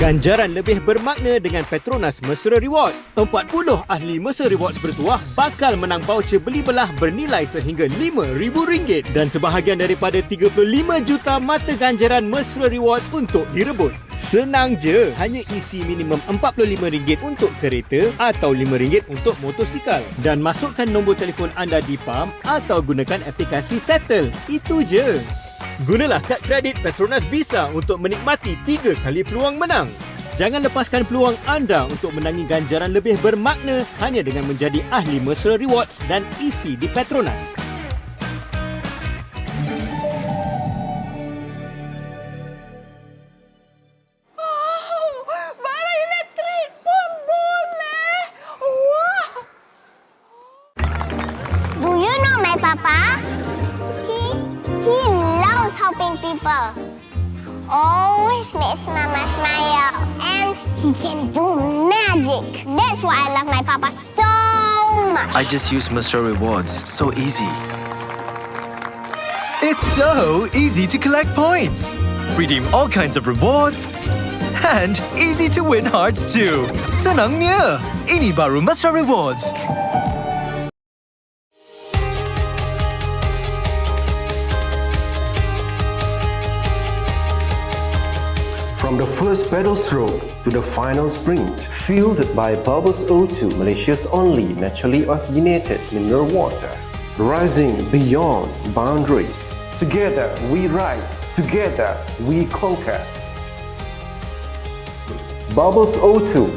Ganjaran lebih bermakna dengan Petronas Mesra Rewards. 40 ahli Mesra Rewards bertuah bakal menang voucher beli belah bernilai sehingga RM5,000 dan sebahagian daripada 35 juta mata ganjaran Mesra Rewards untuk direbut. Senang je, hanya isi minimum RM45 untuk kereta atau RM5 untuk motosikal dan masukkan nombor telefon anda di pam atau gunakan aplikasi Settle. Itu je. Gunalah kad kredit Petronas Visa untuk menikmati 3 kali peluang menang. Jangan lepaskan peluang anda untuk menangi ganjaran lebih bermakna hanya dengan menjadi ahli Mesra Rewards dan isi di Petronas. Barang elektrik pun boleh. Wah. Do you know my papa? He loves helping people. Always makes mama smile. And he can do magic. That's why I love my papa so much. I just use Mesra Rewards. So easy. It's so easy to collect points, redeem all kinds of rewards, and easy to win hearts too. Senangnya, ini baru Mesra Rewards. From the first pedal stroke to the final sprint, fueled by Bubbles O2, Malaysia's only naturally oxygenated mineral water. Rising beyond boundaries. Together we ride, together we conquer. Bubbles O2,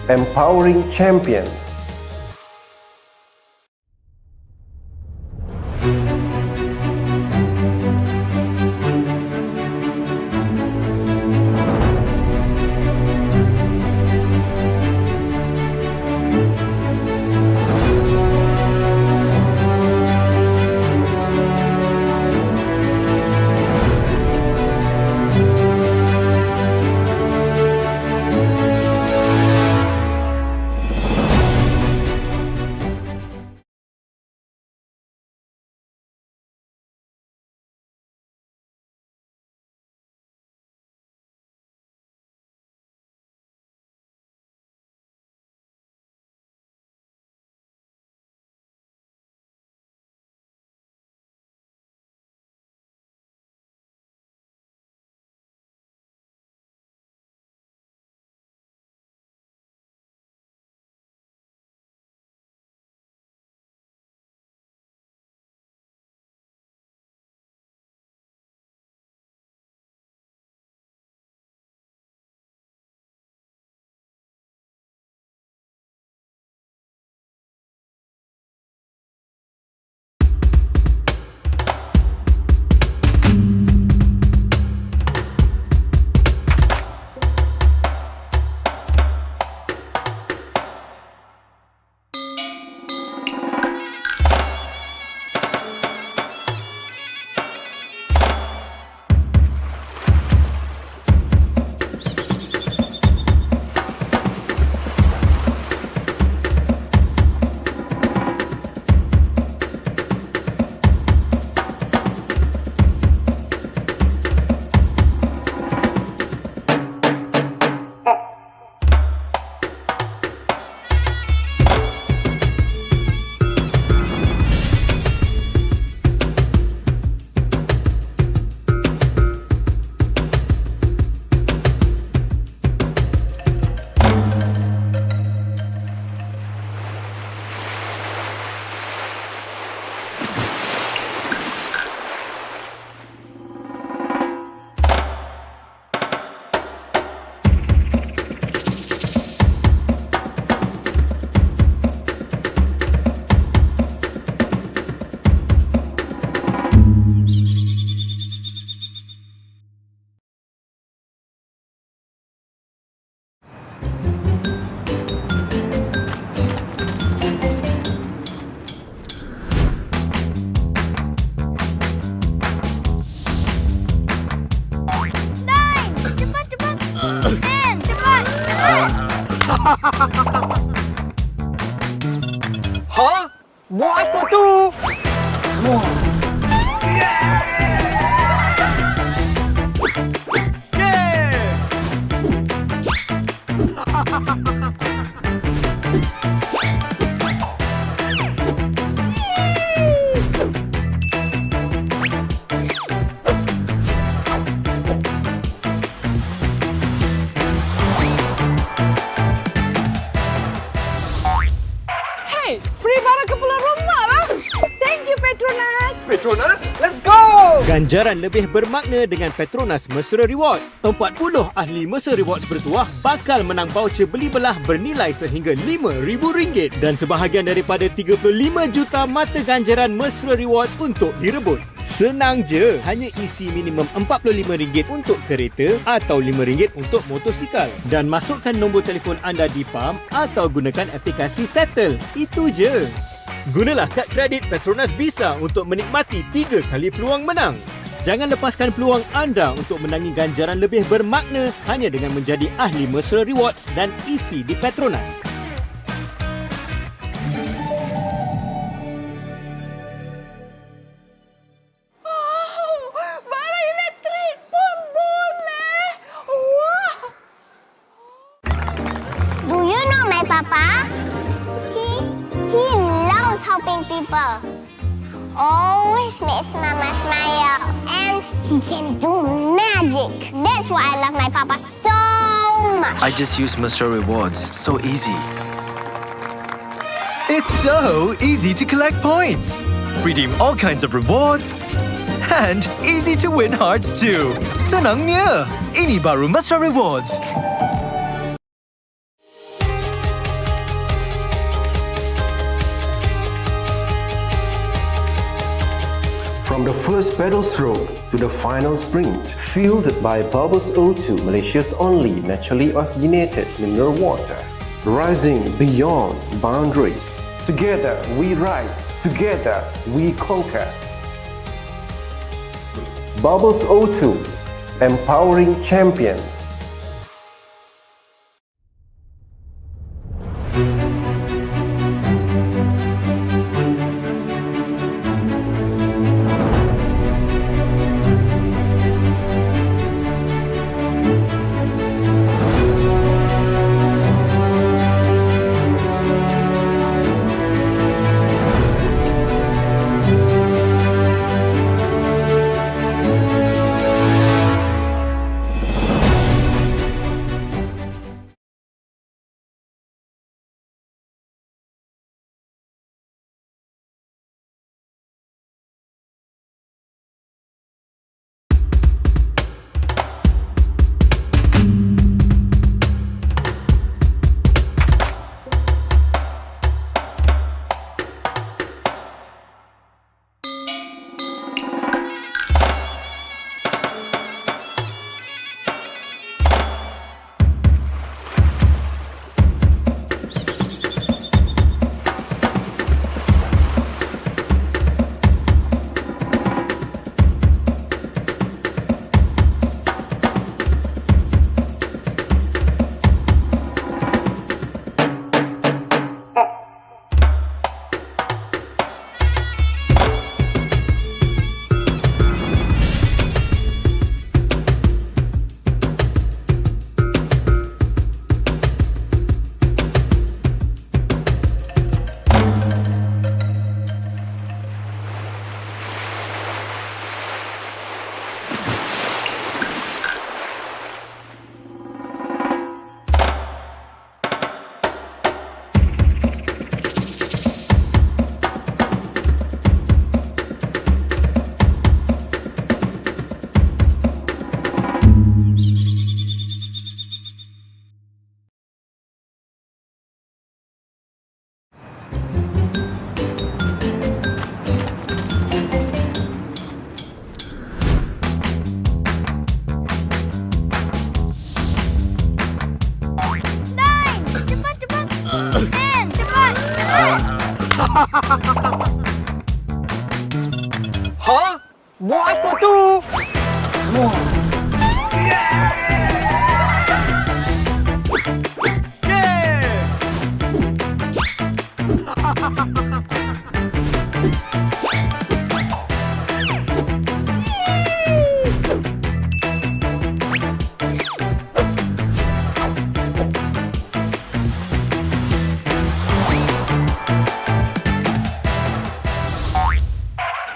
empowering champions. Ha? Buat apa tu? Wah. Yeah. Petronas. Let's go! Ganjaran lebih bermakna dengan Petronas Mesra Rewards. 40 ahli Mesra Rewards bertuah bakal menang voucher beli belah bernilai sehingga RM5,000 dan sebahagian daripada 35 juta mata ganjaran Mesra Rewards untuk direbut. Senang je, hanya isi minimum RM45 untuk kereta atau RM5 untuk motosikal dan masukkan nombor telefon anda di PAM atau gunakan aplikasi Settle. Itu je. Gunalah kad kredit Petronas Visa untuk menikmati 3 kali peluang menang. Jangan lepaskan peluang anda untuk menangi ganjaran lebih bermakna hanya dengan menjadi ahli Mesra Rewards dan isi di Petronas. Barang elektrik pun boleh. Wah! Do you know my papa? He loves helping people. Always makes mama smile. And he can do magic. That's why I love my papa so much. I just use Mr. Rewards. So easy. It's so easy to collect points. Redeem all kinds of rewards. And easy to win hearts too. Senangnya. Ini baru Mesra Rewards. From the first pedal stroke to the final sprint, fueled by Bubbles O2, Malaysia's only naturally oxygenated mineral water. Rising beyond boundaries. Together we ride, together we conquer. Bubbles O2, empowering champions. Hah? Buat apa tu? Wah.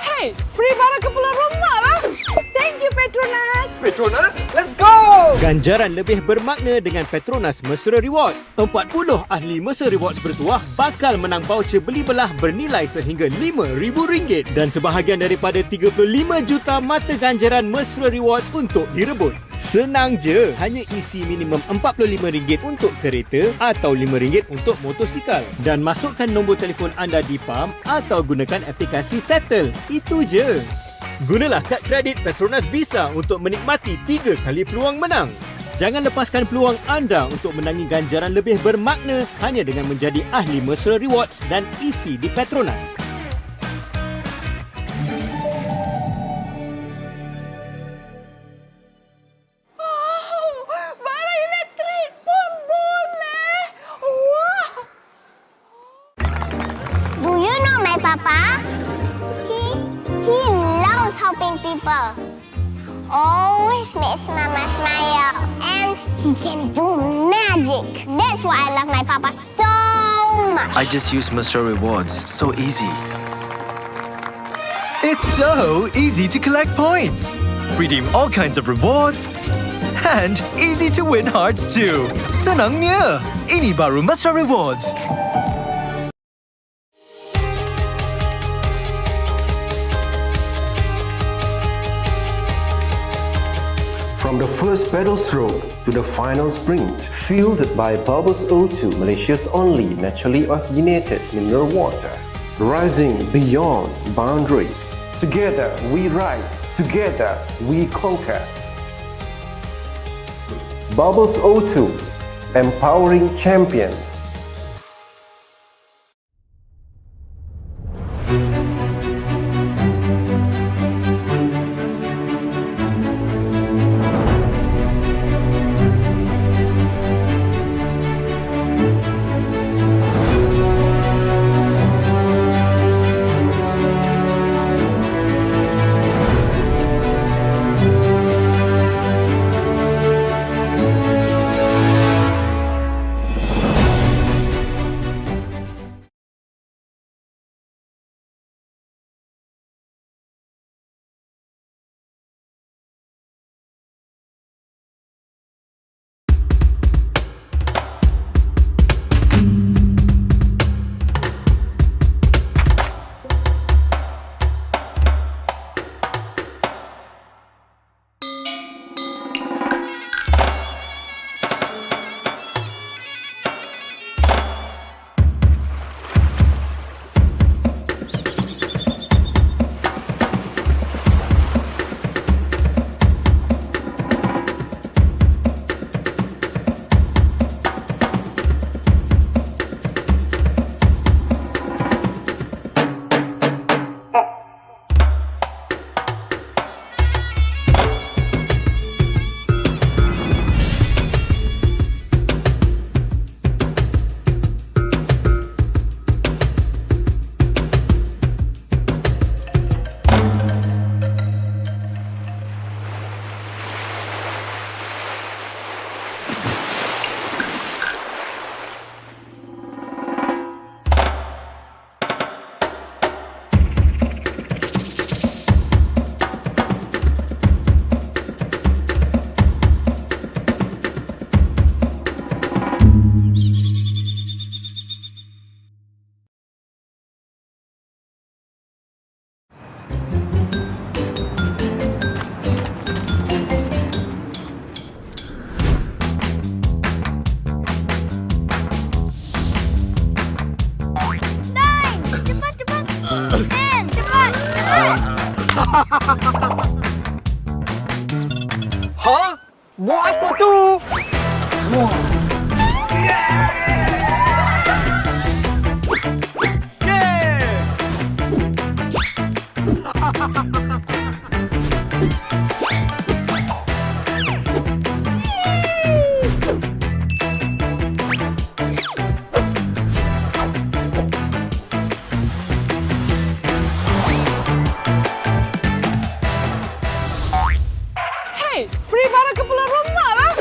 Hey, free barang ke pulang rumah lah. Thank you, Petronas. Ganjaran lebih bermakna dengan Petronas Mesra Rewards. 40 ahli Mesra Rewards bertuah bakal menang voucher beli belah bernilai sehingga RM5,000 dan sebahagian daripada 35 juta mata ganjaran Mesra Rewards untuk direbut. Senang je, hanya isi minimum RM45 untuk kereta atau RM5 untuk motosikal dan masukkan nombor telefon anda di pam atau gunakan aplikasi Settle. Itu je. Gunalah kad kredit Petronas Visa untuk menikmati 3 kali peluang menang. Jangan lepaskan peluang anda untuk menangi ganjaran lebih bermakna hanya dengan menjadi ahli Mesra Rewards dan isi di Petronas. Barang elektrik pun boleh. Wah. Do you know my papa? He loves helping people. Always makes mama smile. And he can do magic. That's why I love my papa so much. I just use Mr. Rewards. So easy. It's so easy to collect points. Redeem all kinds of rewards. And easy to win hearts too. Senangnya. Ini baru Mesra Rewards. From the first pedal stroke to the final sprint, fueled by Bubbles O2, Malaysia's only naturally oxygenated mineral water. Rising beyond boundaries. Together we ride, together we conquer. Bubbles O2, empowering champions. Hah? Buat apa tu? Wah. Hey, free barang ke pulau rumah lah.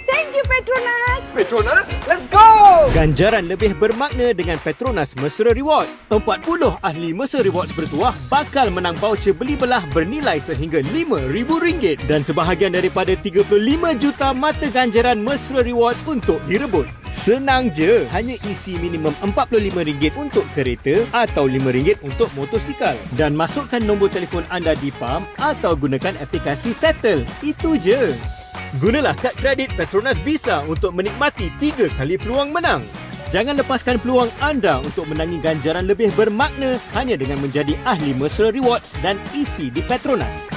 Thank you, Petronas. Petronas, let's go! Ganjaran lebih bermakna dengan Petronas Mesra Rewards. 40 ahli Mesra Rewards bertuah bakal menang voucher beli belah bernilai sehingga RM5,000 dan sebahagian daripada 35 juta mata ganjaran Mesra Rewards untuk direbut. Senang je, hanya isi minimum RM45 untuk kereta atau RM5 untuk motosikal dan masukkan nombor telefon anda di PAM atau gunakan aplikasi Settle. Itu je. Gunalah kad kredit Petronas Visa untuk menikmati 3 kali peluang menang. Jangan lepaskan peluang anda untuk menangi ganjaran lebih bermakna hanya dengan menjadi ahli Mesra Rewards dan isi di Petronas.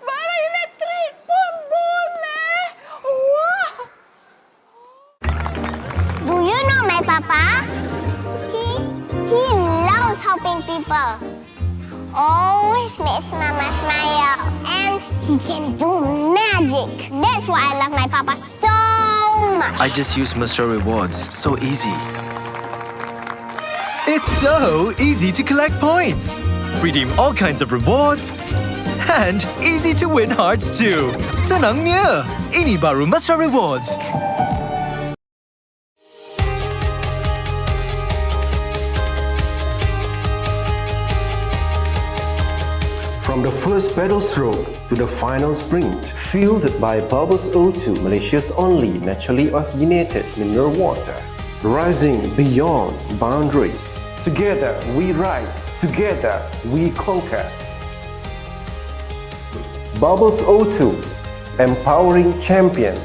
Barang elektrik pun boleh. Wah! Do you know my papa? He loves helping people. Always makes mama smile. And he can do magic. That's why I love my papa so much. I just use Mr. Rewards. So easy. It's so easy to collect points, redeem all kinds of rewards, and easy to win hearts too. Senangnya, ini baru Mesra Rewards. From the first pedal stroke to the final sprint, fueled by Bubbles O2, Malaysia's only naturally oxygenated mineral water. Rising beyond boundaries. Together we ride, together we conquer. Bubbles O2, empowering champions.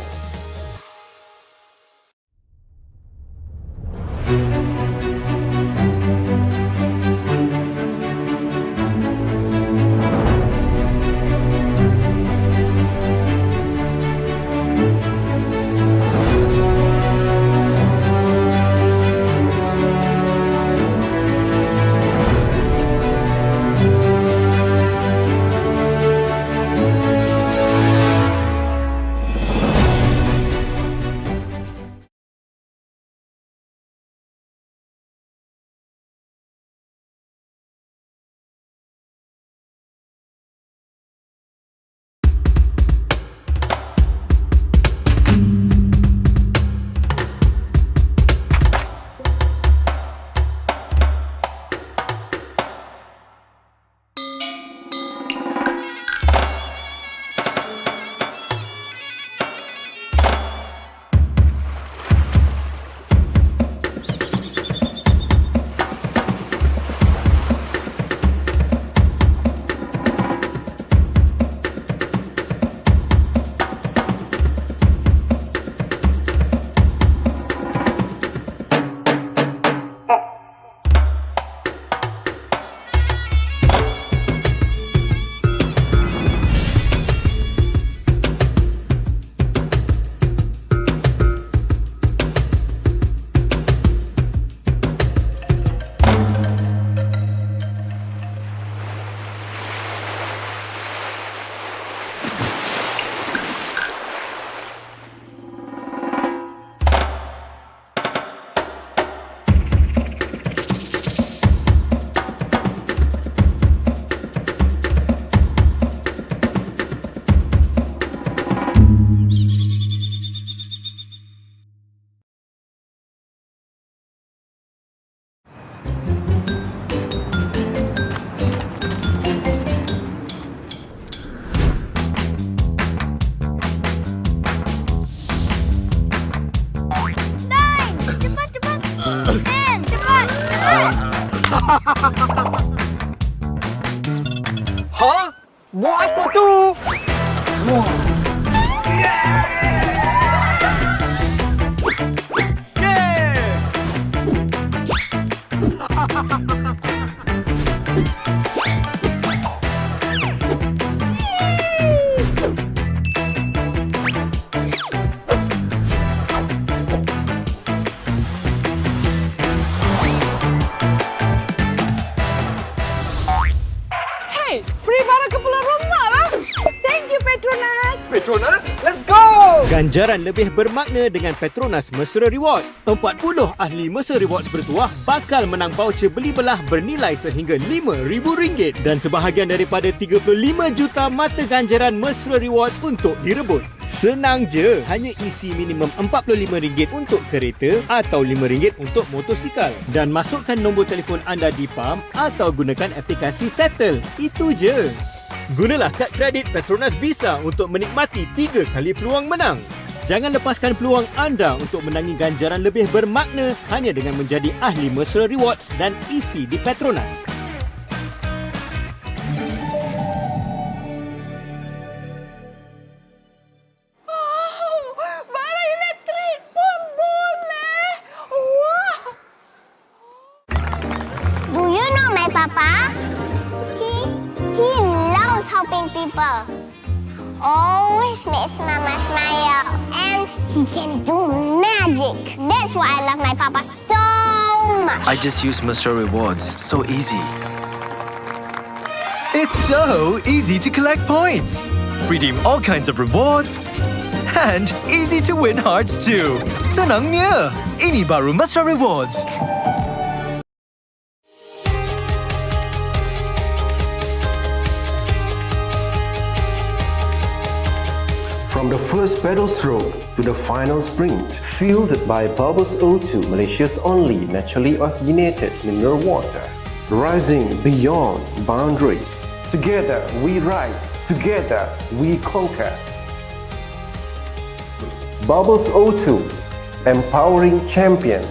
Hah? Buat apa tu? Wah! Hey, free barang ke pulang rumah lah. Thank you, Petronas! Petronas, let's go! Ganjaran lebih bermakna dengan Petronas Mesra Rewards. 40 ahli Mesra Rewards bertuah bakal menang voucher beli belah bernilai sehingga RM5,000 dan sebahagian daripada 35 juta mata ganjaran Mesra Rewards untuk direbut. Senang je, hanya isi minimum RM45 untuk kereta atau RM5 untuk motosikal dan masukkan nombor telefon anda di PAM atau gunakan aplikasi Settle. Itu je. Gunalah kad kredit Petronas Visa untuk menikmati 3 kali peluang menang. Jangan lepaskan peluang anda untuk menangi ganjaran lebih bermakna hanya dengan menjadi ahli Mesra Rewards dan isi di Petronas. Barang elektrik pun boleh! Wah! Do you know my papa? He loves helping people. Always makes mama smile. And he can do magic. That's why I love my papa so much. I just use Mr. Rewards. So easy. It's so easy to collect points. Redeem all kinds of rewards. And easy to win hearts too. Senangnya, ini baru Mesra Rewards. From the first pedal stroke to the final sprint, fueled by Bubbles O2, Malaysia's only naturally oxygenated mineral water. Rising beyond boundaries. Together we ride, together we conquer. Bubbles O2, empowering champions.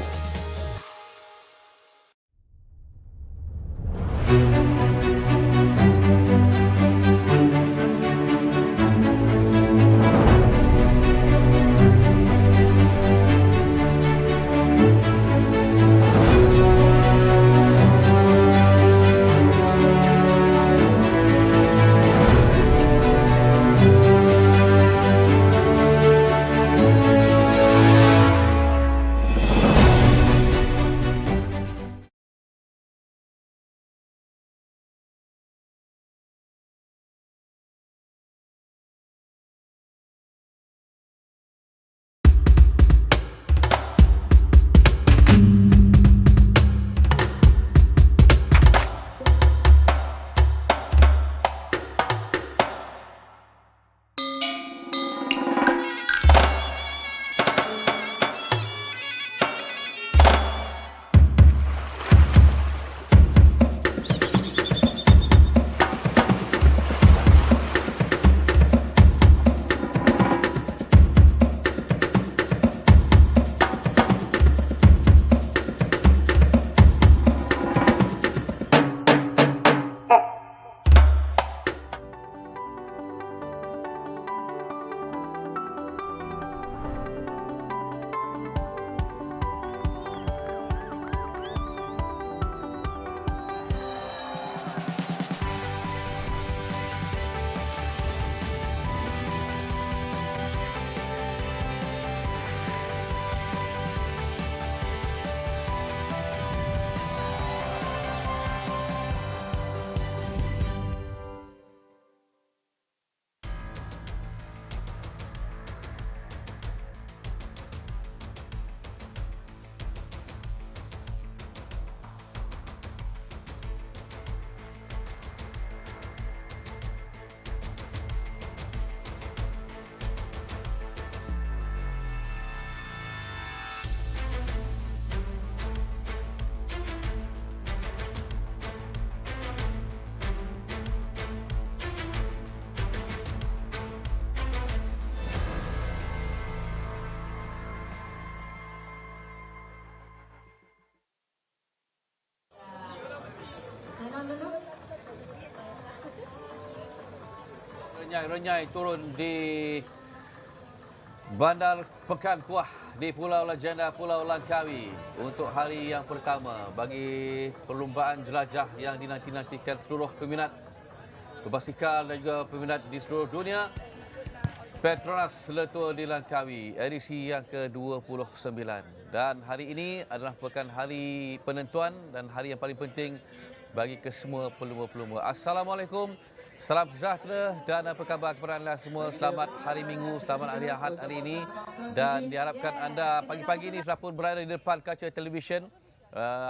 Renyai turun di Bandar Pekan Kuah di Pulau Legenda Pulau Langkawi untuk hari yang pertama bagi perlumbaan jelajah yang dinanti-nantikan seluruh peminat berbasikal dan juga peminat di seluruh dunia. Petronas Seletua di Langkawi, edisi yang ke-29. Dan hari ini adalah pekan hari penentuan dan hari yang paling penting bagi kesemua pelumba-pelumba. Assalamualaikum. Salam sejahtera dan apa khabar kepada anda semua. Selamat hari Minggu, selamat hari Ahad hari ini. Dan diharapkan anda pagi-pagi ini sudah pun berada di depan kaca televisyen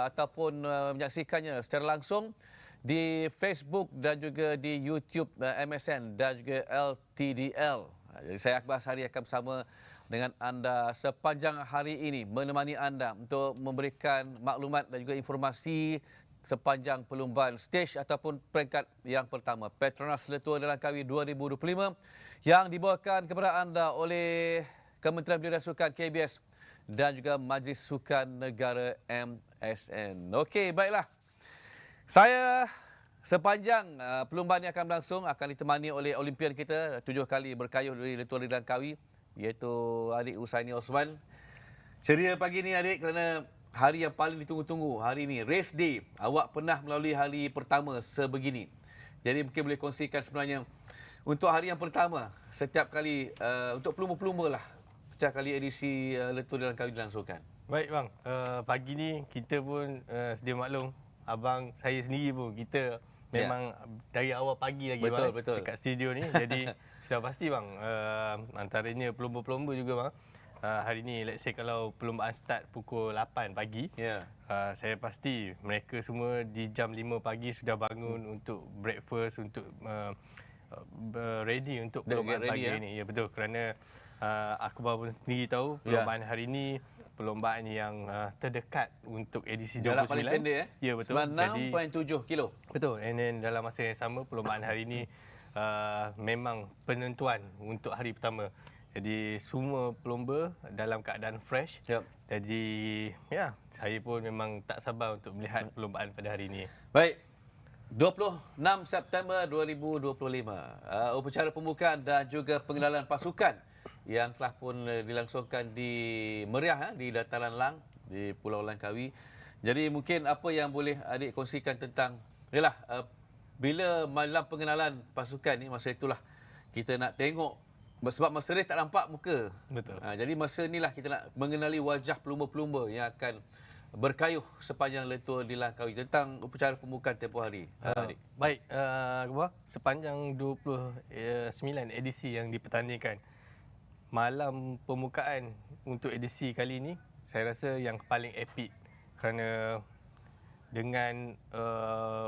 ataupun menyaksikannya secara langsung di Facebook dan juga di YouTube MSN dan juga LTDL. Jadi saya Akbar Sari akan bersama dengan anda sepanjang hari ini, menemani anda untuk memberikan maklumat dan juga informasi sepanjang perlumbaan stage ataupun peringkat yang pertama PETRONAS Letua di Langkawi 2025 yang dibawakan kepada anda oleh Kementerian Belia dan Sukan KBS dan juga Majlis Sukan Negara MSN. Okey, baiklah. Saya sepanjang perlumbaan ini akan berlangsung akan ditemani oleh Olimpian kita 7 kali berkayuh dari Letua di Langkawi, iaitu adik Usaini Osman. Ceria pagi ni adik kerana hari yang paling ditunggu-tunggu hari ini, race day. Awak pernah melalui hari pertama sebegini. Jadi mungkin boleh kongsikan sebenarnya untuk hari yang pertama, setiap kali untuk pelumba-pelumba lah, setiap kali edisi Letua di Langkawi dilangsungkan. Baik bang, pagi ni kita pun sedia maklum, abang saya sendiri pun kita memang dari awal pagi lagi betul, bang betul. dekat studio ni. Jadi sudah pasti bang, antaranya pelumba-pelumba juga bang. Hari ni let's say kalau perlumbaan start pukul 8 pagi, saya pasti mereka semua di jam 5 pagi sudah bangun untuk breakfast, untuk ready untuk perlumbaan pagi ni. Ya betul, kerana Akbar pun sendiri tahu perlumbaan hari ni perlumbaan yang terdekat untuk edisi 29. Jarak paling pendek Ya betul. 96.7 kilo. Betul. And then dalam masa yang sama perlumbaan hari ni memang penentuan untuk hari pertama. Jadi semua pelumba dalam keadaan fresh. Jadi ya, saya pun memang tak sabar untuk melihat perlumbaan pada hari ini. Baik. 26 September 2025. Upacara pembukaan dan juga pengenalan pasukan yang telah pun dilangsungkan di Meriah di dataran Lang di Pulau Langkawi. Jadi mungkin apa yang boleh adik kongsikan tentang bila malam pengenalan pasukan ni, masa itulah kita nak tengok, sebab masa race tak nampak muka. Betul. Jadi masa inilah kita nak mengenali wajah pelumba-pelumba yang akan berkayuh sepanjang Letua di Langkawi, tentang upacara pembukaan tempoh hari. Baik, sepanjang 29 edisi yang dipertandingkan, malam pembukaan untuk edisi kali ini saya rasa yang paling epic, kerana dengan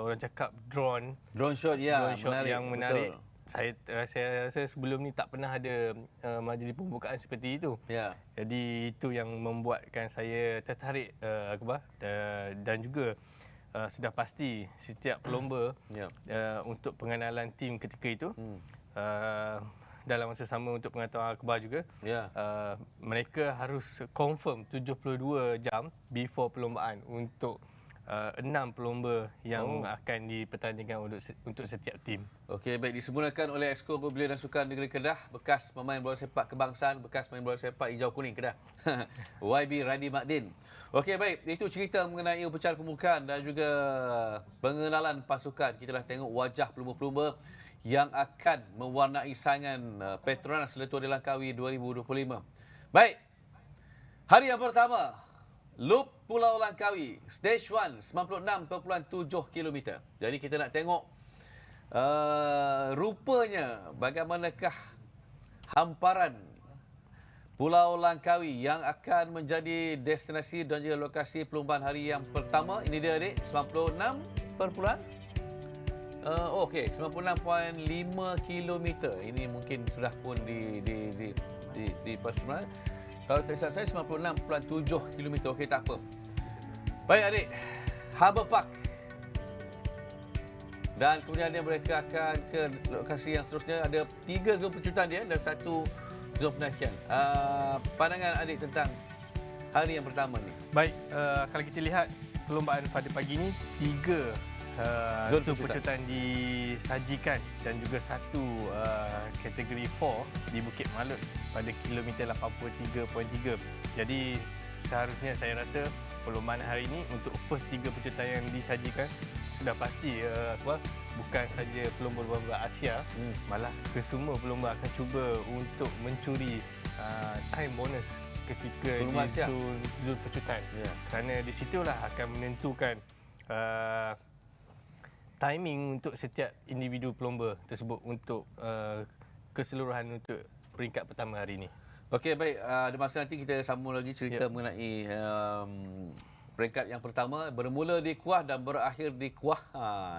orang cakap drone shot yang menarik. Betul. Saya rasa sebelum ni tak pernah ada majlis pembukaan seperti itu. Jadi itu yang membuatkan saya tertarik, Akbar, dan juga sudah pasti setiap pelumba untuk pengenalan tim ketika itu dalam masa sama untuk pengetahuan Akbar juga, mereka harus confirm 72 jam before perlumbaan untuk 6 pelumba yang akan dipertandingkan untuk setiap tim. Okey, baik, disempurnakan oleh Exco Belia dan Sukan Negeri Kedah, bekas pemain bola sepak kebangsaan, bekas pemain bola sepak hijau kuning Kedah, YB Radi Makdin. Okey, baik, itu cerita mengenai upacara pembukaan dan juga pengenalan pasukan. Kita dah tengok wajah pelumba-pelumba yang akan mewarnai saingan PETRONAS Letua di Langkawi 2025. Baik, hari yang pertama, Loop Pulau Langkawi, Stage 1, 96.7 km. Jadi kita nak tengok rupanya bagaimanakah hamparan Pulau Langkawi yang akan menjadi destinasi dan juga lokasi perlumbaan hari yang pertama. Ini dia adik, 96.5 km. Ini mungkin sudah pun di perseberangan. Kalau tak salah saya 96.7 km. Okey, tak apa. Baik adik, Harbour Park. Dan kemudian mereka akan ke lokasi yang seterusnya. Ada 3 zon pencutan dia dan 1 zon pendakian. Pandangan adik tentang hari yang pertama ni. Baik, kalau kita lihat perlumbaan pada pagi ini, 3 zon pencutan disajikan dan juga 1 kategori 4 di Bukit Malut pada kilometer 83.3. Jadi seharusnya saya rasa perlumbaan hari ini untuk first 3 pencutan yang disajikan sudah pasti bukan saja pelumba-pelumba Asia, malah kesemua pelumba akan cuba untuk mencuri time bonus ketika di zon pencutan. Kerana di situlah akan menentukan timing untuk setiap individu pelumba tersebut untuk keseluruhan untuk peringkat pertama hari ini. Okey, baik. Ada masa nanti kita sambung lagi cerita mengenai peringkat yang pertama. Bermula di Kuah dan berakhir di Kuah.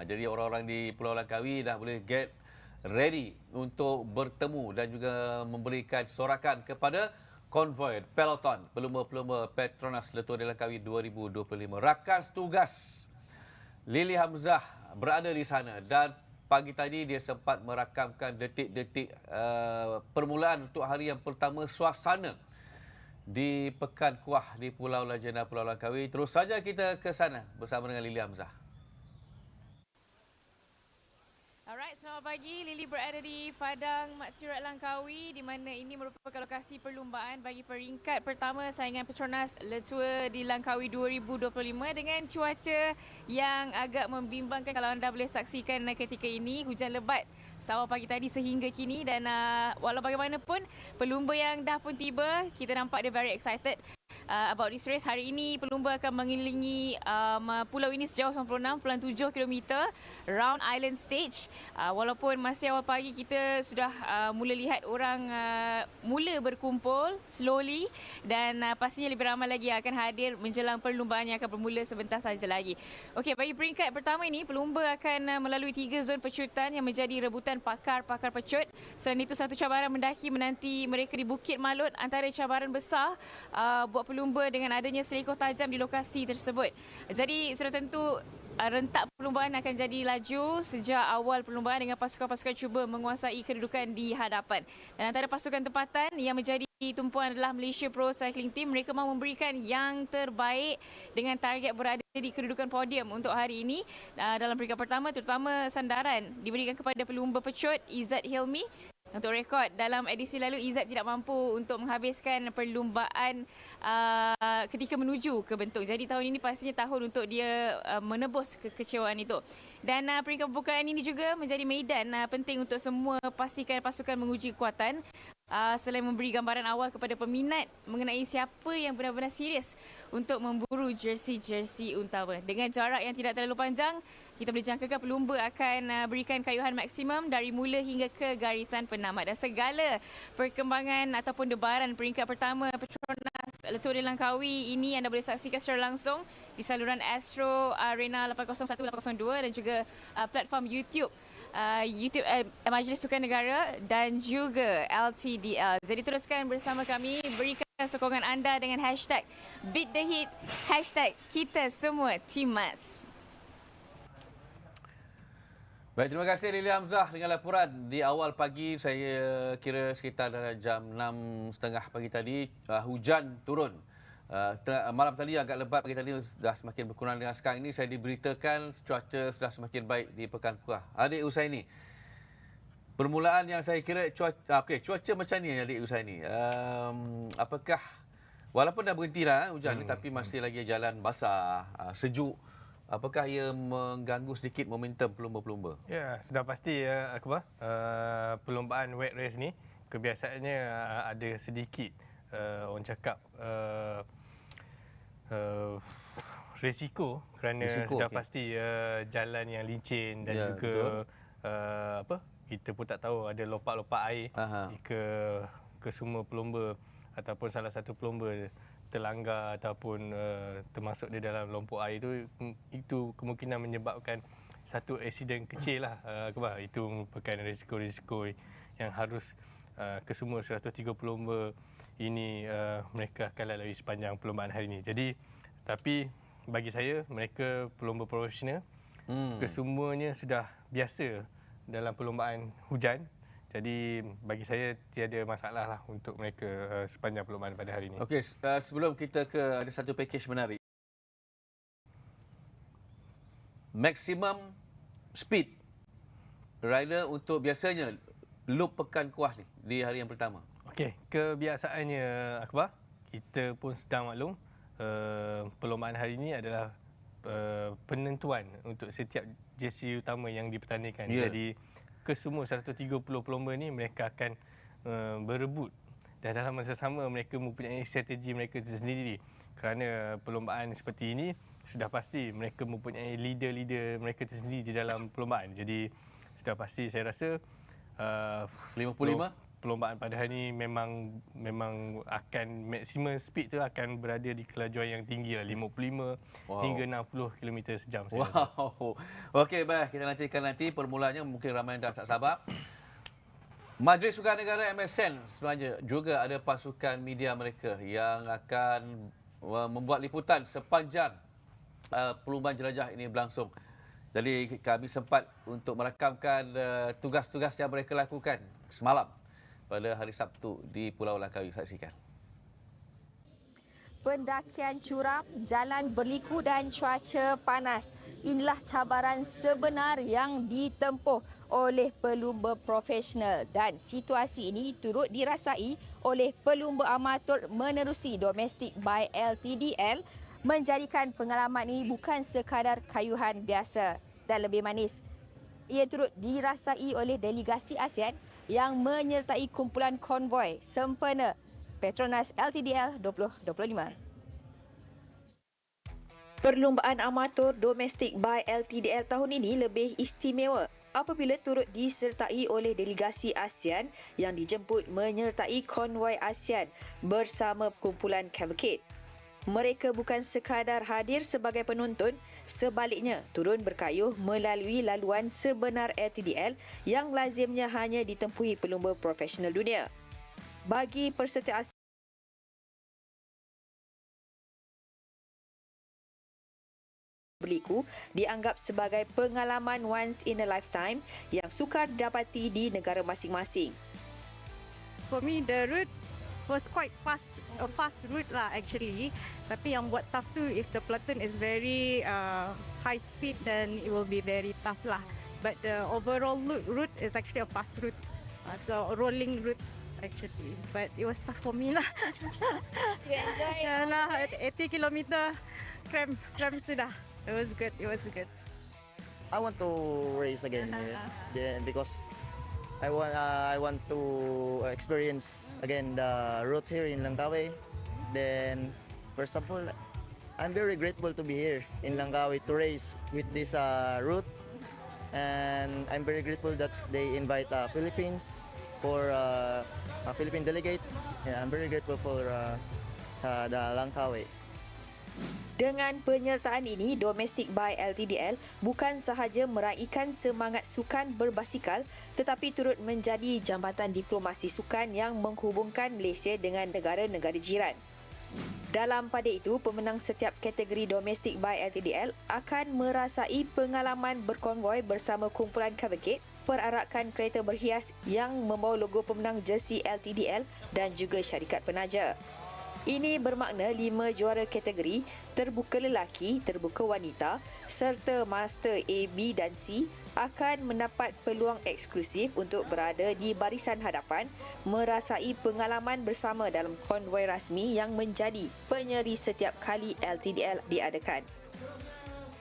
Jadi orang-orang di Pulau Langkawi dah boleh get ready untuk bertemu dan juga memberikan sorakan kepada konvoi Peloton pelumba-pelumba PETRONAS LTDL Langkawi 2025. Rakan setugas Lily Hamzah berada di sana dan pagi tadi dia sempat merakamkan detik-detik permulaan untuk hari yang pertama suasana di Pekan Kuah di Pulau Legenda Pulau Langkawi. Terus saja kita ke sana bersama dengan Lily Hamzah. Alright, selamat pagi. Lily berada di Padang Maksirat Langkawi di mana ini merupakan lokasi perlumbaan bagi peringkat pertama saingan Petronas Le Tour di Langkawi 2025 dengan cuaca yang agak membimbangkan kalau anda boleh saksikan ketika ini. Hujan lebat sawal pagi tadi sehingga kini dan walau bagaimanapun pelumba yang dah pun tiba, kita nampak dia very excited about this race. Hari ini pelumba akan mengelilingi pulau ini sejauh 96.7 km round island stage. Walaupun masih awal pagi, kita sudah mula lihat orang mula berkumpul slowly dan pastinya lebih ramai lagi yang akan hadir menjelang perlumbaan yang akan bermula sebentar saja lagi. Okey, bagi peringkat pertama ini, pelumba akan melalui 3 zon pecutan yang menjadi rebutan pakar-pakar pecut. Selain itu, satu cabaran mendaki menanti mereka di Bukit Malut, antara cabaran besar buat pelumba dengan adanya selekoh tajam di lokasi tersebut. Jadi sudah tentu rentak perlumbaan akan jadi laju sejak awal perlumbaan dengan pasukan-pasukan cuba menguasai kedudukan di hadapan. Dan antara pasukan tempatan yang menjadi tumpuan adalah Malaysia Pro Cycling Team. Mereka mahu memberikan yang terbaik dengan target berada di kedudukan podium untuk hari ini. Dalam peringkat pertama, terutama sandaran diberikan kepada pelumba pecut Izzat Hilmi. Untuk rekod, dalam edisi lalu Izzat tidak mampu untuk menghabiskan perlumbaan ketika menuju ke Bentuk. Jadi tahun ini pastinya tahun untuk dia menebus kekecewaan itu. Dan peringkat pembukaan ini juga menjadi medan penting untuk semua pastikan pasukan menguji kekuatan. Selain memberi gambaran awal kepada peminat mengenai siapa yang benar-benar serius untuk memburu jersey-jersey utama. Dengan jarak yang tidak terlalu panjang, kita boleh jangkakan pelumba akan berikan kayuhan maksimum dari mula hingga ke garisan penamat. Dan segala perkembangan ataupun debaran peringkat pertama Petronas Le Tour di Langkawi ini anda boleh saksikan secara langsung di saluran Astro Arena 801-802 dan juga platform YouTube Majlis Sukan Negara dan juga LTDL. Jadi teruskan bersama kami, berikan sokongan anda dengan hashtag Beat the Heat, hashtag kita semua Timas. Baik, terima kasih Lily Hamzah dengan laporan di awal pagi. Saya kira sekitar jam 6.30 pagi tadi hujan turun. Malam tadi agak lebat, pagi tadi sudah semakin berkurang. Dengan sekarang ini saya diberitakan cuaca sudah semakin baik di Pekan Kuah. Adik Usaini, permulaan yang saya kira cuaca macam ni adik Usaini. Apakah walaupun dah berhenti dah hujan tapi masih lagi jalan basah, sejuk. Apakah ia mengganggu sedikit momentum pelumba-pelumba? Ya, sudah pasti perlumbaan wet race ni kebiasaannya ada sedikit orang cakap risiko kerana sudah pasti jalan yang licin dan juga kita pun tak tahu ada lopak-lopak air jika kesemua pelumba ataupun salah satu pelumba terlanggar ataupun termasuk di dalam lompok air itu kemungkinan menyebabkan satu aksiden kecil lah. Itu merupakan risiko-risiko yang harus kesemua 130 pelumba ini mereka akan lalui sepanjang perlumbaan hari ini. Jadi tapi bagi saya mereka pelumba profesional kesemuanya sudah biasa dalam perlumbaan hujan. Jadi bagi saya tiada masalah lah untuk mereka sepanjang perlumbaan pada hari ini. Okey, sebelum kita ada satu package menarik. Maximum speed rider untuk biasanya loop Pekan Kuah ni di hari yang pertama. Okey, kebiasaannya Akbar, kita pun sedang maklum perlumbaan hari ini adalah penentuan untuk setiap jersey utama yang dipertandingkan. Jadi kesemua 130 pelumba ni mereka akan berebut dan dalam masa sama mereka mempunyai strategi mereka sendiri kerana perlumbaan seperti ini sudah pasti mereka mempunyai leader-leader mereka tersendiri di dalam perlombaan. Jadi sudah pasti saya rasa 55? Perlombaan pada hari ini memang akan maksimum speed tu akan berada di kelajuan yang tinggi lah, 55 hingga 60 km sejam. Wow. Okey, baik, kita nantikan nanti permulaannya, mungkin ramai yang dah tak sabar. Majlis Sukan Negara MSN sebenarnya juga ada pasukan media mereka yang akan membuat liputan sepanjang perlumbaan jelajah ini berlangsung. Jadi kami sempat untuk merakamkan tugas-tugas yang mereka lakukan semalam pada hari Sabtu di Pulau Langkawi. Saksikan. Pendakian curam, jalan berliku dan cuaca panas. Inilah cabaran sebenar yang ditempuh oleh pelumba profesional dan situasi ini turut dirasai oleh pelumba amatur menerusi domestik by LTDL, menjadikan pengalaman ini bukan sekadar kayuhan biasa dan lebih manis. Ia turut dirasai oleh delegasi ASEAN yang menyertai kumpulan konvoi sempena PETRONAS LTDL 2025. Perlumbaan amatur domestik by LTDL tahun ini lebih istimewa apabila turut disertai oleh delegasi ASEAN yang dijemput menyertai konvoi ASEAN bersama kumpulan cavalcade. Mereka bukan sekadar hadir sebagai penonton, sebaliknya turun berkayuh melalui laluan sebenar LTDL yang lazimnya hanya ditempuhi pelumba profesional dunia. Bagi peserta ASEAN berliku dianggap sebagai pengalaman once in a lifetime yang sukar didapati di negara masing-masing. For me, the route was quite fast, a fast route lah actually. Tapi yang buat tough tu, if the platoon is very high speed, then it will be very tough lah. But the overall route is actually a fast route, so a rolling route actually. But it was tough for me lah. You enjoy it? Yeah lah, 80 kilometer, cramp sudah. It was good. It was good. I want to race again because I want to experience again the route here in Langkawi. Then, first of all, I'm very grateful to be here in Langkawi to race with this route, and I'm very grateful that they invite Philippines for a Philippine delegate. Yeah, I'm very grateful for the Langkawi. Dengan penyertaan ini, domestik by LTDL bukan sahaja meraihkan semangat sukan berbasikal tetapi turut menjadi jambatan diplomasi sukan yang menghubungkan Malaysia dengan negara-negara jiran. Dalam pada itu, pemenang setiap kategori domestik by LTDL akan merasai pengalaman berkonvoi bersama kumpulan cavalcade, perarakan kereta berhias yang membawa logo pemenang jersey LTDL dan juga syarikat penaja. Ini bermakna 5 juara kategori, terbuka lelaki, terbuka wanita, serta Master A, B dan C akan mendapat peluang eksklusif untuk berada di barisan hadapan, merasai pengalaman bersama dalam konvoi rasmi yang menjadi penyeri setiap kali LTDL diadakan.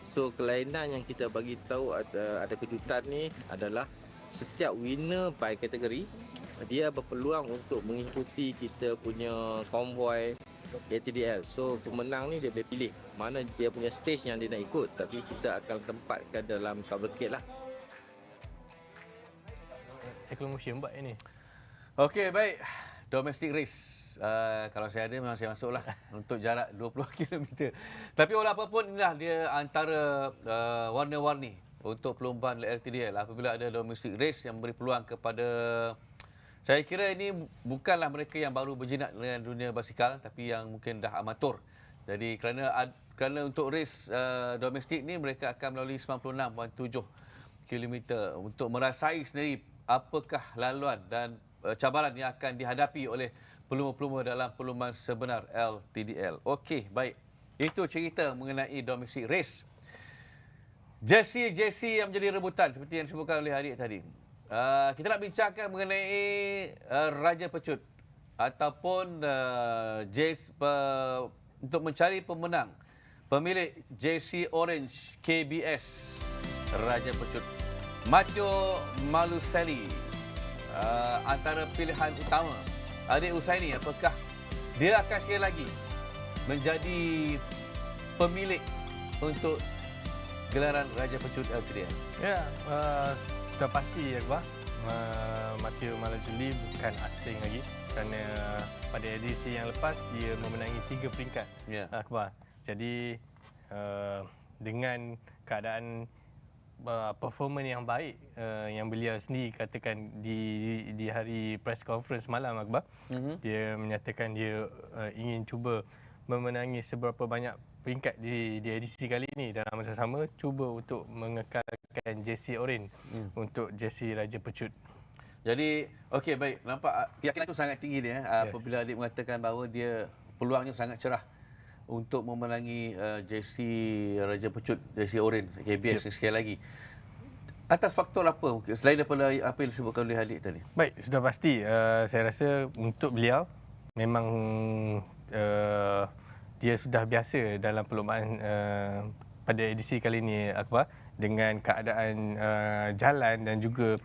So kelainan yang kita bagi tahu ada kejutan ni adalah setiap winner by kategori dia berpeluang untuk mengikuti kita punya konvoi LTDL. So pemenang ni dia boleh pilih mana dia punya stage yang dia nak ikut, tapi kita akan tempatkan dalam cavalcade lah. Cycling motion buat ini. Okey, baik. Domestic race. Kalau saya ada memang saya masuklah untuk jarak 20 km. Tapi walaupun pun inilah dia antara warna-warni untuk perlombaan LTDL apabila ada domestic race yang memberi peluang kepada, saya kira ini bukanlah mereka yang baru berjinak dengan dunia basikal tapi yang mungkin dah amatur. Jadi kerana untuk race domestik ni mereka akan melalui 96.7 km untuk merasai sendiri apakah laluan dan cabaran yang akan dihadapi oleh pelumba-pelumba dalam perlumbaan sebenar LTDL. Okey, baik. Itu cerita mengenai domestic race. Jersey yang menjadi rebutan seperti yang disebutkan oleh Adik tadi. Kita nak bincangkan mengenai Raja Pecut ataupun untuk mencari pemenang pemilik jersey orange KBS Raja Pecut. Matteo Maluselli antara pilihan utama. Adik Usaini, apakah dia akan sekali lagi menjadi pemilik untuk gelaran Raja Pecut LTDL? Ya, sudah pasti Akbar. Matteo Malajuli bukan asing lagi kerana pada edisi yang lepas dia memenangi 3 peringkat Akbar. Jadi dengan keadaan performan yang baik yang beliau sendiri katakan di hari press conference malam Akbar, dia menyatakan dia ingin cuba memenangi seberapa banyak peringkat di edisi kali ini, dalam masa sama cuba untuk mengekalkan jersey oren untuk jersey Raja Pecut. Jadi okey, baik, nampak keyakinan itu sangat tinggi dia apabila adik mengatakan bahawa dia peluangnya sangat cerah untuk memenangi jersey Raja Pecut, jersey oren KBS sekali lagi. Atas faktor apa mungkin selain daripada apa yang disebutkan oleh adik tadi? Baik, sudah pasti saya rasa untuk beliau memang dia sudah biasa dalam perlombaan pada edisi kali ini Akbar, dengan keadaan jalan dan juga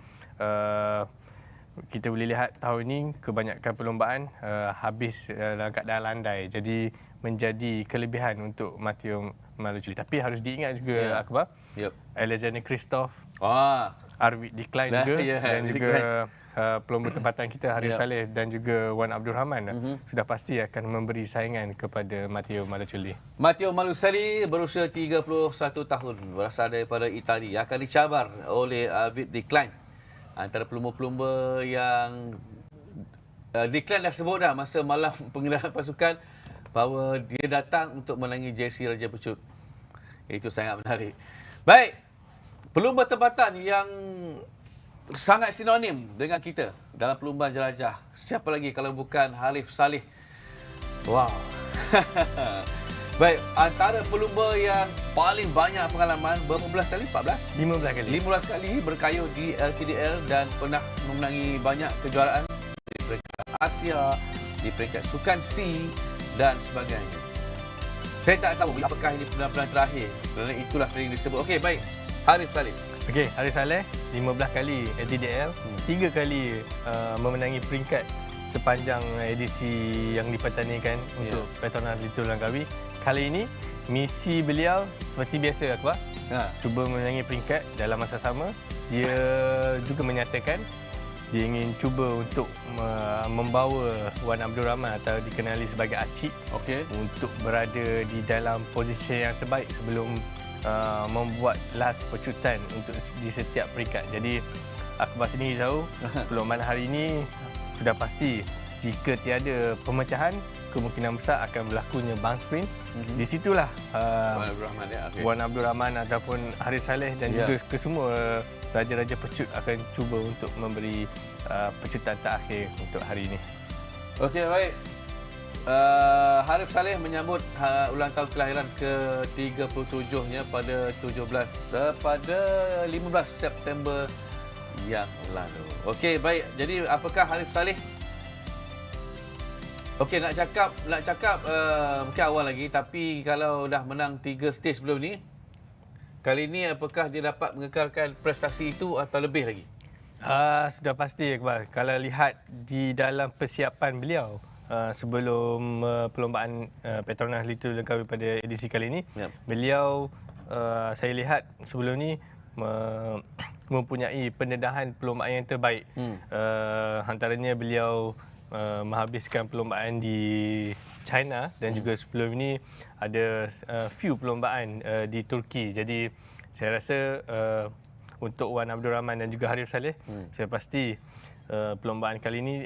kita boleh lihat tahun ini kebanyakan perlombaan habis dalam keadaan landai, jadi menjadi kelebihan untuk Matteo Malajuli. Tapi harus diingat juga Akbar, Alexander Christoph, Arvid Decline juga dan juga pelumba tempatan kita Harif Saleh dan juga Wan Abdul Rahman sudah pasti akan memberi saingan kepada Matteo Malajuli. Matteo Malajuli berusia 31 tahun, berasal daripada Itali, akan dicabar oleh Arvid Decline, antara pelumba-pelumba yang Decline dah sebut dah masa malam pengenalan pasukan bahawa dia datang untuk menangi jersey Raja Pecut. Itu sangat menarik. Baik, pelumba tempatan yang sangat sinonim dengan kita dalam perlumbaan jelajah. Siapa lagi kalau bukan Harif Saleh. Wow. Baik, antara pelumba yang paling banyak pengalaman, berapa belas kali? 14? 15 kali. 15 kali berkayuh di LTDL dan pernah memenangi banyak kejuaraan di peringkat Asia, di peringkat Sukan C dan sebagainya. Saya tak tahu apakah ini penampilan terakhir, kerana itulah sering disebut. Okey, baik. Harif Saleh. Okey, Harif Saleh 15 kali LTDL, 3 kali memenangi peringkat sepanjang edisi yang dipertandingkan untuk PETRONAS di Langkawi. Kali ini misi beliau seperti biasa Akbar, cuba memenangi peringkat. Dalam masa sama dia juga menyatakan dia ingin cuba untuk membawa Wan Abdul Rahman atau dikenali sebagai Acik untuk berada di dalam posisi yang terbaik sebelum membuat last pecutan untuk di setiap peringkat. Jadi Akbar sendiri tahu perlombaan hari ini sudah pasti jika tiada pemecahan, kemungkinan besar akan berlakunya bang sprint. Di situlah Wan Abdul Rahman ataupun Harif Saleh dan juga kesemua raja-raja pecut akan cuba untuk memberi pecutan terakhir untuk hari ini. Okey, baik. Harif Saleh menyambut ulang tahun kelahiran ke-37-nya pada 15 September yang lalu. Okey, baik. Jadi apakah Harif Saleh? Okey, nak cakap mungkin awal lagi, tapi kalau dah menang 3 stage sebelum ni, kali ini apakah dia dapat mengekalkan prestasi itu atau lebih lagi? Sudah pasti Iqbal. Kalau lihat di dalam persiapan beliau sebelum perlombaan PETRONAS Langkawi pada edisi kali ini, beliau saya lihat sebelum ni mempunyai pendedahan perlombaan yang terbaik. Antaranya beliau menghabiskan perlombaan di China dan juga sebelum ini ada few perlombaan di Turki. Jadi saya rasa untuk Wan Abdul Rahman dan juga Harif Saleh, saya pasti perlombaan kali ini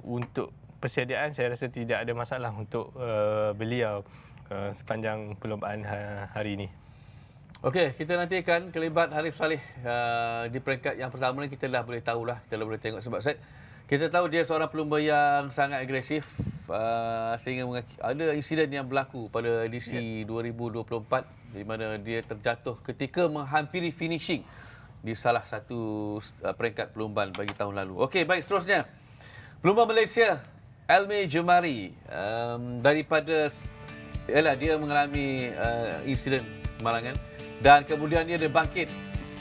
untuk persediaan saya rasa tidak ada masalah untuk beliau sepanjang perlombaan hari ini. Okey, kita nantikan kelibat Harif Saleh di peringkat yang pertama ni. Kita dah boleh tahulah, kita dah boleh tengok sebab kita tahu dia seorang pelumba yang sangat agresif sehingga ada insiden yang berlaku pada edisi 2024 di mana dia terjatuh ketika menghampiri finishing di salah satu peringkat perlombaan bagi tahun lalu. Okey, baik, seterusnya. Pelumba Malaysia Elmi Jumari daripada dia mengalami insiden kemalangan dan kemudian dia bangkit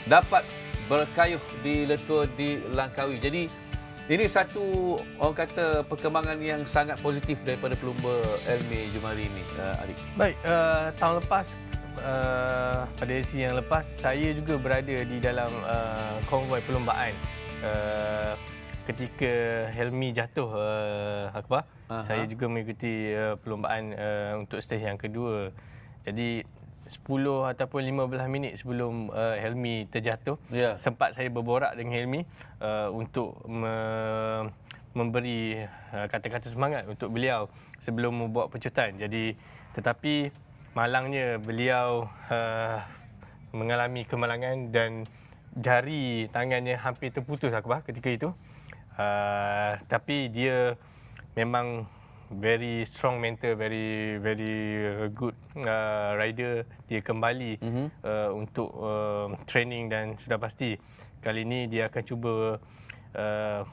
dapat berkayuh di letua di Langkawi. Jadi ini satu orang kata perkembangan yang sangat positif daripada pelumba Elmi Jumari ini, Adik. Baik, tahun lepas pada edisi yang lepas, saya juga berada di dalam konvoi perlombaan. Ketika Helmi jatuh, Akbar, saya juga mengikuti perlombaan untuk stage yang kedua. Jadi 10 ataupun 15 minit sebelum Helmi terjatuh, sempat saya berborak dengan Helmi untuk memberi kata-kata semangat untuk beliau sebelum membuat pecutan. Jadi tetapi malangnya beliau mengalami kemalangan dan jari tangannya hampir terputus, Akbar, ketika itu. Tapi dia memang very strong mental, very good rider. Dia kembali untuk training dan sudah pasti kali ini dia akan cuba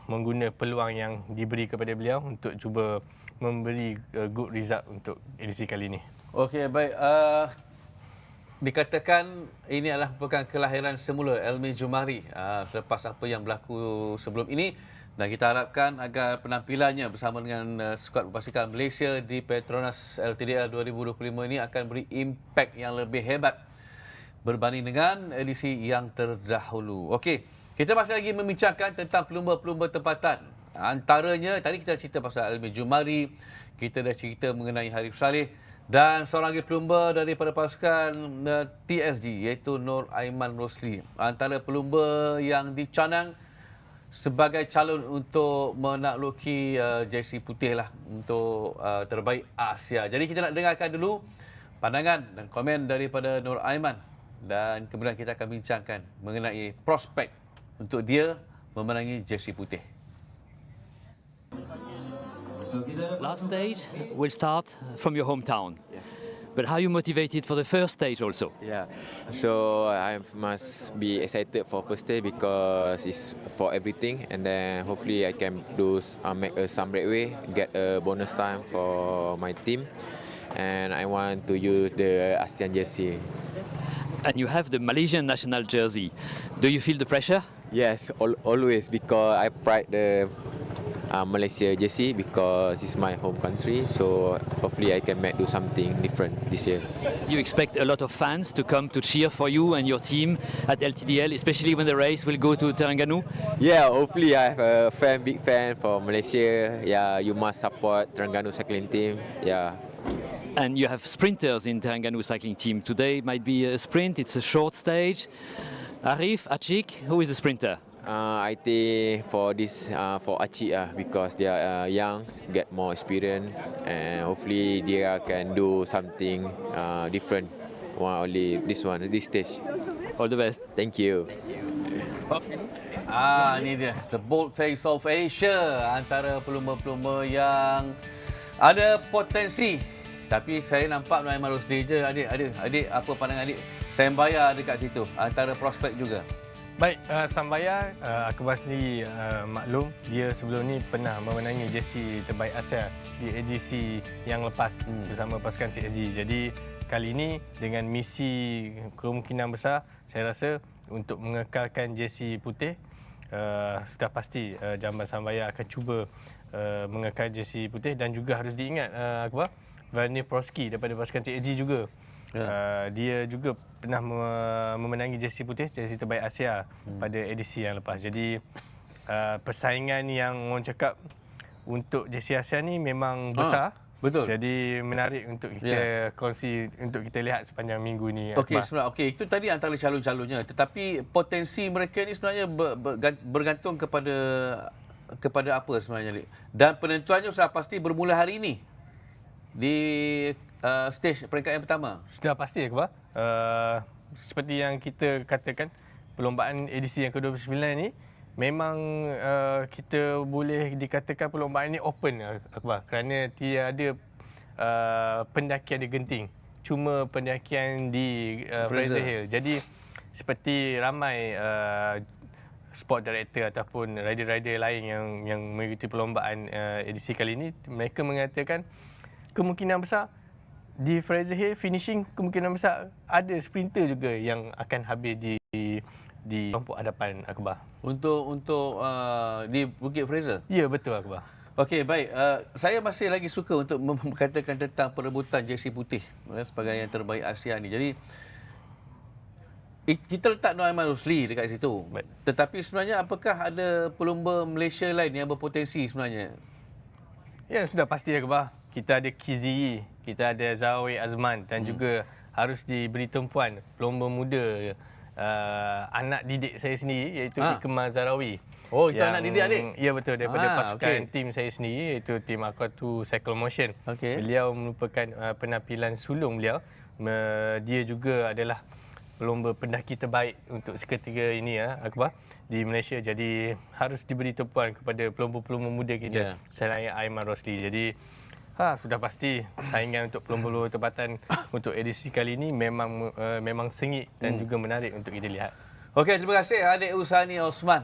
mengguna peluang yang diberi kepada beliau untuk cuba memberi good result untuk edisi kali ini. Okey, baik. Dikatakan ini adalah merupakan kelahiran semula Elmi Jumari selepas apa yang berlaku sebelum ini. Dan kita harapkan agar penampilannya bersama dengan skuad berbasikal Malaysia di PETRONAS LTDL 2025 ini akan beri impak yang lebih hebat berbanding dengan edisi yang terdahulu. Okey, kita masih lagi membincangkan tentang pelumba-pelumba tempatan. Antaranya, tadi kita cerita pasal Elmi Jumari, kita dah cerita mengenai Harif Saleh dan seorang lagi pelumba daripada pasukan TSG iaitu Nur Aiman Rosli. Antara pelumba yang dicanang sebagai calon untuk menakluki jersey putih lah untuk terbaik Asia. Jadi kita nak dengarkan dulu pandangan dan komen daripada Nur Aiman dan kemudian kita akan bincangkan mengenai prospek untuk dia memenangi jersey putih. Last stage will start from your hometown. Yes. But how are you motivated for the first stage also? Yeah, so I must be excited for first stage because it's for everything, and then hopefully I can do make some breakaway, get a bonus time for my team, and I want to use the ASEAN jersey. And you have the Malaysian national jersey. Do you feel the pressure? Yes, always, because I pride the Malaysia jersey because it's my home country. So hopefully I can do something different this year. You expect a lot of fans to come to cheer for you and your team at LTDL, especially when the race will go to Terengganu? Yeah, hopefully I have a big fan for Malaysia. Yeah, you must support Terengganu cycling team. Yeah. And you have sprinters in Terengganu cycling team. Today might be a sprint, it's a short stage. Arif, Achik, who is the sprinter? I think for this, for Achik, because they are young, get more experience, and hopefully they can do something different. Only this stage. All the best. Thank you. Ini dia, the bold face of Asia, antara pelumba-pelumba yang ada potensi. Tapi saya nampak Nur Aiman Rosli je. Adik, apa pandangan adik? Sembaya dekat situ, antara prospek juga. Baik, Sambaya, Akbar sendiri maklum, dia sebelum ni pernah memenangi jersey terbaik Asia di edisi yang lepas bersama pasukan TSG. Jadi kali ini dengan misi kemungkinan besar, saya rasa untuk mengekalkan jersey putih, sudah pasti Jamban Sambaya akan cuba mengekal jersey putih. Dan juga harus diingat, Akbar, Vladimir Proski daripada pasukan TSG juga. Dia juga pernah memenangi jersey putih, jersey terbaik Asia pada edisi yang lepas. Jadi persaingan yang orang cakap untuk jersey Asia ni memang besar. Betul. Jadi menarik untuk kita kongsi, untuk kita lihat sepanjang minggu ni. Okey, itu tadi antara calon-calonnya. Tetapi potensi mereka ni sebenarnya bergantung kepada apa sebenarnya, Lik? Dan penentuannya sudah pasti bermula hari ini di stage peringkat yang pertama. Sudah pasti, Akbar. Seperti yang kita katakan, perlombaan edisi yang ke-29 ni memang kita boleh dikatakan perlombaan ni open, Akbar, kerana tiada pendakian di genting, cuma pendakian di Fraser Hill. Jadi seperti ramai sport director ataupun rider-rider lain yang mengikuti perlombaan edisi kali ini, mereka mengatakan kemungkinan besar di Fraser Hill finishing, kemungkinan besar ada sprinter juga yang akan habis di kelompok hadapan, Akbar. Untuk di Bukit Fraser? Ya, betul, Akbar. Okey, baik. Saya masih lagi suka untuk mengatakan tentang perebutan jersey putih sebagai yang terbaik Asia ni. Jadi, kita letak Noiman Rusli dekat situ. Baik. Tetapi sebenarnya apakah ada pelumba Malaysia lain yang berpotensi sebenarnya? Ya, sudah pasti ya, Kebah. Kita ada Kizi, kita ada Zawi Azman dan juga harus diberi tumpuan pelumba muda anak didik saya sendiri iaitu Ikmal Zarawi. Oh, itu anak didik adik? Ya, betul. Daripada pasukan tim saya sendiri iaitu tim Aquatu Cycle Motion. Beliau merupakan penampilan sulung beliau. Dia juga adalah pelumba pendaki terbaik untuk seketika ini Akbar di Malaysia. Jadi harus diberi tumpuan kepada pelumba-pelumba muda kita selain Aiman Rosli. Jadi sudah pasti saingan untuk pelumba-pelumba tempatan untuk edisi kali ini memang sengit dan juga menarik untuk kita lihat. Okey, terima kasih adik Usani Osman.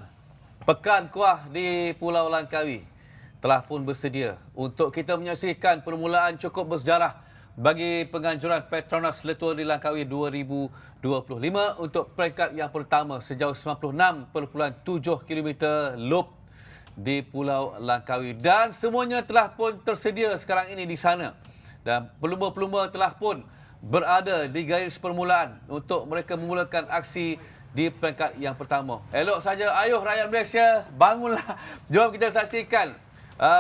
Pekan Kuah di Pulau Langkawi telah pun bersedia untuk kita menyaksikan permulaan cukup bersejarah bagi penganjuran PETRONAS Letua di Langkawi 2025 untuk peringkat yang pertama sejauh 96.7 km loop di Pulau Langkawi. Dan semuanya telah pun tersedia sekarang ini di sana. Dan pelumba-pelumba telah pun berada di garis permulaan untuk mereka memulakan aksi di peringkat yang pertama. Elok saja, ayuh rakyat Malaysia, bangunlah. Jom kita saksikan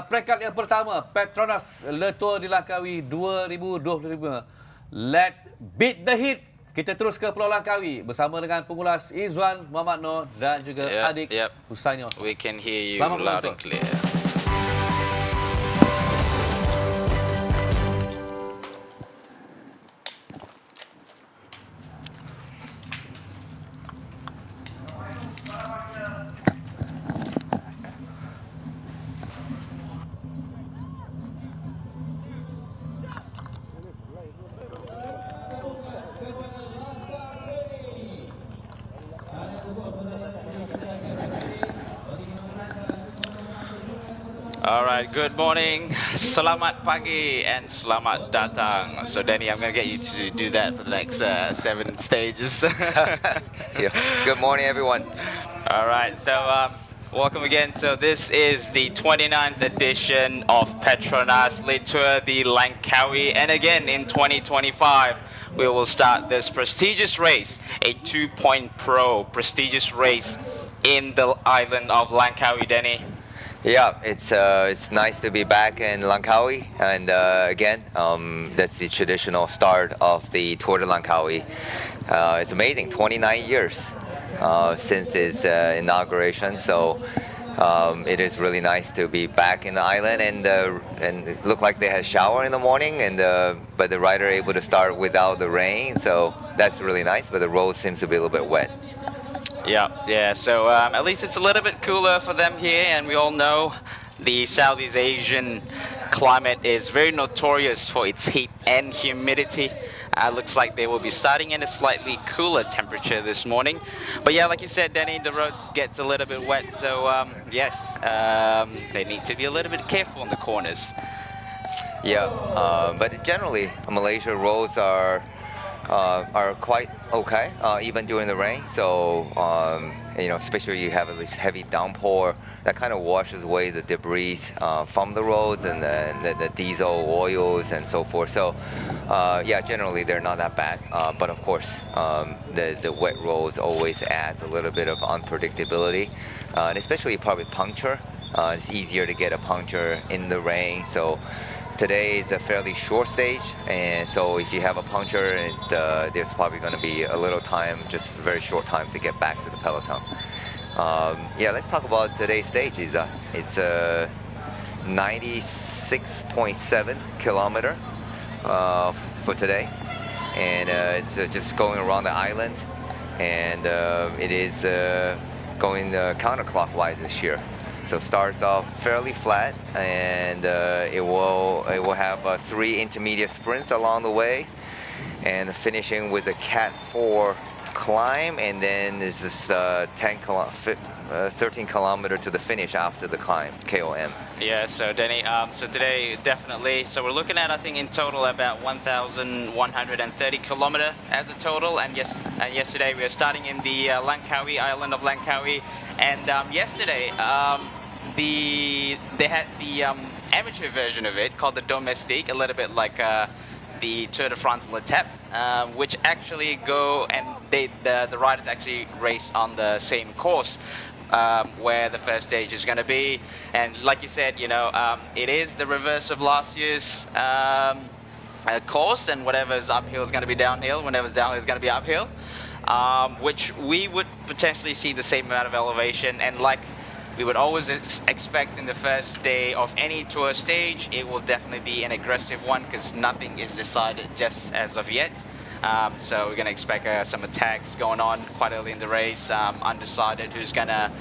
peringkat yang pertama, PETRONAS Letua di Langkawi 2025. Let's beat the heat. Kita terus ke Pulau Langkawi bersama dengan pengulas Izwan Muhammad Noor dan juga adik Husaini Osman. We can hear you Selamat loud and clear. All right, good morning, selamat pagi, and selamat datang. So, Danny, I'm going to get you to do that for the next 7 stages. Good morning, everyone. All right, so welcome again. So, this is the 29th edition of PETRONAS Letua di Langkawi, and again in 2025. We will start this prestigious race, a 2-point pro prestigious race in the island of Langkawi, Danny. Yeah, it's nice to be back in Langkawi, and again, that's the traditional start of the Tour de Langkawi. It's amazing, 29 years since its inauguration, so it is really nice to be back in the island, and it looked like they had a shower in the morning, but the rider able to start without the rain, so that's really nice, but the road seems to be a little bit wet. Yeah. So at least it's a little bit cooler for them here, and we all know the Southeast Asian climate is very notorious for its heat and humidity. Looks like they will be starting in a slightly cooler temperature this morning. But yeah, like you said, Danny, the roads gets a little bit wet, so yes, they need to be a little bit careful on the corners. Yeah, but generally, Malaysia roads are quite okay, even during the rain. So, especially you have this heavy downpour that kind of washes away the debris from the roads and the diesel oils and so forth. So, yeah, generally they're not that bad. But of course, the wet roads always adds a little bit of unpredictability, and especially probably puncture. It's easier to get a puncture in the rain. So. Today is a fairly short stage, and so if you have a puncture, there's probably going to be a little time, just a very short time to get back to the Peloton. Yeah, let's talk about today's stage. It's a 96.7 kilometer for today, and it's just going around the island, and it is going counterclockwise this year. So starts off fairly flat, and it will have 3 intermediate sprints along the way, and finishing with a Cat 4 climb, and then there's this 13 kilometer to the finish after the climb, KOM. Yeah, so Danny, so today definitely, so we're looking at, I think in total about 1,130 kilometer as a total, and yesterday we were starting in the Langkawi, island of Langkawi, and yesterday the they had the amateur version of it called the Domestique, a little bit like the Tour de France L'Etape, which actually go and the riders actually race on the same course. Where the first stage is going to be, and like you said, it is the reverse of last year's course, and whatever's uphill is going to be downhill, whenever's downhill is going to be uphill, which we would potentially see the same amount of elevation, and like we would always expect in the first day of any tour stage, it will definitely be an aggressive one because nothing is decided just as of yet. So we're going to expect some attacks going on quite early in the race, undecided who's gonna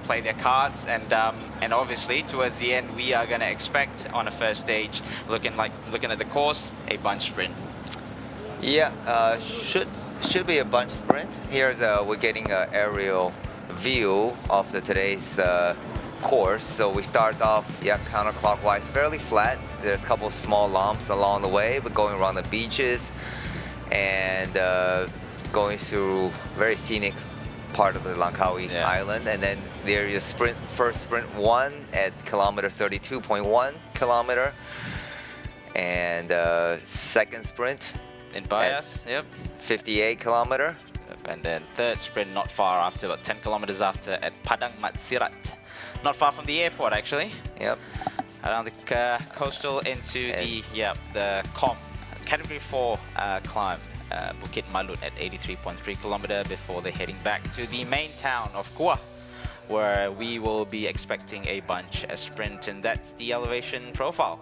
play their cards, and obviously towards the end we are going to expect on the first stage, looking at the course, a bunch sprint. Yeah, should be a bunch sprint. Here's we're getting an aerial view of today's course. So we start off counterclockwise, fairly flat. There's a couple of small lumps along the way, but going around the beaches and going through very scenic part of the Langkawi Island, and then there's your first sprint 1 at kilometer 32.1 kilometer, and second sprint in Bias, 58 kilometer, and then third sprint not far after, about 10 kilometers after, at Padang Matsirat, not far from the airport actually. Around the coastal into the COM Category 4 climb, Bukit Malut at 83.3 kilometer before they're heading back to the main town of Kuah, where we will be expecting a bunch sprint, and that's the elevation profile.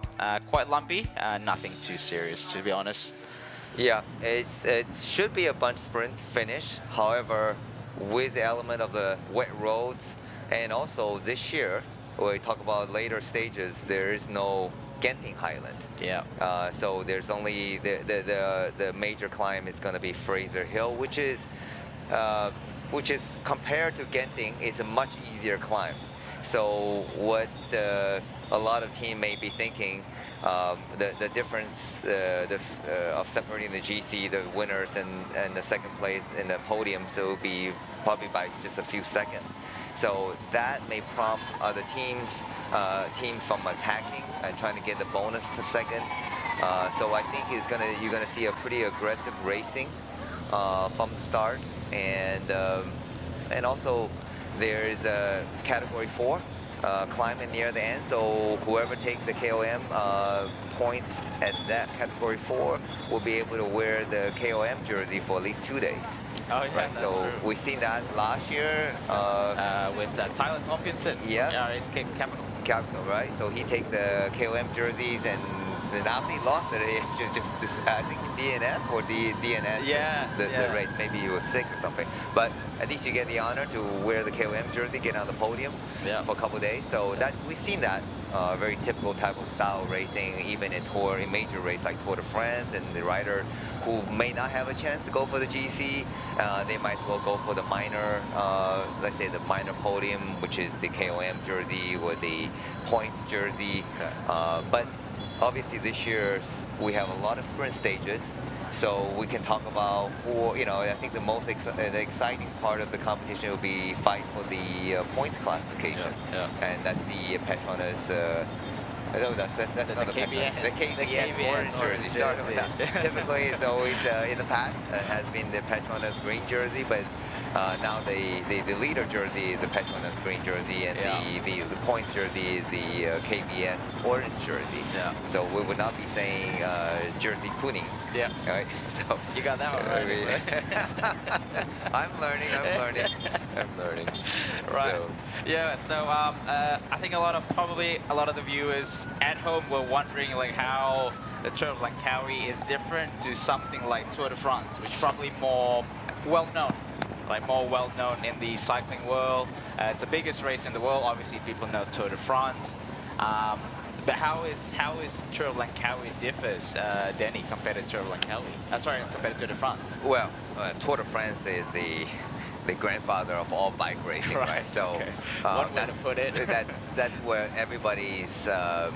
Quite lumpy, nothing too serious to be honest. Yeah, it should be a bunch sprint finish. However, with the element of the wet roads, and also this year, when we talk about later stages, there is no Genting Highland. So there's only the major climb is going to be Fraser Hill, which is compared to Genting is a much easier climb. So what a lot of team may be thinking, the difference of separating the GC, the winners and the second place in the podium, so it will be probably by just a few seconds. So that may prompt other teams from attacking and trying to get the bonus to second. So I think you're gonna see a pretty aggressive racing from the start, and also there is a category 4 climbing near the end. So whoever takes the KOM points at that category 4 will be able to wear the KOM jersey for at least 2 days. Oh yeah, right, so true. we've seen that last year with Tyler Tompkinson. It's Capital, right? So he take the KOM jerseys, and after he lost it, he just I think DNF or DNS the race. Maybe he was sick or something. But at least you get the honor to wear the KOM jersey, get on the podium for a couple of days. So that we've seen that very typical type of style racing, even in major race like Tour de France, and the rider who may not have a chance to go for the GC, they might as well go for the minor, let's say the minor podium, which is the KOM jersey or the points jersey. But obviously this year we have a lot of sprint stages, so we can talk about I think the most exciting part of the competition will be fight for the points classification, and that's the PETRONAS. No, that's not the PETRONAS. The KBS orange jersey. Sorry about that. Typically, it's always in the past has been the PETRONAS green jersey, but now the leader jersey is the PETRONAS green jersey, and the points jersey is the KBS orange jersey. So we would not be saying jersey kuning. Right. So you got that one right. I'm learning. Right. So. So I think a lot of the viewers at home were wondering how the Tour of Langkawi is different to something like Tour de France, which is probably more well known. More well known in the cycling world. It's the biggest race in the world. Obviously, people know Tour de France. But how is Tour of Langkawi differs, Denny, compared to Tour of Langkawi? Compared to Tour de France. Well, Tour de France is the grandfather of all bike racing, right? So one way to put it. that's where everybody's. I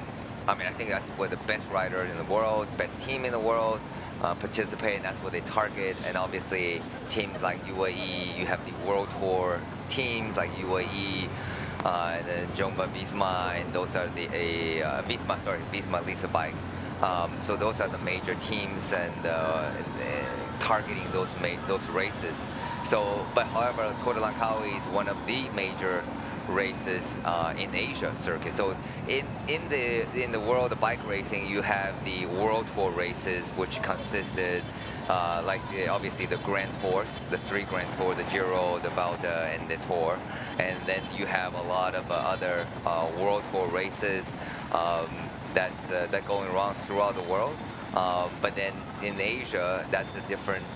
think that's where the best riders in the world, best team in the world, participate, and that's what they target. And obviously teams like UAE, you have the World Tour teams like UAE, and then Jumbo Visma, and those are the Visma Lisa bike. So those are the major teams and targeting those races. So, but however, Tour de Langkawi is one of the major races in Asia circuit. So in the world of bike racing, you have the World Tour races, which consisted obviously the Grand Tours, the 3 Grand Tour, the Giro, the Vuelta, and the Tour. And then you have a lot of other World Tour races that going around throughout the world. But then in Asia, that's a different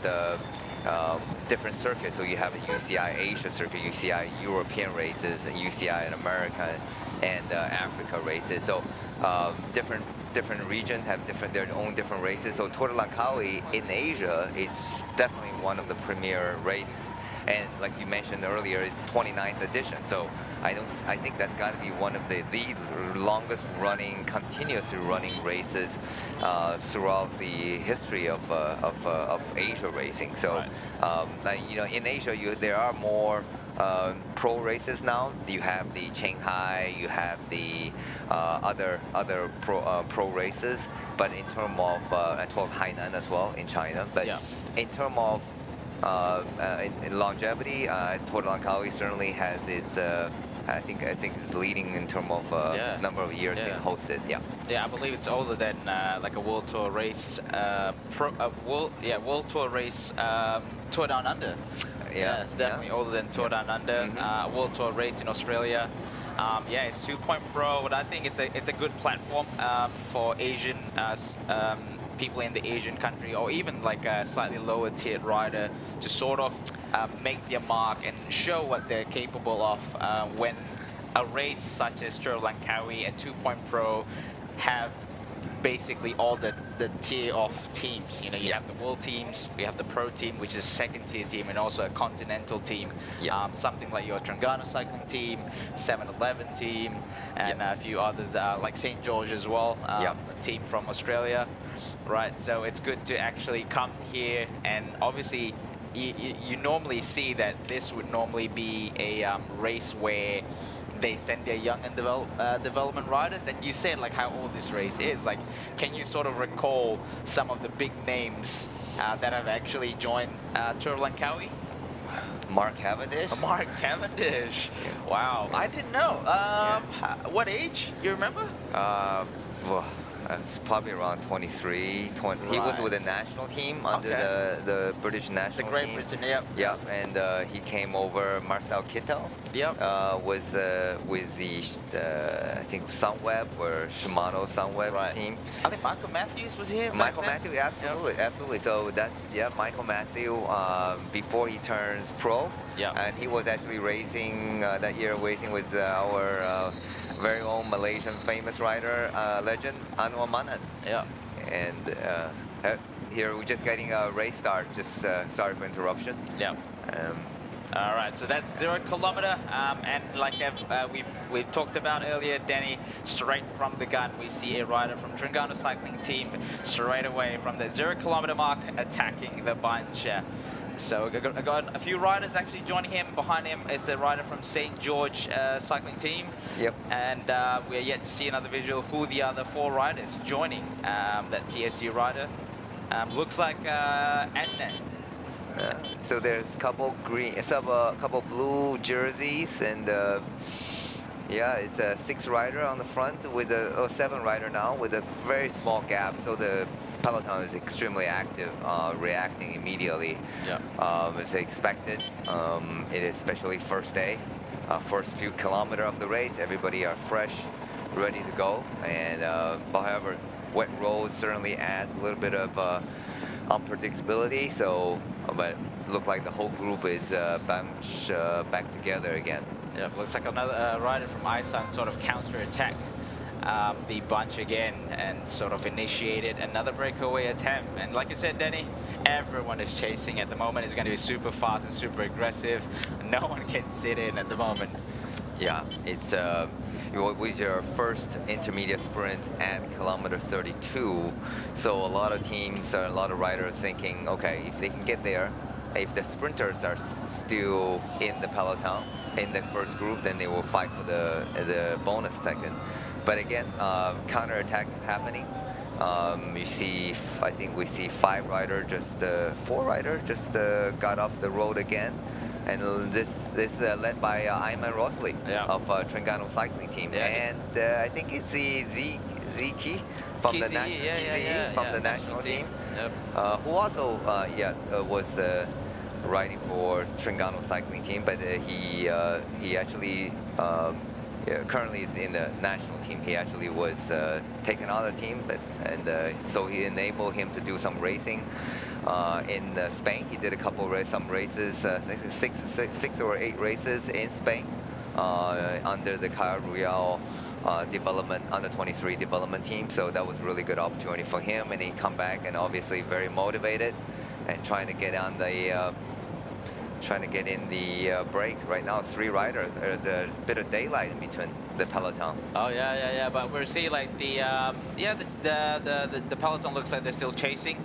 circuit. So you have a UCI Asia circuit, UCI European races, and UCI in America and Africa races. So different regions have their own different races. So Tour de Langkawi in Asia is definitely one of the premier race. And like you mentioned earlier, it's 29th edition. So I think that's got to be one of the longest running, continuously running races throughout the history of Asia racing. So in Asia, there are more pro races now. You have the Shanghai, you have the other pro races. But in terms of Hainan as well in China. But in terms of in longevity, Tour de Langkawi certainly has its. I think it's leading in terms of number of years being hosted. Yeah, I believe it's older than like a World Tour race, World Tour race, Tour Down Under. Yeah, it's definitely older than Tour Down Under. World Tour race in Australia. It's 2 Pro, but I think it's a good platform for Asian people in the Asian country, or even like a slightly lower tiered rider, to sort of make their mark and show what they're capable of when a race such as Tour Langkawi and 2 Pro have basically all the tier of teams. You know, you have the world teams, you have the pro team, which is second tier team, and also a continental team. Something like your Terengganu cycling team, 7-Eleven team, and a few others like St. George as well, a team from Australia. Right, so it's good to actually come here, and obviously you normally see that this would normally be a race where they send their young and development riders, and you said like how old this race is. Like, can you sort of recall some of the big names that have actually joined Tour Langkawi? Mark Cavendish. Mark Cavendish. Wow, I didn't know. What age? You remember? It's probably around 23, 20. He was with the national team under the British national team. The Great Britain, Yep, and he came over. Marcel Kittel. Was with the I think Sunweb or Shimano Sunweb team. I think Michael Matthews was here. Michael Matthews, absolutely. So that's Michael Matthews before he turns pro. And he was actually racing that year. Racing with our very own Malaysian famous rider, legend Anwar Manan. And here we're just getting a race start. Just sorry for interruption. All right, so that's 0 kilometer, and like we've talked about earlier, Danny, straight from the gun, we see a rider from Terengganu cycling team straight away from the 0 kilometer mark attacking the bunch. So I got a few riders actually joining him. Behind him is a rider from St. George cycling team. And we are yet to see another visual who the other 4 riders joining that PSG rider. Looks like Adnan. So there's a couple couple blue jerseys, and it's a 6 rider on the front with a 7 rider now with a very small gap. So the Peloton is extremely active, reacting immediately. As expected. It is especially first day, first few kilometers of the race. Everybody are fresh, ready to go. And however, wet roads certainly adds a little bit of unpredictability. So, but look like the whole group is back together again. Looks like another rider from Isan sort of counter-attack the bunch again and sort of initiated another breakaway attempt. And like you said, Danny, everyone is chasing at the moment. It's going to be super fast and super aggressive. No one can sit in at the moment. It's with your first intermediate sprint at kilometer 32. So a lot of teams, a lot of riders thinking, okay, if they can get there, if the sprinters are still in the peloton, in the first group, then they will fight for the bonus second. But again, counter-attack happening. You see, I think we see 4 rider just got off the road again. And this led by Ayman Rosley of Terengganu cycling team. And I think it's the Ziki from the national team, who also was riding for Terengganu cycling team, but he actually currently is in the national team. He actually was taken out of the team, so he enabled him to do some racing in Spain. He did some races, 6 or 8 races in Spain under the Caja Rural development, under 23 development team. So that was a really good opportunity for him, and he come back and obviously very motivated and trying to get in the break. Right now, 3 riders. There's a bit of daylight in between the peloton. Oh yeah. But we're seeing like the peloton looks like they're still chasing.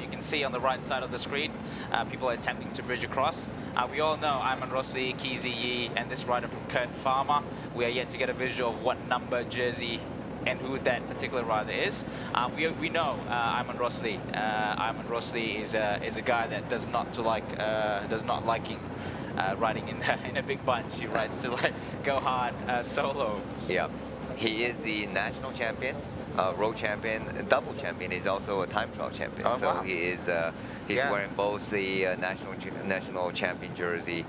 You can see on the right side of the screen, people are attempting to bridge across. We all know Ayman Rosli, Kizi Yi, and this rider from Kurt Farmer. We are yet to get a visual of what number jersey and who that particular rider is. We know Ayman Rosli. Ayman Rosli is a guy that does not liking riding in a big bunch. He rides to like go hard solo. Yeah, he is the national champion, road champion, double champion. He's also a time trial champion. Oh, so wow. he's wearing both the national champion jersey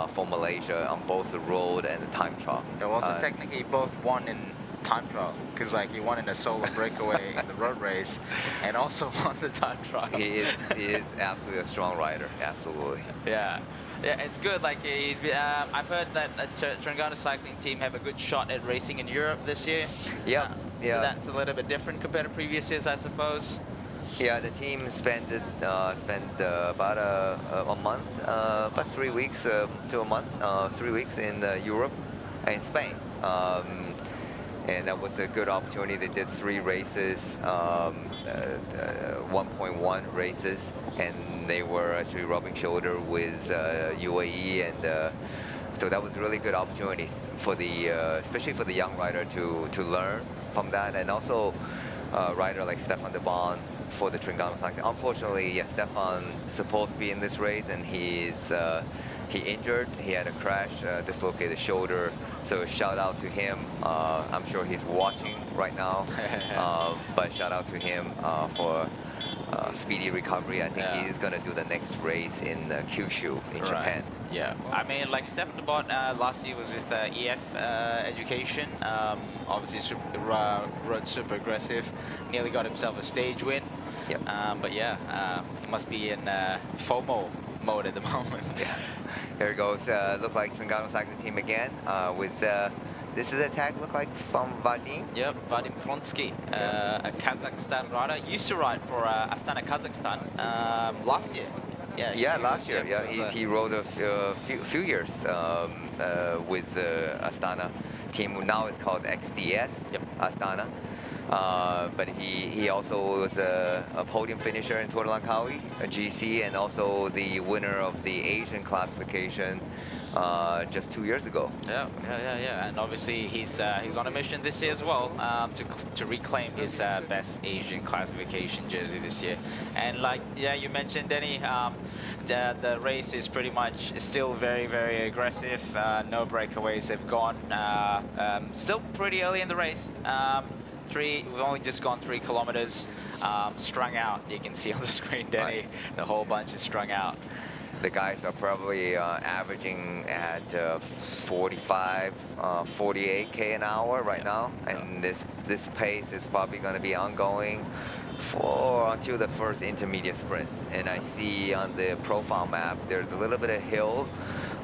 for Malaysia on both the road and the time trial. Also technically both won in time trial, because like he won in a solo breakaway in the road race and also won the time trial. He is absolutely a strong rider, absolutely. Yeah, it's good. Like he's been, I've heard that Terengganu cycling team have a good shot at racing in Europe this year. Yeah. So that's a little bit different compared to previous years, I suppose. Yeah, the team spent about a month, about 3 weeks to a month, 3 weeks in Europe and Spain. And that was a good opportunity. They did 3 races, 1.1 races, and they were actually rubbing shoulder with UAE, and so that was a really good opportunity for especially for the young rider to learn from that, and also a rider like Stefan de Bon for the Terengganu cycling. Unfortunately, Stefan supposed to be in this race, and he injured. He had a crash, dislocated shoulder. So shout out to him. I'm sure he's watching right now. But shout out to him for speedy recovery. I think he's going to do the next race in Kyushu in Japan. Yeah, I mean, like Stefan de Bon last year was with EF Education. Obviously, rode super aggressive. Nearly got himself a stage win. Yep. But yeah, he must be in FOMO mode at the moment. Yeah. Here it goes. Look like Terengganu cycling team again. This is a tag look like from Vadim. Yep, Vadim Kronsky, a Kazakhstan rider. Used to ride for Astana, Kazakhstan last year. Last year. Yeah, he rode a few years with Astana team. Now it's called XDS Astana. But he also was a podium finisher in Tour de Langkawi, a GC, and also the winner of the Asian classification just 2 years ago. Yeah. And obviously he's on a mission this year as well to reclaim his best Asian classification jersey this year. And like you mentioned, Denny, the race is pretty much still very, very aggressive. No breakaways have gone. Still pretty early in the race. We've only just gone 3 kilometers, strung out. You can see on the screen, Denny, the whole bunch is strung out. The guys are probably averaging at 45, 48k an hour right now, and this pace is probably going to be ongoing until the first intermediate sprint. And I see on the profile map there's a little bit of hill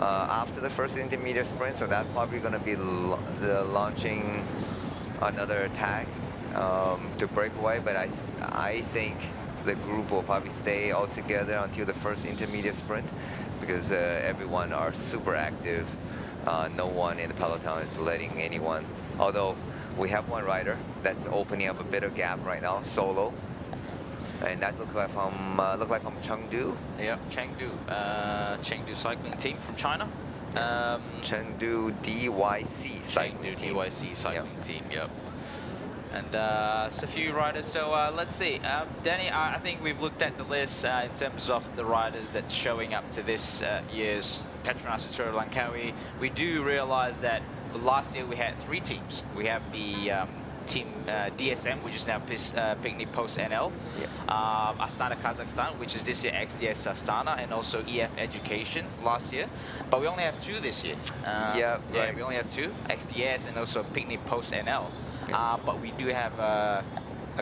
after the first intermediate sprint, so that's probably going to be launching another attack to break away, but I think the group will probably stay all together until the first intermediate sprint, because everyone are super active. No one in the peloton is letting anyone, although we have one rider that's opening up a bit of gap right now, solo, and that looks like from Chengdu. Yeah, Chengdu cycling team from China. Chengdu DYC cycling team. DYC cycling team, yep. And it's a few riders, so let's see. Danny, I think we've looked at the list in terms of the riders that's showing up to this year's PETRONAS Tour of Langkawi. We do realize that last year we had 3 teams. We have the team DSM, which is now Picnic Post NL, Astana Kazakhstan, which is this year XDS Astana, and also EF Education last year. But we only have 2 this year. Yeah, we only have 2, XDS and also Picnic Post NL. But we do have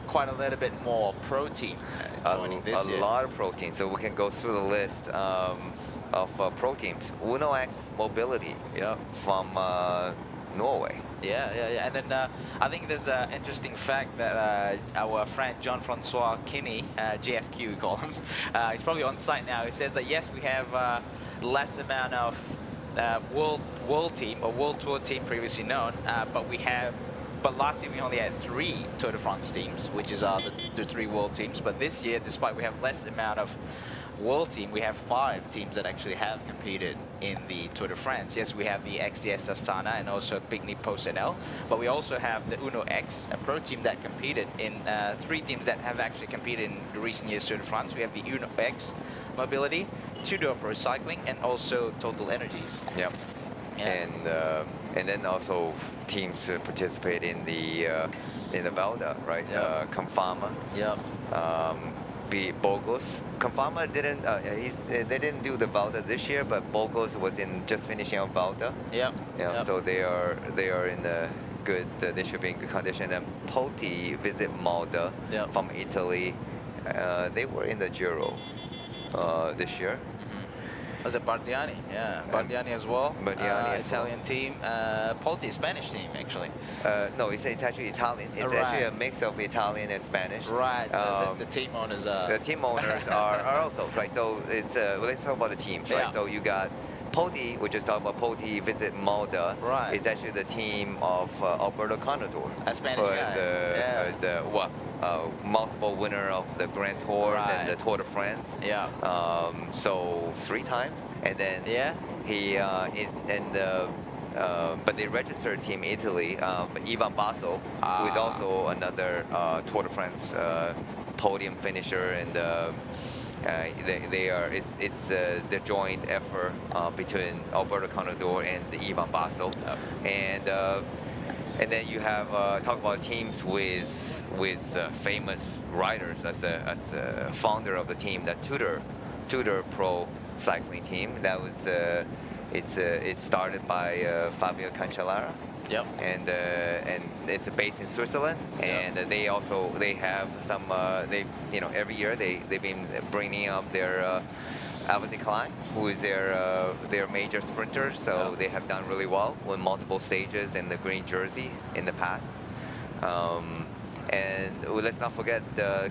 quite a little bit more pro team joining this year. A lot of pro teams, so we can go through the list of pro teams. Uno X Mobility from Norway. Yeah. And then I think there's an interesting fact that our friend Jean-Francois Kinney, JFQ we call him, he's probably on site now. He says that yes, we have less amount of world team or world tour team previously known, but last year we only had 3 Tour de France teams, which is the 3 world teams. But this year, despite we have less amount of world team, we have 5 teams that actually have competed in the Tour de France. Yes, we have the XDS Astana and also Picnic Post NL, but we also have the Uno X, a pro team that competed in 3 teams that have actually competed in the recent years Tour de France. We have the Uno X Mobility, Tudor Pro Cycling, and also Total Energies. Yep. Yeah. And then also teams participate in the Velda, right? Confama. Yep. Bogos. Confama didn't. They didn't do the Velda this year, but Bogos was just finishing up Velda. Yep. So they are in a good. They should be in good condition. And Poti Visit Malta from Italy. They were in the Giro this year. Was it Bardiani? Yeah, Bardiani as well. Bardiani as Italian team. Polti, Spanish team, actually. No, it's actually Italian. It's actually a mix of Italian and Spanish. Right, so the team owners are... The team owners are also, right, so it's, let's talk about the teams, right? So you got Poti, we just talked about Poti Visit Malta. Right. It's actually the team of Alberto Contador. A Spanish guy. It's multiple winner of the Grand Tours and the Tour de France. Yeah. So 3 times, and then he is in the. But they registered team Italy, Ivan Basso, who is also another Tour de France podium finisher, and they are. It's the joint effort between Alberto Contador and Ivan Basso, and then you have talk about teams with famous riders as a founder of the team, the Tudor Pro cycling team. That was it's started by Fabio Cancellara. Yep. And it's based in Switzerland, and they have some every year they've been bringing up their Alvin Klein, who is their major sprinter, so they have done really well with multiple stages in the green jersey in the past. And let's not forget,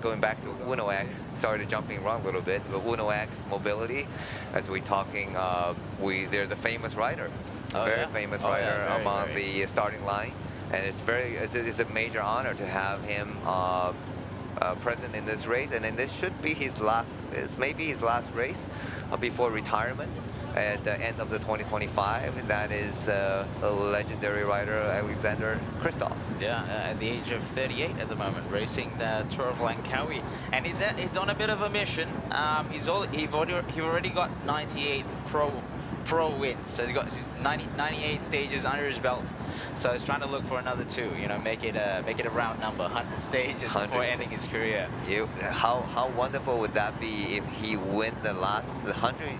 going back to Uno X, sorry to jumping around a little bit, but Uno X Mobility, as we're talking, there's a famous rider, very famous rider among the starting line, and it's a major honor to have him present in this race, and then this should be maybe his last race before retirement at the end of the 2025, and that is a legendary rider, Alexander Kristoff. Yeah, at the age of 38 at the moment, racing the Tour of Langkawi, and he's on a bit of a mission. He's already got 98 pro wins, so he's got 98 stages under his belt. So he's trying to look for another 2, make it a round number, 100 stages before ending his career. How wonderful would that be if he win the 100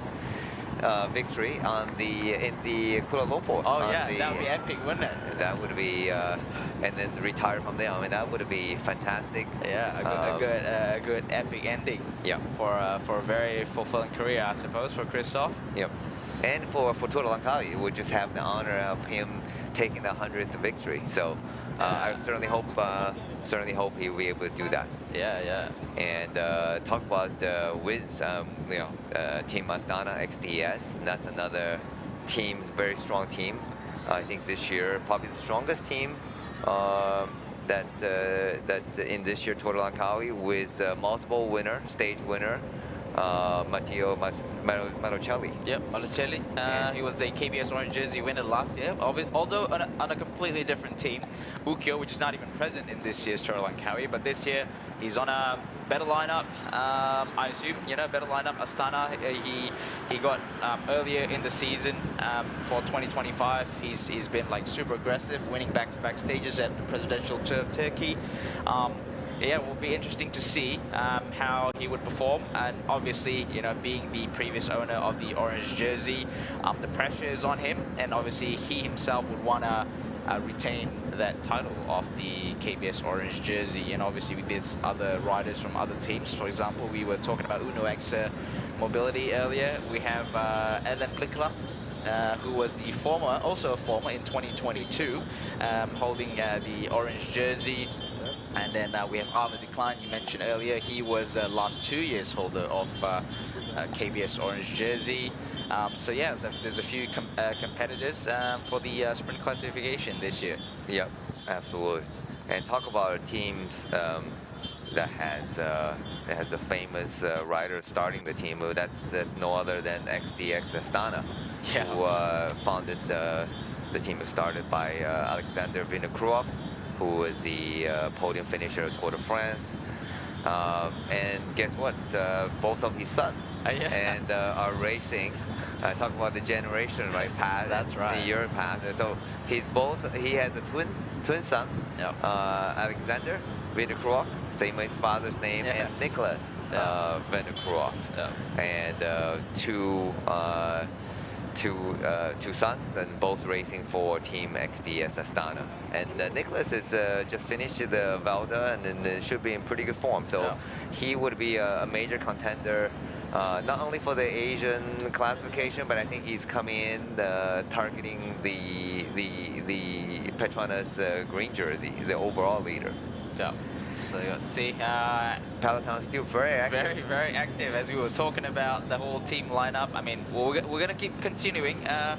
victory in the Kuala Lumpur? Oh yeah, that would be epic, wouldn't it? That would be, and then retire from there. I mean, that would be fantastic. Yeah, a good epic ending. Yeah. For a very fulfilling career, I suppose, for Kristoff. Yep. And for Tour of Langkawi, we just have the honor of him taking the 100th victory. So I certainly hope he will be able to do that. Yeah. And talk about wins. Team Astana XDS. That's another team, very strong team. I think this year probably the strongest team that in this year Tour of Langkawi, with multiple stage winner, Matteo Marochelli. Yep, Marochelli. He was the KBS Orange Jersey winner last year, although on a completely different team. Ukyo, which is not even present in this year's Tour Langkawi, but this year he's on a better lineup. I assume, better lineup. Astana, he got earlier in the season for 2025. He's been like super aggressive, winning back-to-back stages at the Presidential Tour of Turkey. Yeah, it will be interesting to see how he would perform, and obviously, being the previous owner of the orange jersey, the pressure is on him, and obviously he himself would want to retain that title of the KBS orange jersey, and obviously with these other riders from other teams. For example, we were talking about Uno X Mobility earlier. We have Ellen Blikla, who was also a former in 2022, holding the orange jersey. And then we have Arthur Decline, you mentioned earlier. He was last 2 years holder of KBS orange jersey. So yeah, there's a few competitors for the sprint classification this year. Yep, absolutely. And talk about teams that has a famous rider starting the team. Well, that's no other than XDX Astana, who founded the team. Was started by Alexander Vinokurov, who was the podium finisher of Tour de France. And guess what? Both of his sons and are racing. Talk about the generation, right? Past. That's right. The year past. So he has a twin son, Alexander Vinokurov, same as his father's name, and Nicholas Vinokurov, and two sons, and both racing for Team XDS Astana. And Nicholas is just finished the Velda, and then should be in pretty good form. So he would be a major contender, not only for the Asian classification, but I think he's coming in targeting the Petronas green jersey, the overall leader. So let's see. Peloton is still very active. Very, very active. As we were talking about the whole team lineup, I mean, we're going to keep continuing the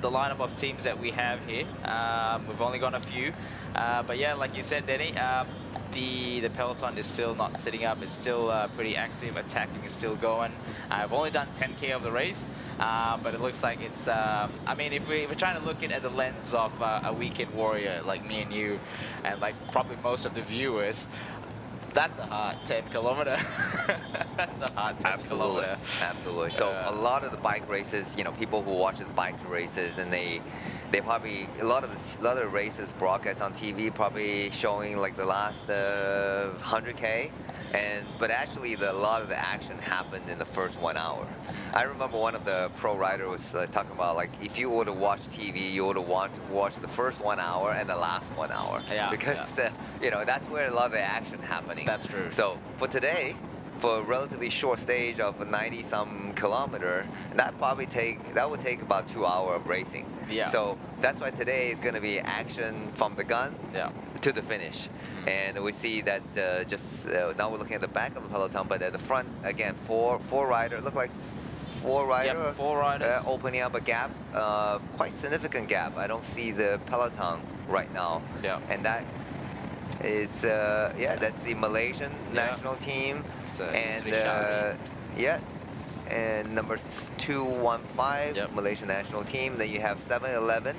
lineup of teams that we have here. We've only got a few. But yeah, like you said, Denny, the Peloton is still not sitting up. It's still pretty active. Attacking is still going. I've only done 10K of the race. But it looks like it's, I mean, if we're trying to look at the lens of a weekend warrior like me and you, and like probably most of the viewers, that's a hard 10 kilometer. That's a hard 10 kilometer. Absolutely. So a lot of the bike races, people who watches bike races, and they probably, a lot of the races broadcast on TV probably showing like the last 100K. But actually, a lot of the action happened in the first 1 hour. I remember one of the pro rider was talking about, like, if you were to watch TV, you would want to watch the first 1 hour and the last 1 hour. Because that's where a lot of the action happening. That's true. So for today, for a relatively short stage of 90-some kilometer, that would take about 2 hours of racing. So that's why today is going to be action from the gun to the finish. And we see that now we're looking at the back of the Peloton, but at the front, again, four riders, look like four riders opening up a gap, quite significant gap. I don't see the Peloton right now. And that is, that's the Malaysian national team. And and number 215, Malaysian national team. Then you have 7-Eleven,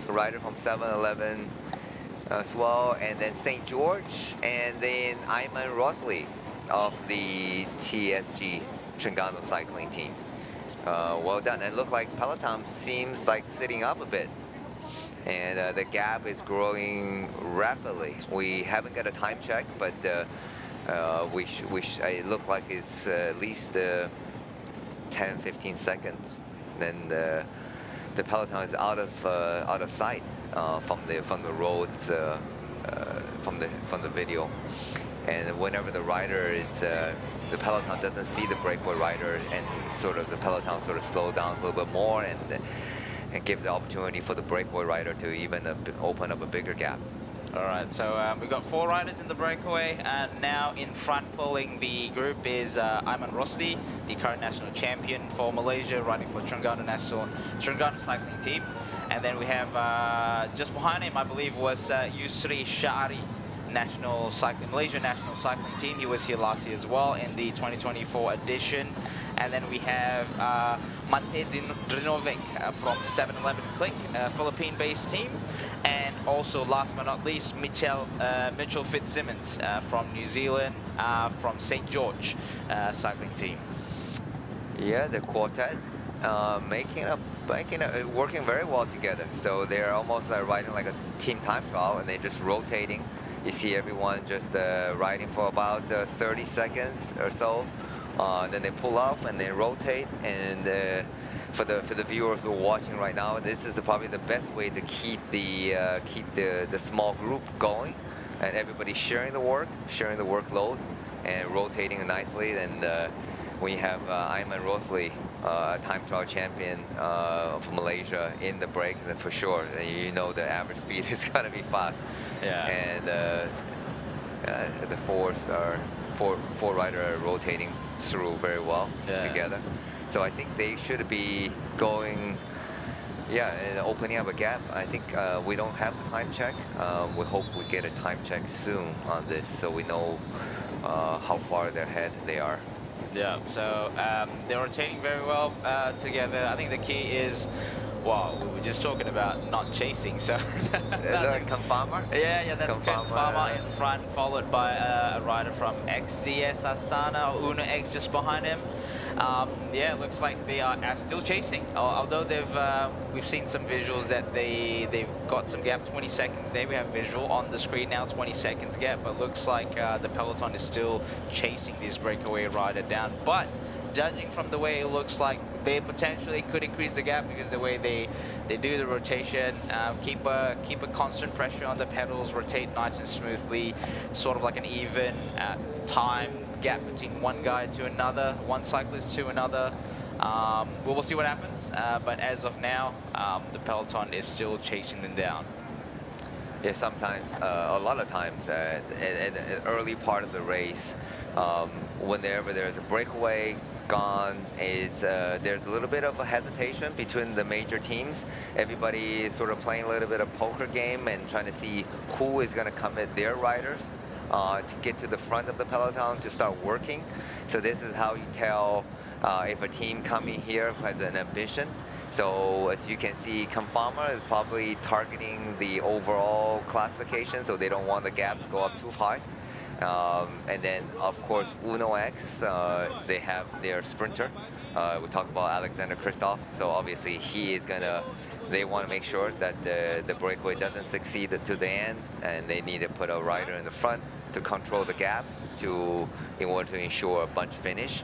a rider from 7-Eleven as well, and then St. George, and then Ayman Rosley of the TSG Trengganu cycling team. Well done. And look like Peloton seems like sitting up a bit, and the gap is growing rapidly. We haven't got a time check, but it look like it's at least 10-15 seconds. Then the Peloton is out of sight from the roads, from the video. And whenever the rider is, the Peloton doesn't see the breakaway rider, and the Peloton sort of slows down a little bit more, and gives the opportunity for the breakaway rider to even open up a bigger gap. All right, so we've got 4 riders in the breakaway, and now in front pulling the group is Ayman Rosli, the current national champion for Malaysia, riding for Trengganu cycling team. And then we have just behind him, I believe, was Yusri Sha'ari, Malaysia national cycling team. He was here last year as well in the 2024 edition. And then we have Mate Drinovic from 7-Eleven Click, a Philippine-based team. And also, last but not least, Mitchell Fitzsimmons from New Zealand, from St. George cycling team. Yeah, the quartet working very well together. So they're almost riding like a team time trial, and they're just rotating. You see everyone just riding for about 30 seconds or so. Then they pull off and they rotate. And for the viewers who are watching right now, this is probably the best way to keep the small group going, and everybody sharing the workload, and rotating nicely. And we have Ayman Rosley, time trial champion from Malaysia, in the break, and for sure, you know the average speed is gonna be fast. Yeah. And the four rider are rotating through very well together. So I think they should be going, and opening up a gap. I think we don't have the time check. We hope we get a time check soon on this, so we know how far ahead they are. Yeah, so they're rotating very well together. I think the key is, well, we were just talking about not chasing, so... Is that Ken Farmer? Yeah, that's Ken Farmer in front, followed by a rider from XDS Astana, or Uno X just behind him. It looks like they are still chasing, although we've seen some visuals that they've got some gap, 20 seconds there. We have visual on the screen now, 20 seconds gap, but looks like the Peloton is still chasing this breakaway rider down. But judging from the way it looks like, they potentially could increase the gap, because the way they do the rotation, keep a constant pressure on the pedals, rotate nice and smoothly, sort of like an even time gap between one guy to another, one cyclist to another. We'll see what happens, but as of now, the Peloton is still chasing them down. Yeah, sometimes, a lot of times, at the early part of the race, whenever there's a breakaway gone, there's a little bit of a hesitation between the major teams. Everybody is sort of playing a little bit of poker game and trying to see who is going to commit their riders to get to the front of the peloton to start working. So this is how you tell if a team coming here has an ambition. So as you can see, Ken Farmer is probably targeting the overall classification, so they don't want the gap to go up too high. And then, of course, Uno X, they have their sprinter. We talked about Alexander Kristoff, so obviously they want to make sure that the breakaway doesn't succeed to the end, and they need to put a rider in the front to control the gap in order to ensure a bunch finish.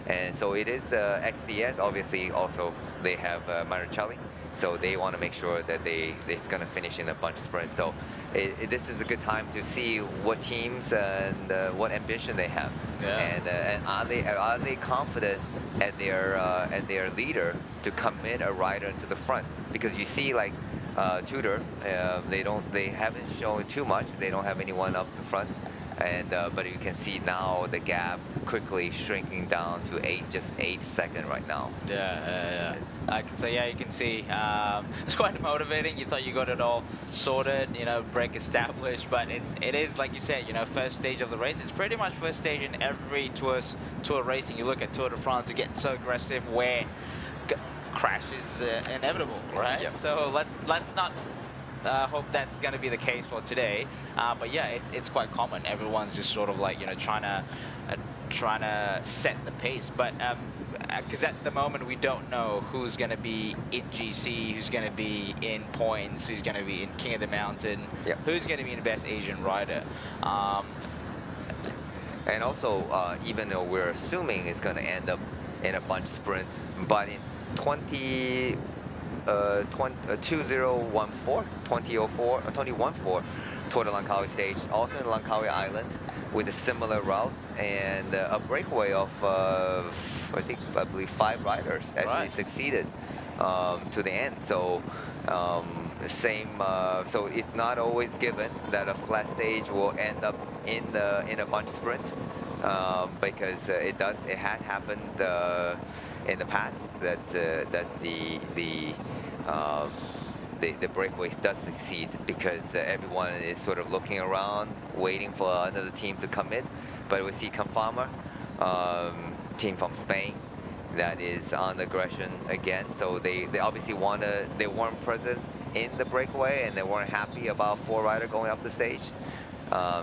And so it is XDS, obviously also they have Maricelli, so they want to make sure that it's going to finish in a bunch sprint. So this is a good time to see what teams and what ambition they have, and are they confident at their leader to commit a rider to the front? Because you see, like Tudor, they haven't shown too much. They don't have anyone up the front, and but you can see now the gap quickly shrinking down to just 8 seconds right now. Yeah. So yeah, you can see it's quite motivating. You thought you got it all sorted, break established, but it is like you said, first stage of the race. It's pretty much first stage in every tour racing. You look at Tour de France, it gets so aggressive where crash is inevitable, right? Yep. So let's not hope that's going to be the case for today. But yeah, it's quite common. Everyone's just sort of like trying to set the pace, but because at the moment we don't know who's going to be in GC, who's going to be in points, who's going to be in King of the Mountain, who's going to be the best Asian rider. And also, even though we're assuming it's going to end up in a bunch sprint, but in 2014, Tour de Langkawi stage, also in Langkawi Island, with a similar route and a breakaway of I believe 5 riders actually succeeded to the end. So so it's not always given that a flat stage will end up in a bunch sprint, because it had happened in the past that the the breakaways does succeed because everyone is sort of looking around, waiting for another team to come in. But we see Confama, team from Spain, that is on aggression again. So they obviously they weren't present in the breakaway and they weren't happy about 4-rider going up the stage.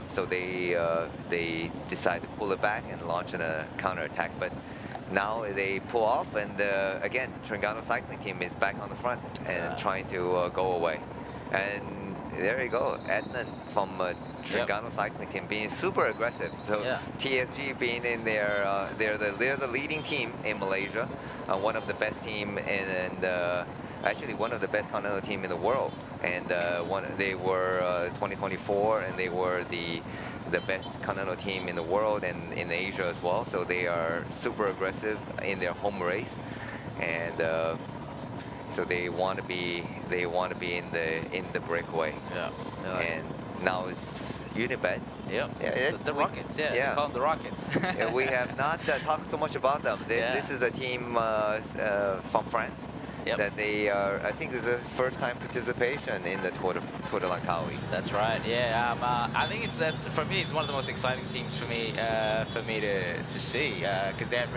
So they decided to pull it back and launch a counterattack. But now they pull off, and again, Terengganu cycling team is back on the front and trying to go away. And there you go, Adnan from Terengganu cycling team being super aggressive. So TSG being in there, they're the leading team in Malaysia, one of the best team and actually one of the best continental team in the world. And they were 2024, and they were the best continental team in the world and in Asia as well. So they are super aggressive in their home race, and so they want to be in the breakaway. And now it's Unibet. Yeah, the Rockets. Yeah, they call them the Rockets. We have not talked so much about them. This is a team from France. That they are, I think, this is a first-time participation in the Tour de Langkawi. That's right. Yeah, I think it's for me, it's one of the most exciting teams for me to see because they have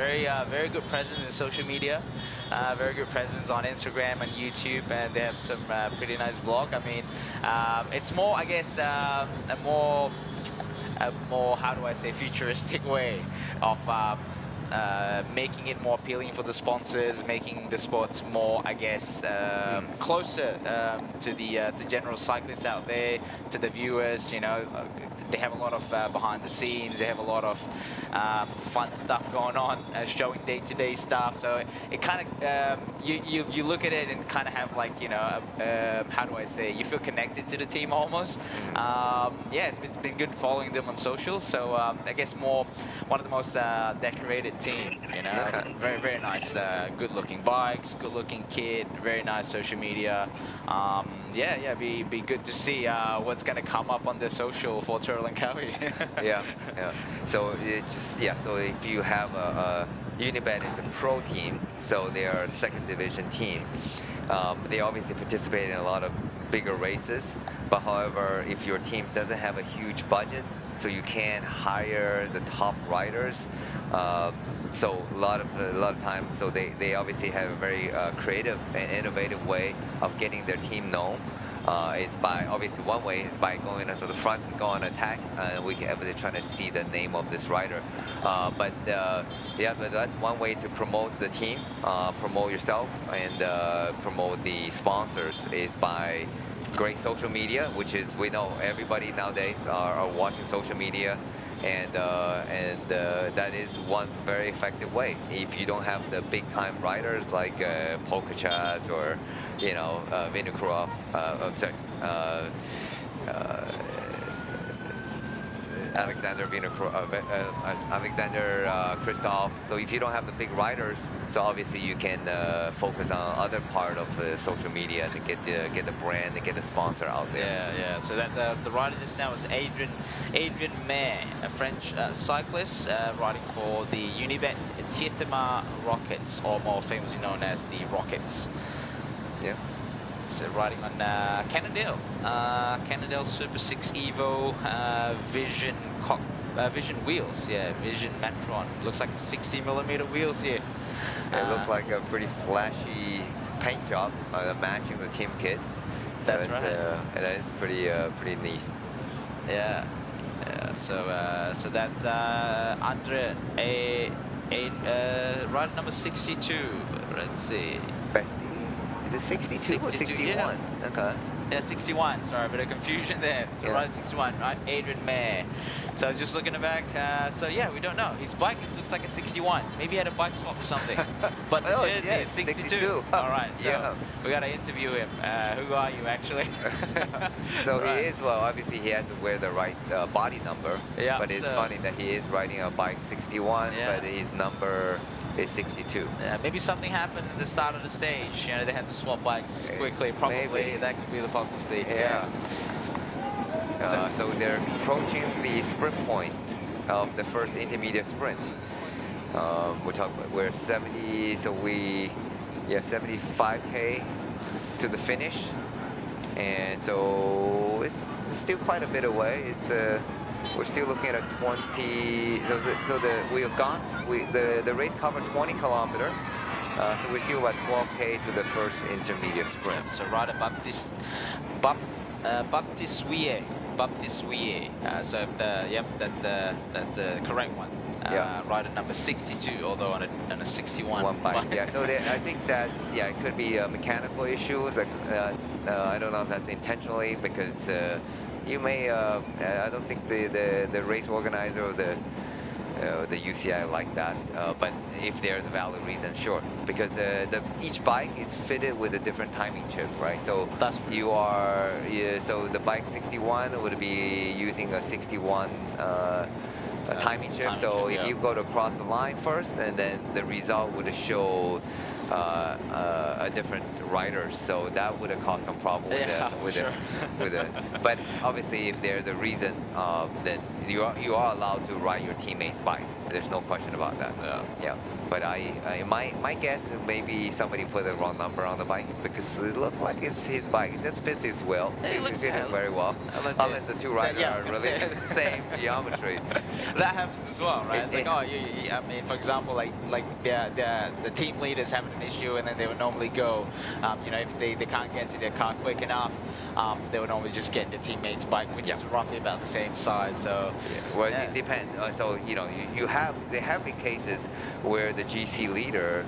very good presence in social media, very good presence on Instagram and YouTube, and they have some pretty nice vlog. I mean, it's more, I guess, a more how do I say, futuristic way of. Making it more appealing for the sponsors, making the sports more, I guess, closer to the general cyclists out there, to the viewers. You know, they have a lot of behind the scenes. They have a lot of fun stuff going on, showing day-to-day stuff. So it kind of you look at it and kind of have, like, you know, how do I say? You feel connected to the team almost. Yeah, it's been good following them on social. So I guess one of the most decorated team, you know, very nice, good-looking bikes, good-looking kit, very nice social media. Be good to see what's going to come up on the social for Tour Langkawi. yeah. So so if you have Unibet is a pro team, so they are a second division team. They obviously participate in a lot of bigger races, but however, if your team doesn't have a huge budget, so you can't hire the top riders. So a lot of time, so they obviously have a very creative and innovative way of getting their team known. It's by, obviously one way is by going into the front, go on attack, and we can trying to see the name of this rider. But that's one way to promote the team, promote yourself, and promote the sponsors is by great social media, which is, we know everybody nowadays are watching social media. And that is one very effective way. If you don't have the big-time riders like Pokachas or, you know, Vinokurov, Alexander Kristoff. So if you don't have the big riders, so obviously you can focus on other part of the social media to get the brand and get the sponsor out there. Yeah. So that the rider just now is Adrien Mayer, a French cyclist riding for the Unibet Tietema Rockets, or more famously known as the Rockets. Yeah. So riding on Cannondale Super 6 Evo Vision wheels, Vision Metron. Looks like 60mm wheels here. It looks like a pretty flashy paint job, matching the team kit. So That's right. It is pretty neat. Yeah. So that's Andre, rider number 62. Let's see. Best. Is it 62 or 61? Yeah. Okay. Yeah, 61. Sorry, a bit of confusion there. So rider 61, right? Adrien Mayer. So I was just looking back. So yeah, we don't know. His bike looks like a 61. Maybe he had a bike swap or something. But the jersey is 62. All right. So we got to interview him. Who are you actually? So he is, well, obviously he has to wear the right body number. Yeah. But it's funny that he is riding a bike 61, but his number is 62. Yeah, maybe something happened at the start of the stage. You know, they had to swap bikes quickly. Probably maybe. That could be the possibility. Yeah. So they're approaching the sprint point of the first intermediate sprint. We're 70, so 75K to the finish. and so it's still quite a bit away. It's we're still looking at a 20. The race covered 20 kilometer. So we're still at 12K to the first intermediate sprint. So rider Baptiste Baptiste. So if that's the correct one. Rider number 62, although on a 61. One bike. Yeah. So I think that it could be mechanical issues. Like, I don't know if that's intentionally because you may. I don't think the race organizer or the UCI like that. But if there's a valid reason, sure. Because each bike is fitted with a different timing chip, right? So you are. So the bike 61 would be using a 61. Timing chip. So if you go to cross the line first, and then the result would show a different rider, so that would have caused some problem with it. But obviously, if there's a reason, then you are allowed to ride your teammate's bike. There's no question about that. Yeah. But my guess maybe somebody put the wrong number on the bike because it looked like it's his bike. It just fits his wheel. It looks very well. Unless the two riders are really the same geometry. That happens as well, right? It's like, I mean, for example, like the team leaders having an issue, and then they would normally go, if they can't get to their car quick enough, they would normally just get the teammate's bike, which is roughly about the same size. So, well, it depends. So there have been cases where the GC leader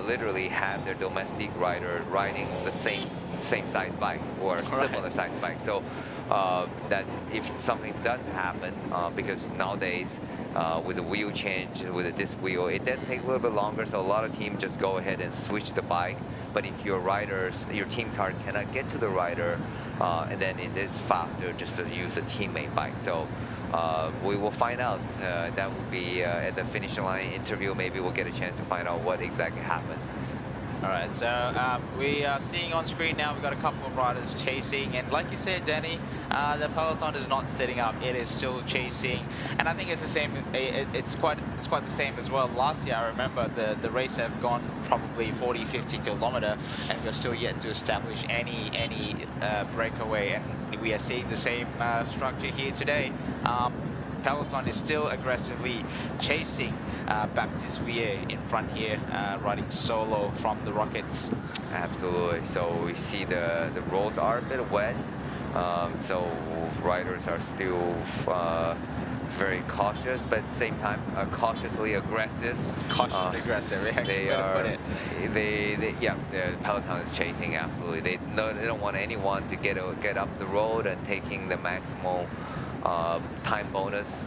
literally have their domestic rider riding the same size bike or similar size bike. So that if something does happen, because nowadays with the wheel change, with the disc wheel, it does take a little bit longer. So a lot of teams just go ahead and switch the bike. But if your team car cannot get to the rider, and then it is faster just to use a teammate bike. So we will find out. That will be at the finish line interview. Maybe we'll get a chance to find out what exactly happened. All right, so we are seeing on screen now, we've got a couple of riders chasing, and like you said, Danny, the peloton is not sitting up, it is still chasing, and I think it's the same, it's quite the same as well. Last year, I remember the race have gone probably 40-50 kilometer, and we're still yet to establish any breakaway, and we are seeing the same structure here today. Peloton is still aggressively chasing Baptiste in front here, riding solo from the Rockets. Absolutely. So we see the roads are a bit wet, so riders are still very cautious, but at the same time cautiously aggressive. Cautiously aggressive. The Peloton is chasing absolutely. They don't want anyone to get up the road and taking the maximum time bonus.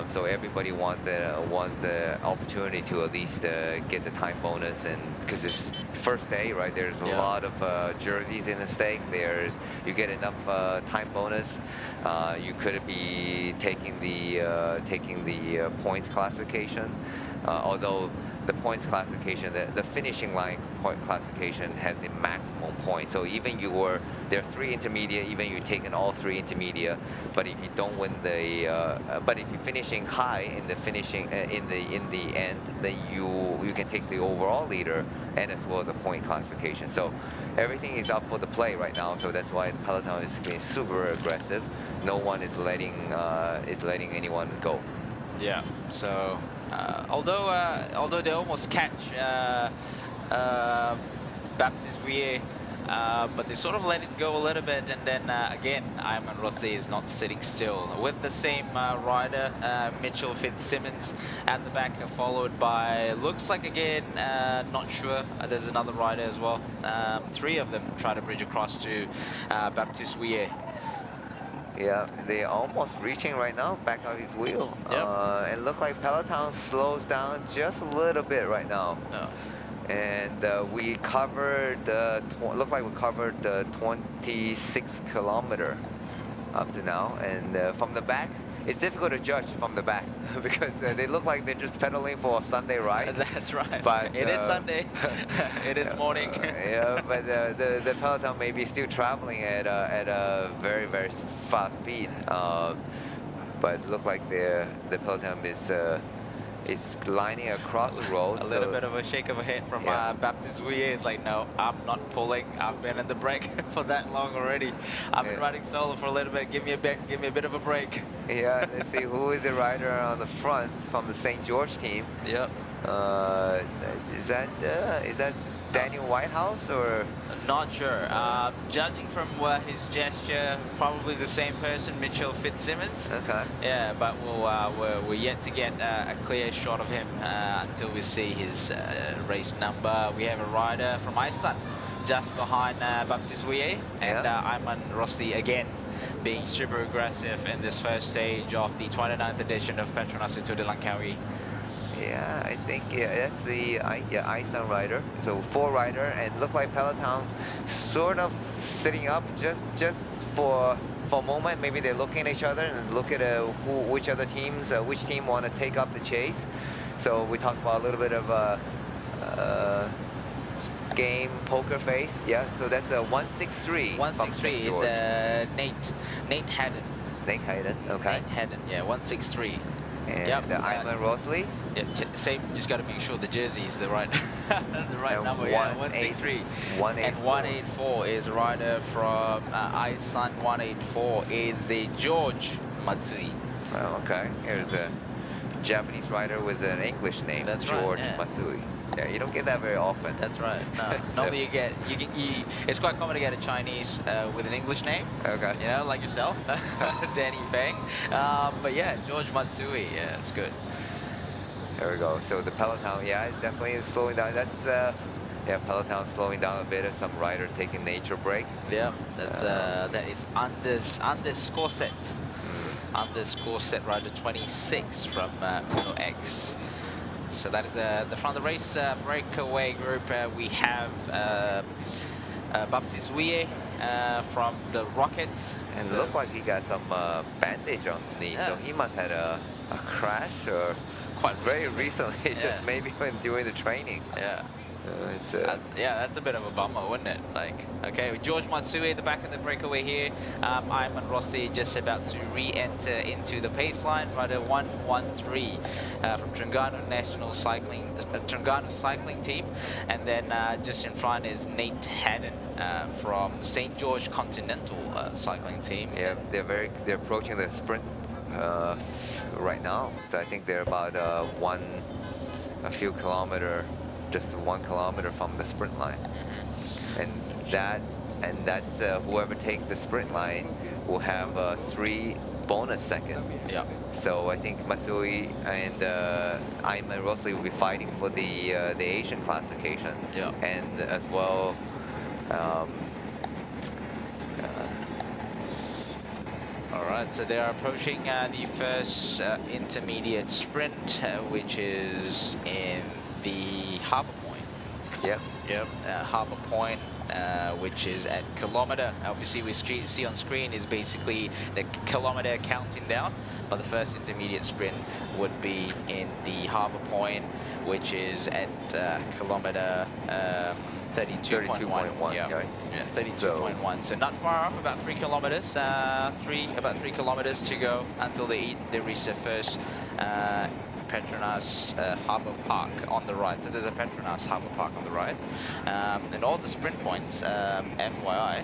So everybody wants an opportunity to at least get the time bonus, and because it's first day, right? There's a lot of jerseys in the stake. You get enough time bonus. You could be taking the points classification, although the points classification, the finishing line point classification has a maximum point. So even there are 3 intermediate, even you're taking all 3 intermediate, but if you don't win but if you're finishing high in the finishing in the end, then you can take the overall leader and as well as the point classification. So everything is up for the play right now. So that's why the Peloton is being super aggressive. No one is letting anyone go. Yeah. So. Although they almost catch Baptiste but they sort of let it go a little bit, and then again, Ayman Rossi is not sitting still. With the same rider, Mitchell Fitzsimmons at the back, followed by, looks like again, not sure, there's another rider as well. 3 of them try to bridge across to Baptiste. Yeah, they're almost reaching right now, back on his wheel. And look like Peloton slows down just a little bit right now. And we covered, look like we covered the 26 kilometer up to now. And from the back, it's difficult to judge from the back because they look like they're just pedaling for a Sunday ride. That's right. But it is Sunday. It is morning. Yeah, but the Peloton may be still traveling at a very, very fast speed. But look like the Peloton is lining across the road. A little bit of a shake of a head from Baptiste Wuye. It's like, no, I'm not pulling. I've been in the break for that long already. I've been riding solo for a little bit. Give me a bit of a break. Yeah, let's see who is the rider on the front from the St. George team. Yep. Is that Daniel Whitehouse or? Not sure. Judging from his gesture, probably the same person, Mitchell Fitzsimmons. Okay. Yeah, but we're yet to get a clear shot of him until we see his race number. We have a rider from Iceland just behind Baptiste Wuye, and Ayman Rosli again being super aggressive in this first stage of the 29th edition of PETRONAS Tour de Langkawi. Yeah, I think that's the Iceland rider. So 4 rider, and look like Peloton sort of sitting up just for a moment. Maybe they're looking at each other and look at which other teams, which team want to take up the chase. So we talked about a little bit of game poker face. Yeah, so that's a 163. 163 is Nate Haddon. Nate Haddon, okay. Nate Haddon, yeah, 163. And Ayman Rosli? Yeah, same, just got to make sure the jersey is the right number. Yeah, 163. 184. And 184 is a rider from Iceland. 184 is a George Matsui. Oh, okay. Here's a Japanese rider with an English name. That's George right, Matsui. Yeah, you don't get that very often. That's right. No, normally you get it's quite common to get a Chinese with an English name. Okay. You know, like yourself, Danny Feng. But yeah, George Matsui. Yeah, it's good. There we go. So the Peloton, yeah, it definitely is slowing down. That's Peloton slowing down a bit. Of some riders taking nature break. Yeah, that's that is Anders Skorset. Anders Skorset, rider 26 from Uno X. So that is from the race breakaway group. We have Baptiste Wuye from the Rockets. And it looked like he got some bandage on the knee, so he must have had a crash or quite very recently, just maybe when doing the training. Yeah. That's a bit of a bummer, wouldn't it? Like, okay, George Matsui at the back of the breakaway here. Ayman Rosli just about to re-enter into the pace line. Rider 113 from Terengganu Cycling Team, and then just in front is Nate Haddon from St. George Continental Cycling Team. Yeah, they're approaching the sprint right now. So I think they're about a few kilometers. Just 1 kilometer from the sprint line, and that's whoever takes the sprint line will have 3 bonus seconds. Yeah. So I think Matsui and Ayman Rosli will be fighting for the Asian classification. Yeah. And as well. All right, so they are approaching the first intermediate sprint, which is in the Harbour Point. Yep. Harbour Point, which is at kilometer. Obviously, we see on screen is basically the kilometer counting down, but the first intermediate sprint would be in the Harbour Point, which is at kilometer 32.1. Yeah, 32.1. So not far off, about 3 kilometers. About 3 kilometers to go until they reach their first Petronas Harbour Park on the right. So there's a Petronas Harbour Park on the right. And all the sprint points, FYI,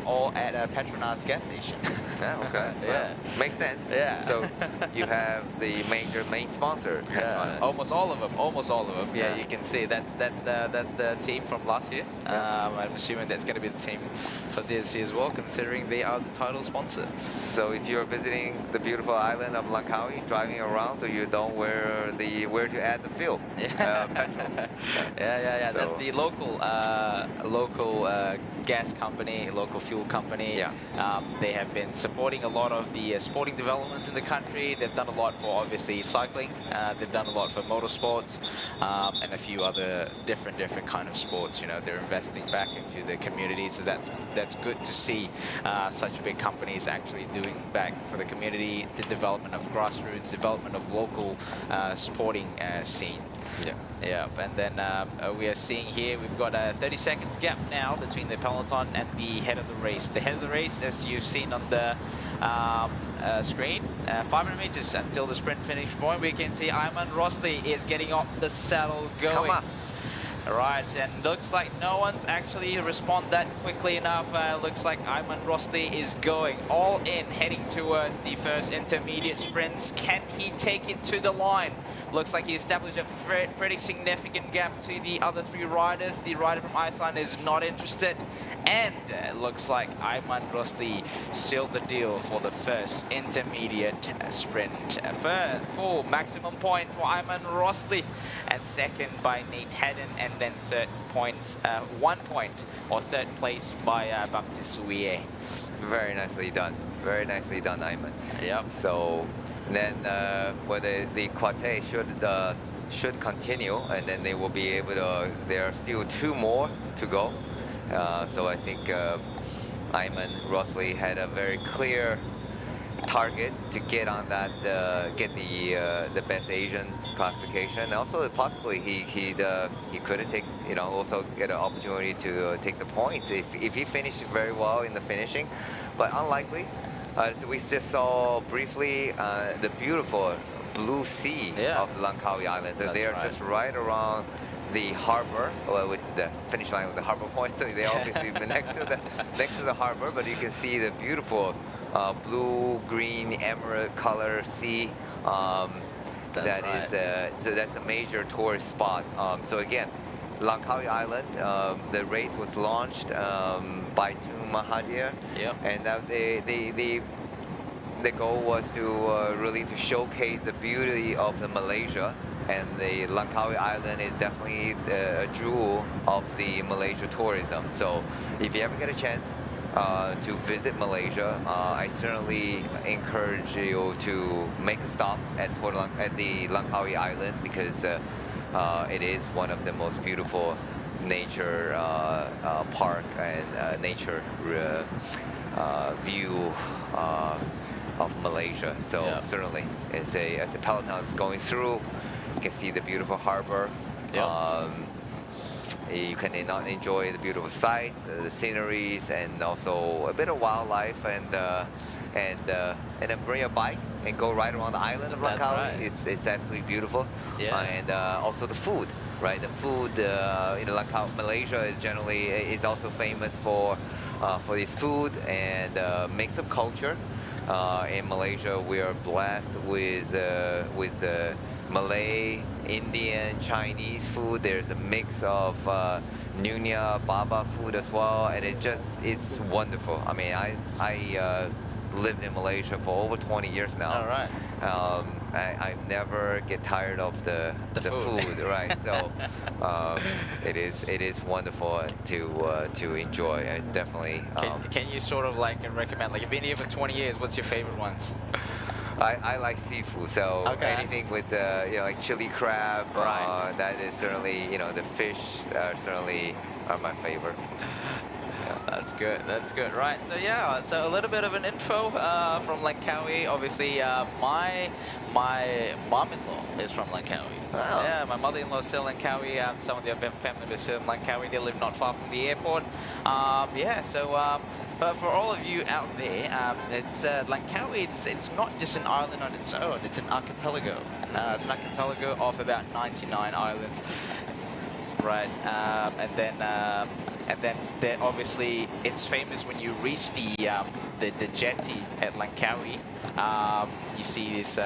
all at a Petronas gas station. Yeah, okay. Yeah. Well, makes sense. Yeah. So you have the main sponsor, Petronas. Almost all of them. Yeah, you can see that's the team from last year. I'm assuming that's going to be the team for this year as well, considering they are the title sponsor. So if you're visiting the beautiful island of Langkawi, driving around, so you don't where to add the fuel. Petrol. Yeah. So that's the local gas company, local fuel company. Yeah. They have been supporting a lot of the sporting developments in the country. They've done a lot for obviously cycling. They've done a lot for motorsports and a few other different kind of sports. You know, they're investing back into the community, so that's good to see such big companies actually doing back for the community, the development of grassroots, development of local sporting scene. Yeah, and then we are seeing here we've got a 30 seconds gap now between the peloton and the head of the race. The head of the race, as you've seen on the screen. 500 meters until the sprint finish point. We can see Ayman Rosli is getting up the saddle going. Come on. Right, and looks like no one's actually respond that quickly enough. Looks like Ayman Rosli is going all in, heading towards the first intermediate sprints. Can he take it to the line? Looks like he established a pretty significant gap to the other three riders. The rider from Iceland is not interested. And looks like Ayman Rosli sealed the deal for the first intermediate sprint. Full maximum point for Ayman Rosli, and second by Nate Hedden, and then third points, 1 point or third place by Baptiste Souillet. Very nicely done. Very nicely done, Ayman. Yep. So then well, the quartet should continue, and then they will be able to, there are still 2 more to go. So I think Ayman Rosli had a very clear target to get on that, get the best Asian classification. Also, possibly he could have taken, also get an opportunity to take the points if he finished very well in the finishing, but unlikely. So we just saw briefly the beautiful blue sea of Langkawi Island. So they are just right around the harbor, with the finish line with the harbor point. So they're obviously next to the harbor, but you can see the beautiful blue, green, emerald color sea. So that's a major tourist spot. So again, Langkawi Island, the race was launched by Tun Mahathir, and now the goal was to really to showcase the beauty of the Malaysia, and the Langkawi Island is definitely a jewel of the Malaysia tourism. So if you ever get a chance to visit Malaysia, I certainly encourage you to make a stop at the Langkawi Island, because it is one of the most beautiful nature park and nature view of Malaysia. So certainly, as the Peloton is going through, you can see the beautiful harbor. You can enjoy the beautiful sights, the sceneries, and also a bit of wildlife, and then bring a bike and go right around the island of Langkawi. Right. It's absolutely beautiful. And also the food, right? The food in Langkawi, Malaysia is also famous for this food and mix of culture. In Malaysia, we are blessed with Malay, Indian, Chinese food. There's a mix of Nyonya, Baba food as well, and it's wonderful. I mean, I lived in Malaysia for over 20 years now. All right. I never get tired of the food, right? So it is wonderful to enjoy. I definitely. Can you sort of like recommend? Like, you've been here for 20 years. What's your favorite ones? I like seafood, so anything with like chili crab, that is certainly, the fish certainly are my favorite. That's good. That's good. Right. So so a little bit of an info from Langkawi. Obviously, my mom-in-law is from Langkawi. Wow. Yeah, my mother-in-law is still in Langkawi. Some of their family members still in Langkawi. They live not far from the airport. But for all of you out there, it's Langkawi. It's not just an island on its own. It's an archipelago. It's an archipelago of about 99 islands. Right, and then there, obviously it's famous when you reach the jetty at Langkawi. You see this.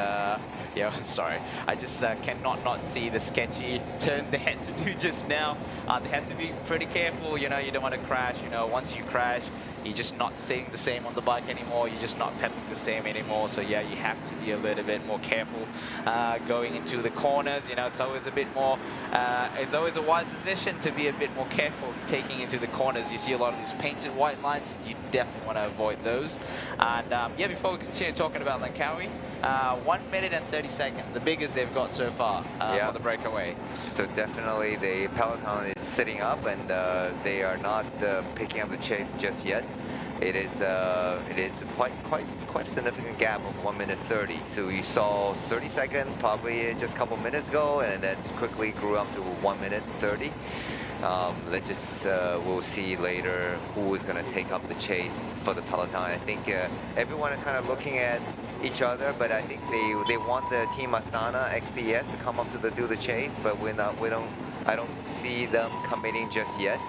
Sorry, I just cannot not see the sketchy turns they had to do just now. They had to be pretty careful. You don't want to crash. Once you crash, you're just not sitting the same on the bike anymore. You're just not pedaling the same anymore. So you have to be a little bit more careful going into the corners. It's always a bit more. It's always a wise decision to be a bit more careful taking into the corners. You see a lot of these painted white lines. You definitely want to avoid those. And before we continue talking about Langkawi, 1 minute and 30 seconds, the biggest they've got so far for the breakaway. So definitely the Peloton is sitting up, and they are not picking up the chase just yet. it is quite significant gap of 1 minute 30. So you saw 30 seconds probably just a couple minutes ago, and then quickly grew up to 1 minute 30. We'll see later who is going to take up the chase for the Peloton. I think everyone is kind of looking at each other, but I think they want the Team Astana XDS to come up to do the chase, but I don't see them committing just yet.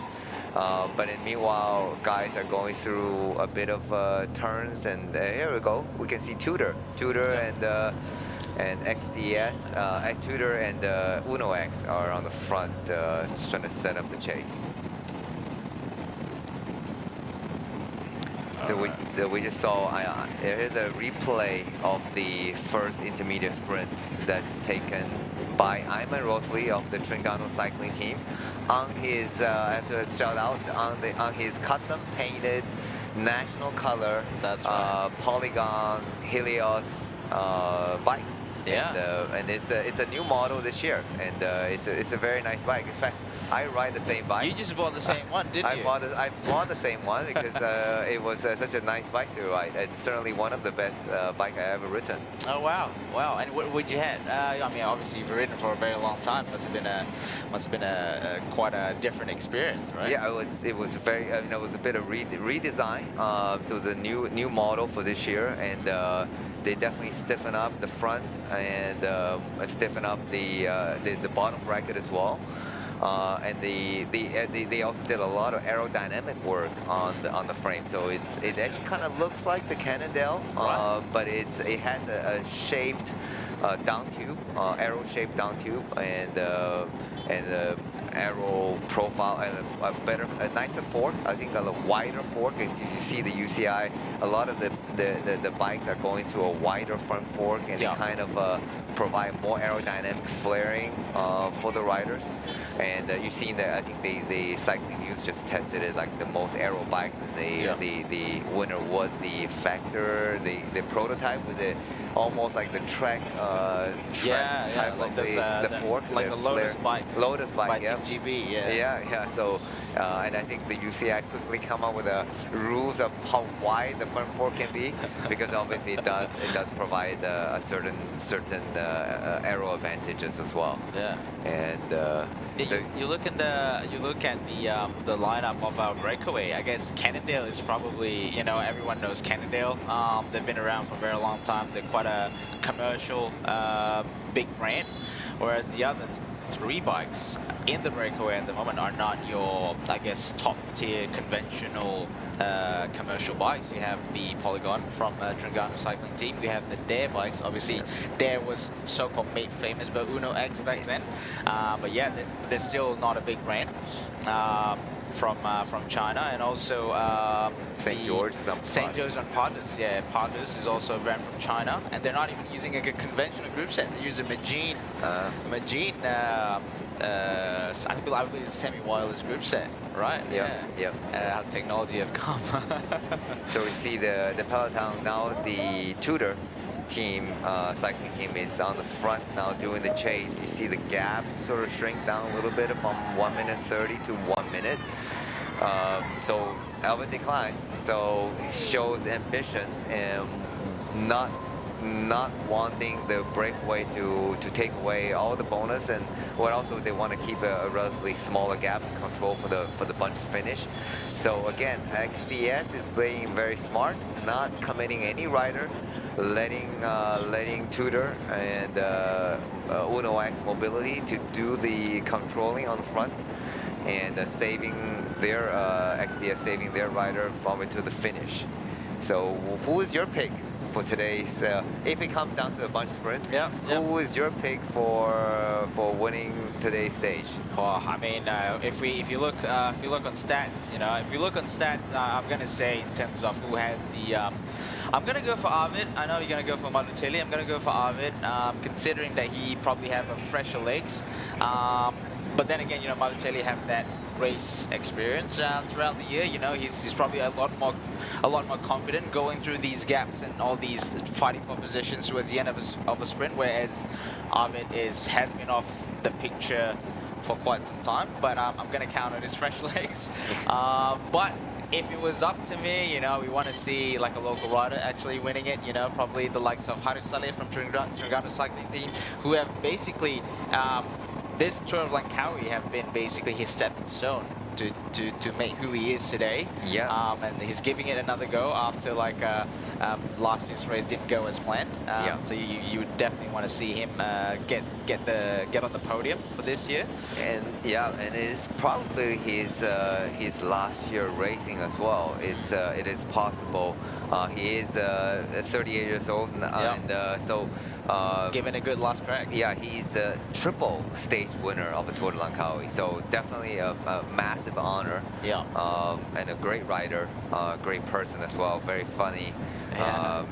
But meanwhile, guys are going through a bit of turns, and here we go. We can see Tudor and XDS, Tudor and Uno X are on the front, just trying to set up the chase. So we just saw, here's a replay of the first intermediate sprint that's taken by Ayman Rosley of the Trengganu cycling team on his, I have to shout out, on his custom painted national color Polygon Helios bike. Yeah. And it's a new model this year, and it's a very nice bike. In fact, I ride the same bike. You just bought the same one, didn't you? I bought the same one because it was such a nice bike to ride, and certainly one of the best bike I ever ridden. Oh wow, wow! And what you had? I mean, obviously you've ridden for a very long time. Must have been a quite a different experience, right? Yeah, it was very it was a bit of redesign. So it was a new model for this year, and they definitely stiffen up the front and stiffen up the bottom bracket as well. And they also did a lot of aerodynamic work on the frame, so it actually kind of looks like the Cannondale, but it has a shaped down tube, arrow shaped down tube, and arrow profile, and a nicer fork. I think a wider fork. As you see the UCI, a lot of the bikes are going to a wider front fork, and they kind of provide more aerodynamic flaring for the riders. And you've seen that. I think the Cycling News just tested it like the most aero bike. And the winner was the Factor, the prototype with the almost like the Trek type like of those, the fork, like the Lotus bike. Lotus bike, by yeah. Team GB, Yeah. So, and I think the UCI quickly come up with rules of how wide the front fork can be, because obviously it does provide a certain aero advantages as well. Yeah. And you look at the lineup of our breakaway. I guess Cannondale is probably, everyone knows Cannondale. They've been around for a very long time. They're quite a commercial, big brand, whereas the other three bikes in the breakaway at the moment are not your, I guess, top tier conventional commercial bikes. You have the Polygon from Trengganu cycling team. We have the Dare bikes. Obviously, Dare was so-called made famous by Uno X back then. But yeah, they're still not a big brand from China. And also St. George on Pardus. Yeah, Pardus is also a brand from China, and they're not even using a conventional group set. They use a Magene. I believe it's a semi-wireless group set, right? Yep. How technology have come. So we see the Peloton now, the Tudor team, cycling team is on the front now doing the chase. You see the gap sort of shrink down a little bit from 1 minute 30 to 1 minute. So Albert decline. So it shows ambition and not wanting the breakaway to take away all the bonus, and what also they want to keep a relatively smaller gap control for the bunch finish. So again, XDS is being very smart, not committing any rider, letting Tudor and Uno X Mobility to do the controlling on the front, and saving their XDS saving their rider from it to the finish. So who is your pick for today's, if it comes down to a bunch sprint, who is your pick for winning today's stage? Oh, I mean, if you look on stats, I'm gonna say in terms of who has the, I'm gonna go for Arvid. I know you're gonna go for Malucelli. I'm gonna go for Arvid, considering that he probably have a fresher legs. But then again, Malucelli have that race experience throughout the year. He's probably a lot more confident going through these gaps and all these fighting for positions towards the end of a sprint, whereas Arvid has been off the picture for quite some time. But I'm going to count on his fresh legs. But if it was up to me, we want to see like a local rider actually winning it. Probably the likes of Harif Saleh from Terengganu cycling team, who have basically this Tour of Langkawi have been basically his stepping stone to make who he is today. Yeah. And he's giving it another go after like last year's race didn't go as planned. So you would definitely want to see him get on the podium for this year. And and it's probably his last year racing as well. It is possible. He is 38 years old, and so. Given a good last crack. Yeah, he's a triple stage winner of the Tour de Langkawi, so definitely a massive honor. Yeah. And a great rider, great person as well, very funny. Yeah.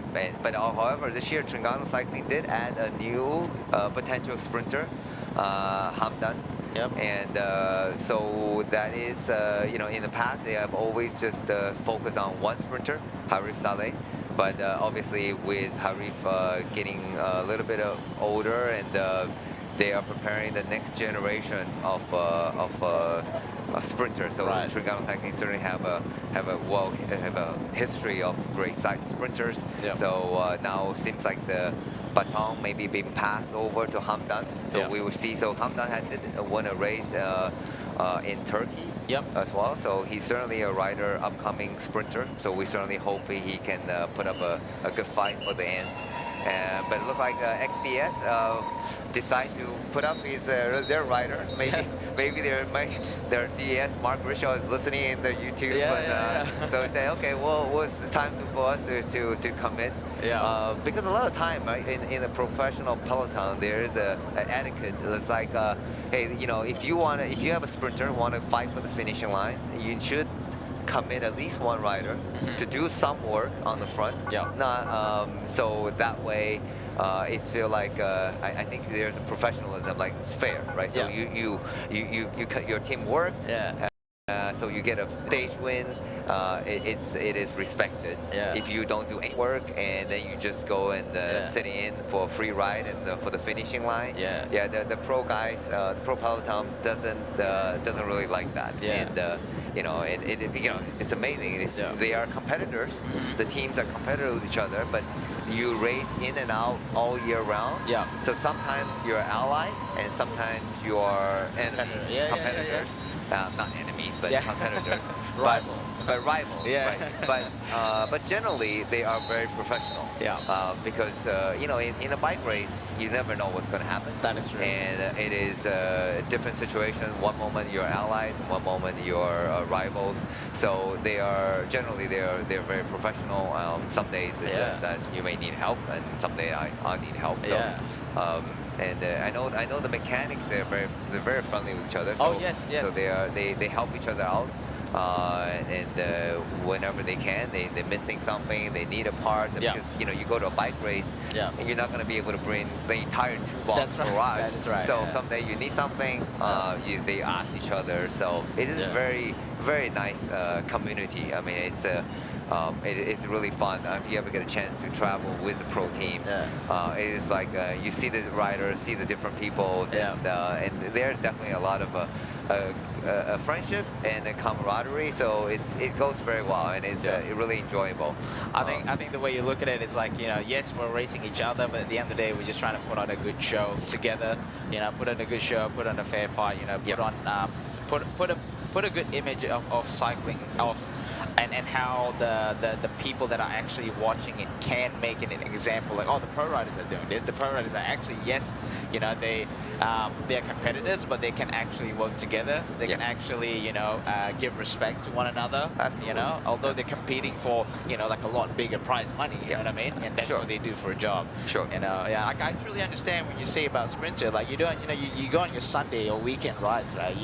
But however, this year Terengganu Cycling did add a new potential sprinter, Hamdan. Yep. And so that is, in the past they have always just focused on one sprinter, Harif Saleh. But obviously with Harif getting a little bit older, and they are preparing the next generation of sprinters. So Terengganu Cycling certainly have a history of great sprinters. Yep. So now it seems like the baton maybe being passed over to Hamdan. So we will see. So Hamdan had won a race in Turkey. As well, so he's certainly a rider, upcoming sprinter. So we certainly hope he can put up a good fight for the end. But it looks like XDS decide to put up their rider. Maybe their DS Mark Rishaw is listening in the YouTube. So he said, okay, well, it's time for us to commit. Because a lot of time, right, in a professional peloton, there is an etiquette. It's like, hey, if you have a sprinter want to fight for the finishing line, you should commit at least one rider to do some work on the front. So that way it feel like I think there's a professionalism, like it's fair, right? So you cut your team worked. So you get a stage win. It is respected. If you don't do any work and then you just go and sit in for a free ride and for the finishing line, the pro guys, the pro peloton doesn't really like that. And it's amazing. They are competitors. The teams are competitors with each other, but you race in and out all year round. So sometimes you're allies and sometimes you're enemies, competitors. Not enemies, but competitors. But rivals, right? But generally they are very professional. Because in a bike race you never know what's going to happen. That is true. And it is a different situation. One moment you're allies, one moment you're rivals. So they are generally they're very professional. Some days that you may need help, and some days I need help. So. And I know the mechanics. They're very friendly with each other. So, So they help each other out. And whenever they can, they're missing something, they need a part. Because you go to a bike race, and you're not going to be able to bring the entire toolbox garage. That is right. So someday you need something, they ask each other. So it is a very nice community. I mean, it's really fun. If you ever get a chance to travel with the pro teams, it is like you see the riders, see the different people, and there's definitely a lot of a friendship and a camaraderie. So it goes very well, and it's really enjoyable. I think the way you look at it is like, yes, we're racing each other, but at the end of the day, we're just trying to put on a good show together. Put on a good show, put on a fair fight. Put a good image of cycling and how the people that are actually watching it can make it an example. Like, oh, the pro riders are doing this. The pro riders are actually, they're competitors, but they can actually work together. They can actually, give respect to one another. Although they're competing for, like a lot bigger prize money. You know what I mean? And that's what they do for a job. I truly understand when you say about sprinter. Like you go on your Sunday or weekend rides, right?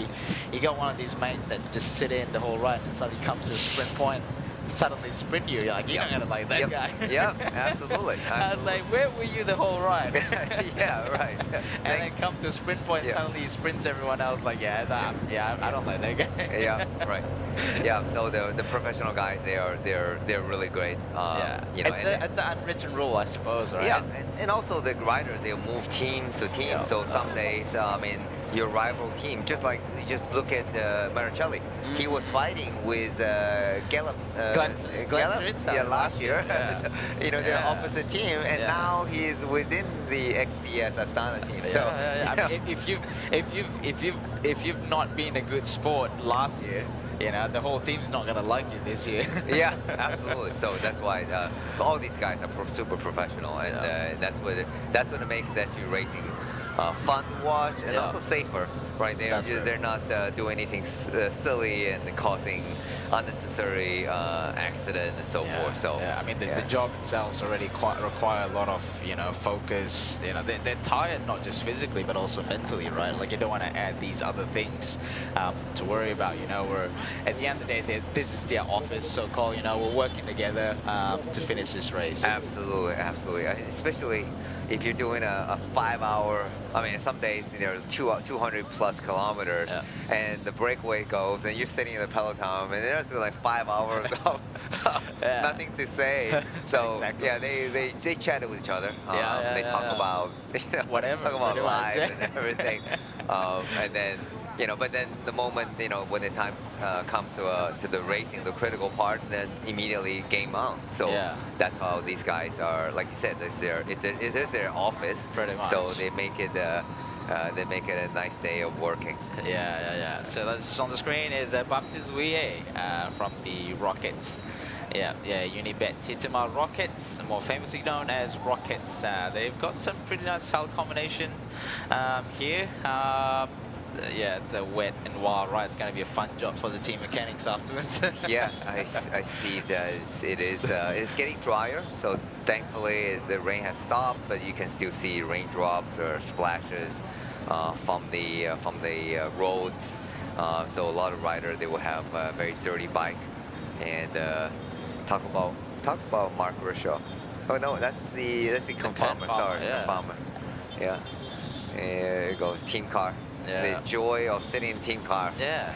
You got one of these mates that just sit in the whole ride and suddenly come to a sprint point, suddenly sprint you. You're like, you're not gonna like that guy. Absolutely. I was like, where were you the whole ride? Right. And then come to a sprint point, suddenly he sprints everyone else. Like, I don't like that guy. Right. So the professional guys, they're really great. It's the unwritten rule, I suppose, right? And also the riders, they'll move teams to teams. So some days, your rival team. Just like you just look at Maricelli. He was fighting with Gallup, last year. Yeah. So, you know, they're opposite team, and now he's within the XDS Astana team. So, I mean, if you've not been a good sport last year, you know, the whole team's not gonna like you this year. Yeah, absolutely. So that's why all these guys are super professional, and that's what it makes that you racing fun to watch and also safer. Right, they're not doing anything silly and causing unnecessary accident and so forth. So I mean, the job itself already require a lot of focus. You know, they're tired not just physically but also mentally, right? Like you don't want to add these other things to worry about. You know, where at the end of the day, this is their office, so-called. You know, we're working together to finish this race. Absolutely. Especially if you're doing a 5-hour, I mean, some days there are 200 plus kilometers, and the breakaway goes, and you're sitting in the Peloton, and there's like 5 hours of nothing to say. So yeah, they chatted with each other. They talk about whatever, talk about lives and everything, and then. You know, but then the moment, you know, when the time comes to the racing, the critical part, then immediately game on. So that's how these guys are. Like you said, it is their office. Pretty much. So they make it a nice day of working. Yeah. So that's just on the screen is Baptiste Vuillet from the Rockets. Yeah, Unibet Titima Rockets, more famously known as Rockets. They've got some pretty nice style combination here. Yeah, it's a wet and wild ride. It's going to be a fun job for the team mechanics afterwards. Yeah, I see that it's getting drier. So thankfully the rain has stopped, but you can still see raindrops or splashes from the roads. So a lot of riders, they will have a very dirty bike. And talk about Mark Rishaw. Oh no, that's the conformer. Sorry, conformer. Yeah. There it goes, team car. The joy of sitting in team car. Yeah.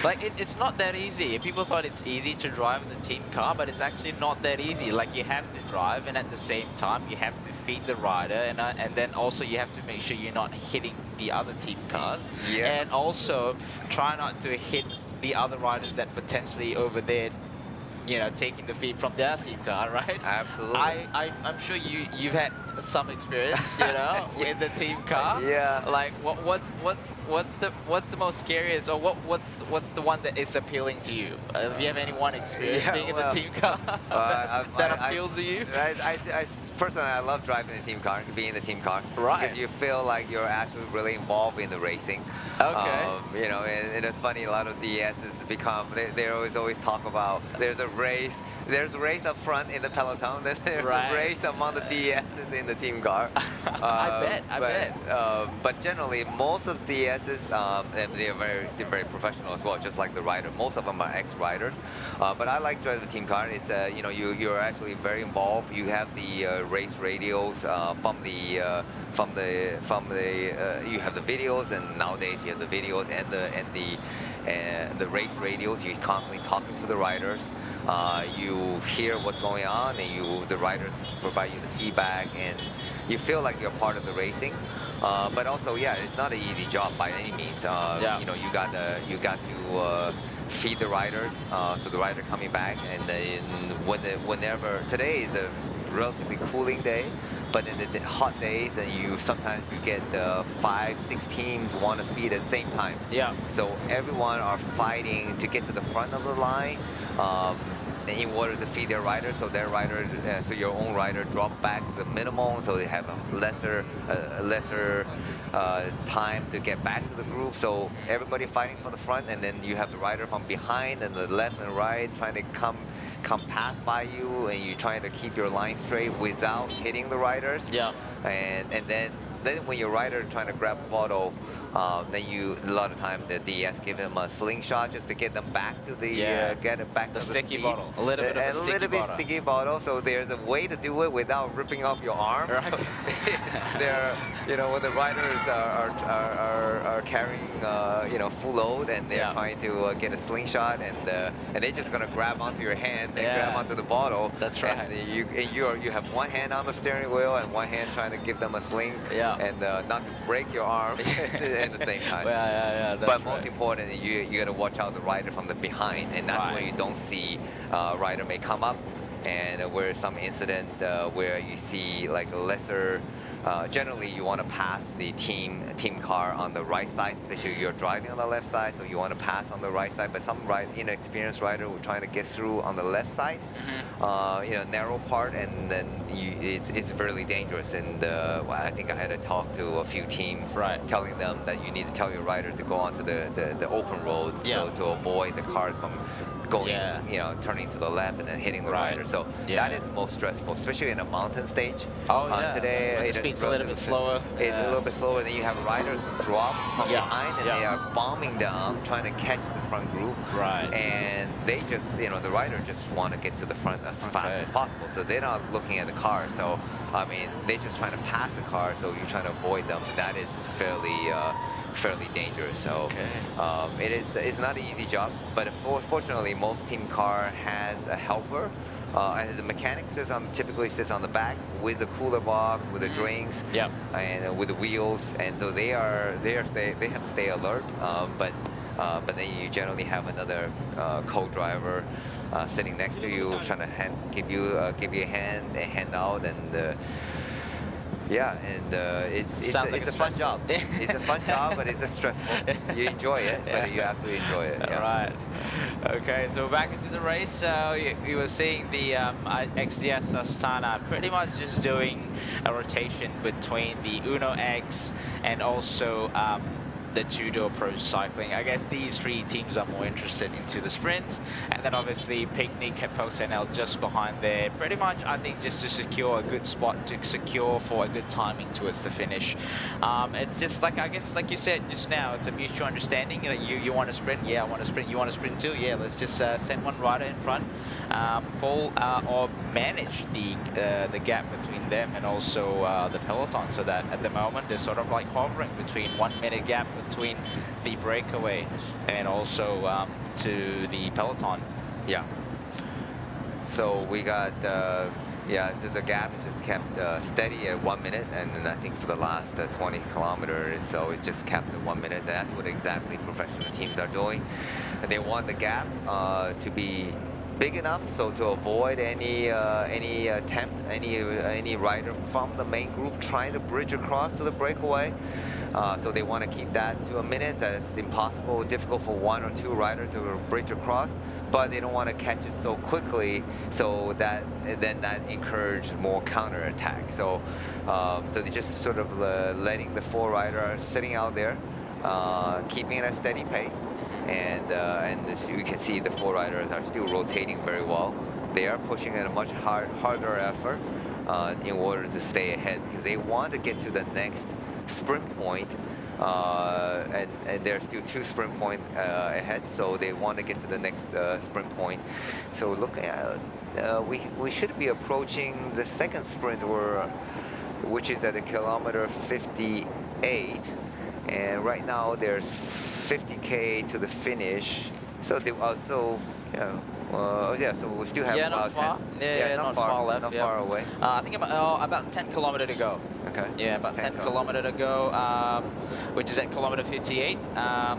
Like, it's not that easy. People thought it's easy to drive in the team car, but it's actually not that easy. Like, you have to drive, and at the same time, you have to feed the rider, and then also you have to make sure you're not hitting the other team cars. Yes. And also, try not to hit the other riders that potentially over there, you know, taking the feed from their team car, right? Absolutely. I'm sure you've had some experience, you know, in the team car. Yeah. Like, what's the most scariest, or what's the one that is appealing to you? Do you have any one experience being in the team car that appeals to you? Personally, I love driving the team car, being in the team car. Right. Because you feel like you're actually really involved in the racing. Okay. You know, and it's funny, a lot of DSs become, they always talk about, there's a race up front in the Peloton, then there's a race among the DSs in the team car. I bet. But generally, most of DSs, and they're very professional as well, just like the rider. Most of them are ex-riders. But I like driving the team car. It's you know, you're actually very involved. You have the race radios from the you have the videos, and nowadays you have the videos and the race radios. You're constantly talking to the riders. You hear what's going on, and the riders provide you the feedback, and you feel like you're part of the racing. But also, it's not an easy job by any means. You know, you got to feed the riders, so the rider coming back, and then whenever today is a relatively cooling day, but in the hot days, and sometimes you get 5-6 teams want to feed at the same time. Yeah. So everyone are fighting to get to the front of the line. In order to feed their rider, so their rider, so your own rider drop back the minimum, so they have a lesser time to get back to the group. So everybody fighting for the front, and then you have the rider from behind and the left and right trying to come pass by you, and you're trying to keep your line straight without hitting the riders. Yeah. And then when your rider trying to grab a bottle, then a lot of time the DS give him a slingshot just to get them back to the get it back to the sticky speed. bottle. A little bit of a sticky bottle. Sticky bottle. So there's a way to do it without ripping off your arm. Right. They're, you know, when the riders are carrying full load, and they're trying to get a slingshot, and they're just gonna grab onto your hand and grab onto the bottle. That's right. And you have one hand on the steering wheel and one hand trying to give them a sling. Yeah. and not to break your arm at the same time. That's But most important, you got to watch out the rider from the behind, and that's where you don't see rider may come up, and where some incident where you see like a lesser. Generally, you want to pass the team car on the right side, especially if you're driving on the left side, so you want to pass on the right side. But some inexperienced rider will trying to get through on the left side, narrow part, and then it's really dangerous. And I think I had to talk to a few teams, telling them that you need to tell your rider to go onto the open road, so to avoid the cars from going, turning to the left and then hitting the rider. So that is most stressful, especially in a mountain stage. Today, the speed's a little bit slower. It's a little bit slower. Then you have riders who drop from behind, and they are bombing down, trying to catch the front group. And they just, the rider just want to get to the front as fast as possible. So they're not looking at the car. So, I mean, they're just trying to pass the car, so you're trying to avoid them. That is fairly dangerous. So it's not an easy job, but fortunately most team car has a helper, and the mechanic typically sits on the back with the cooler box, with the drinks, and with the wheels, and so they have to stay alert. But then you generally have another co-driver sitting next to you, trying to give you a hand out, and it's a fun job. It's a fun job, but it's stressful. You enjoy it, but you absolutely enjoy it. Right. Okay, so back into the race. So you were seeing the XDS Astana pretty much just doing a rotation between the Uno X and also the Judo Pro Cycling. I guess these three teams are more interested into the sprints, and then obviously Picnic and Post NL just behind there, pretty much I think just to secure a good spot, to secure for a good timing towards the finish. It's just like, I guess like you said just now, it's a mutual understanding. You want to sprint, I want to sprint, you want to sprint too, let's just send one rider in front, pull or manage the gap between them and also the Peloton, so that at the moment they're sort of like hovering between 1 minute gap between the breakaway and also to the Peloton. So we got so the gap is just kept steady at 1 minute, and then I think for the last 20 kilometers, so it's just kept at 1 minute. That's what exactly professional teams are doing. And they want the gap to be big enough so to avoid any attempt, any rider from the main group trying to bridge across to the breakaway. So they want to keep that to a minute. That's impossible, difficult for one or two riders to bridge across, but they don't want to catch it so quickly, so that encourages more counterattack. So they just sort of letting the four riders sitting out there, keeping it at a steady pace, and this, you can see the four riders are still rotating very well. They are pushing at a much harder effort in order to stay ahead, because they want to get to the next sprint point, and there's still 2 sprint points ahead, so they want to get to the next sprint point. So looking at we should be approaching the second sprint, which is at kilometer 58, and right now there's 50k to the finish. So they also so we still have not far. Not far left. Not far away. I think about 10 kilometers to go. Okay. Yeah, about 10 kilometers to go, which is at kilometer 58.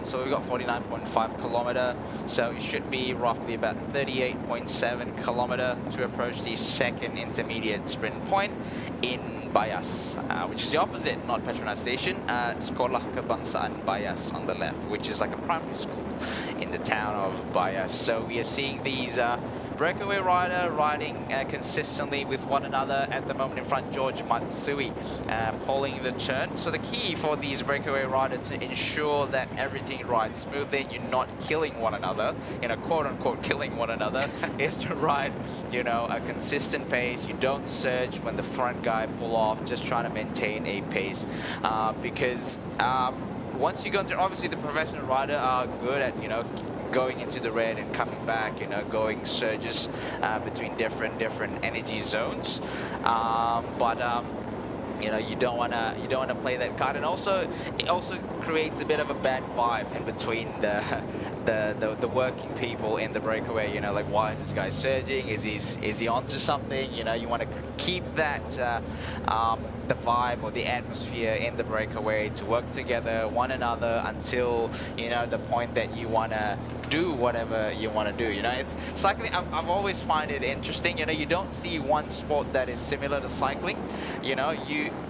So we've got 49.5 kilometers. So it should be roughly about 38.7 kilometers to approach the second intermediate sprint point in Bayas, which is the opposite, not Petronas Station, Sekolah Kebangsaan Bayas on the left, which is like a primary school in the town of Bayas. So we are seeing these breakaway rider riding consistently with one another. At the moment in front, George Matsui pulling the turn. So the key for these breakaway riders to ensure that everything rides smoothly, you're not killing one another, quote-unquote killing one another, is to ride, a consistent pace. You don't surge when the front guy pull off, just trying to maintain a pace, because once you go into, obviously the professional rider are good at, going into the red and coming back, going surges between different energy zones. You don't wanna play that card, and also it also creates a bit of a bad vibe in between the working people in the breakaway. You know, like, why is this guy surging? Is he onto something? You know, you want to keep that the vibe or the atmosphere in the breakaway to work together, one another, until, you know, the point that you want to do whatever you want to do. You know, it's cycling. I've always find it interesting. You know, you don't see one sport that is similar to cycling. You know,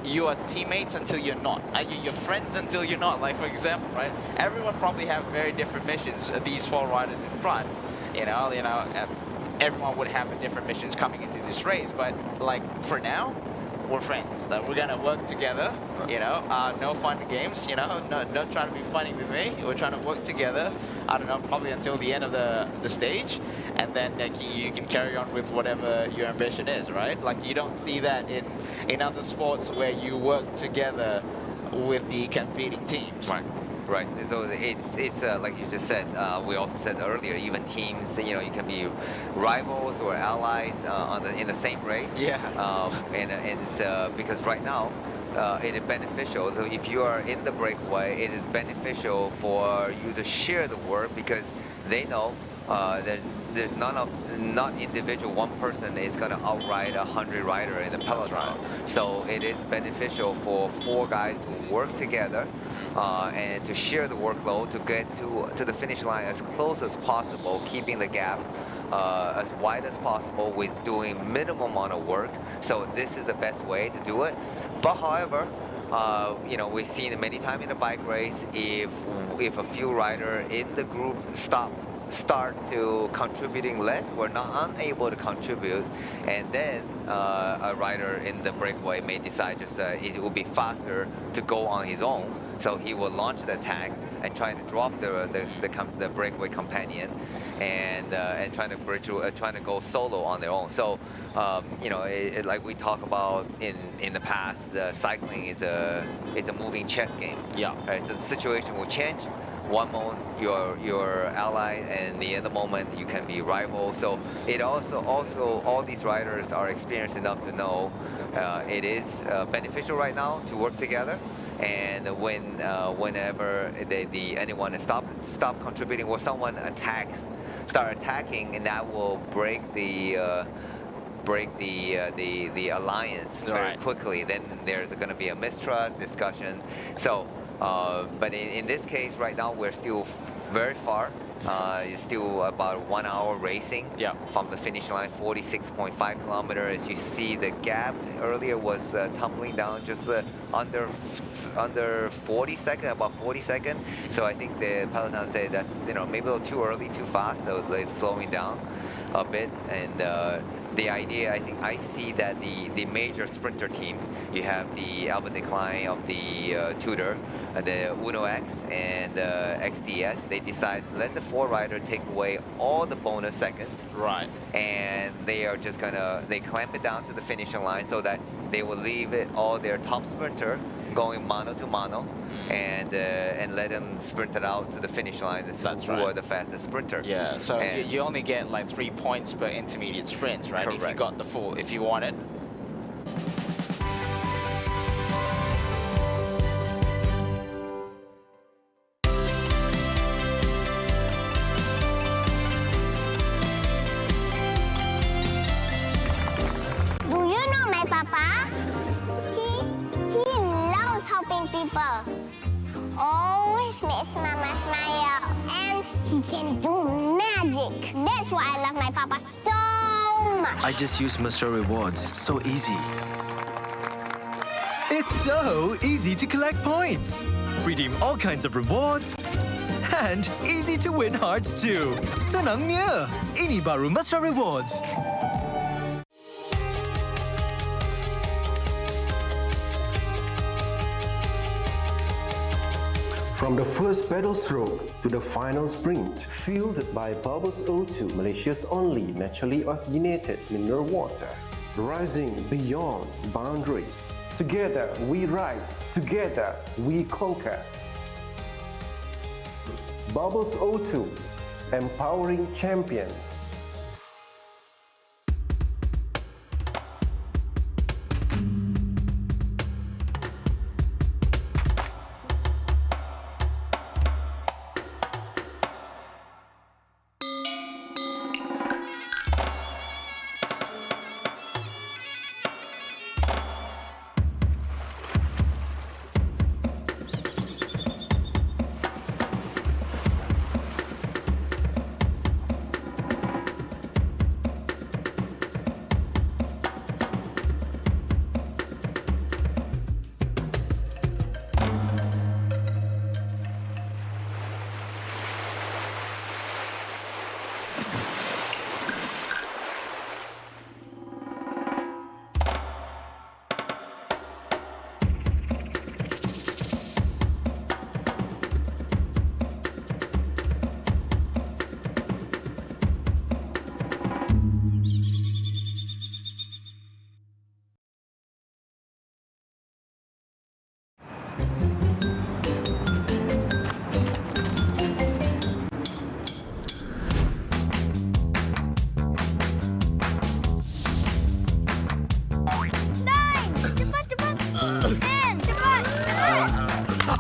you are teammates until you're not. You're friends until you're not. Like, for example, right? Everyone probably have very different missions. These 4 riders in front. You know, everyone would have different missions coming into this race. But like for now, we're friends. Like, we're gonna work together. You know, no fun games. You know, don't try to be funny with me. We're trying to work together. I don't know, probably until the end of the stage, and then you can carry on with whatever your ambition is, right? Like, you don't see that in other sports where you work together with the competing teams. Right. So it's like you just said. We also said earlier, even teams, you know, you can be rivals or allies in the same race. Yeah. And it's because right now, it is beneficial. So if you are in the breakaway, it is beneficial for you to share the work, because they know there's not individual one person is going to outride 100 rider in the peloton. So it is beneficial for 4 guys to work together and to share the workload, to get to the finish line as close as possible, keeping the gap as wide as possible with doing minimum amount of work. So this is the best way to do it. But however, you know, we've seen it many times in a bike race, if a few riders in the group start to contributing less, we're not unable to contribute, and then a rider in the breakaway may decide just it will be faster to go on his own, so he will launch the attack and trying to drop the breakaway companion, and trying to go solo on their own. So you know, like we talk about in the past, the cycling is a moving chess game. Yeah. Right. So the situation will change. One moment you're ally, and the other moment you can be rival. So it also all these riders are experienced enough to know it is beneficial right now to work together. And whenever anyone stop contributing, or someone start attacking, and that will break the alliance very quickly. Then there's going to be a mistrust discussion. So. But in this case, right now, we're still very far. It's still about 1 hour racing from the finish line, 46.5 kilometers. As you see, the gap earlier was tumbling down just under 40 seconds, about 40 seconds. So I think the Peloton said that's, you know, maybe a little too early, too fast, so it's slowing down a bit. And the idea, I think, I see that the major sprinter team, you have the Alvin Decline of the Tudor, the Uno X and XDS, they decide let the 4 rider take away all the bonus seconds. Right. And they are just they clamp it down to the finishing line, so that they will leave it all their top sprinter going mano to mano, and let them sprint it out to the finish line. That's who are the fastest sprinter. Yeah. So you only get like 3 points per intermediate sprint, right? Correct. If you got the full, if you want it. Do you know my papa? He loves helping people. Always makes mama smile. And he can do magic. That's why I love my papa so much. I just use Mr. Rewards. So easy. It's so easy to collect points, redeem all kinds of rewards, and easy to win hearts too. Senangnya, ini baru Mesra Rewards. From the first pedal stroke to the final sprint, fueled by Bubbles O2, Malaysia's only naturally oxygenated mineral water. Rising beyond boundaries. Together we ride, together we conquer. Bubbles O2, empowering champions.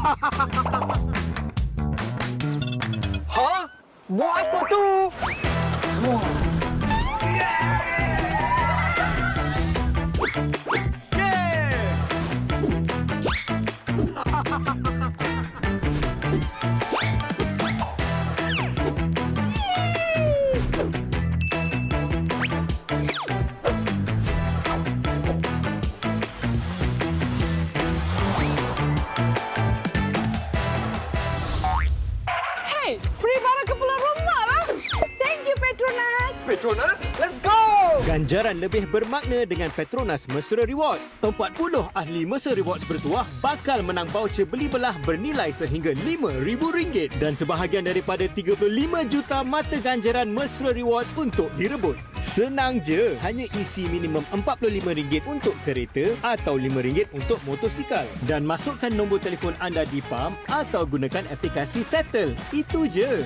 Hah? Buat apa tu? Wah. Hey, free barang ke pulang rumah lah. Thank you, Petronas. Petronas, let's go! Ganjaran lebih bermakna dengan Petronas Mesra Rewards. 40 ahli Mesra Rewards bertuah bakal menang voucher beli belah bernilai sehingga RM5,000 dan sebahagian daripada 35 juta mata ganjaran Mesra Rewards untuk direbut. Senang je, hanya isi minimum RM45 untuk kereta atau RM5 untuk motosikal dan masukkan nombor telefon anda di PAM atau gunakan aplikasi Settle. Itu je.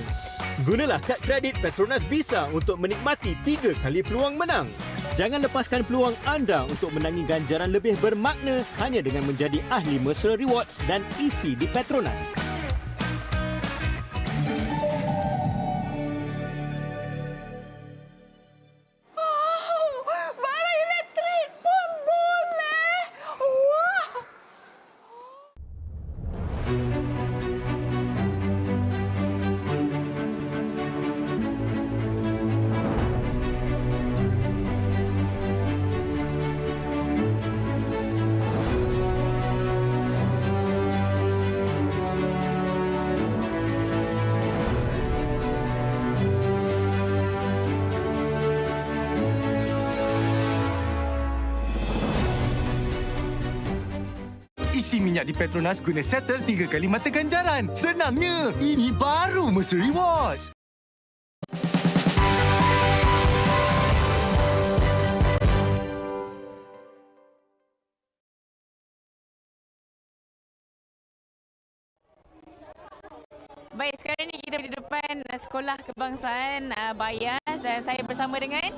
Gunalah kad kredit Petronas Visa untuk menikmati 3 kali peluang menang. Jangan lepaskan peluang anda untuk menangi ganjaran lebih bermakna hanya dengan menjadi ahli Mesra Rewards dan isi di Petronas. Barang elektrik pun boleh. Wah. Isi minyak di Petronas guna Settle 3 kali mata ganjaran. Senangnya, ini baru Mesra Rewards. Baik, sekarang ni kita di depan Sekolah Kebangsaan Bayas dan saya bersama dengan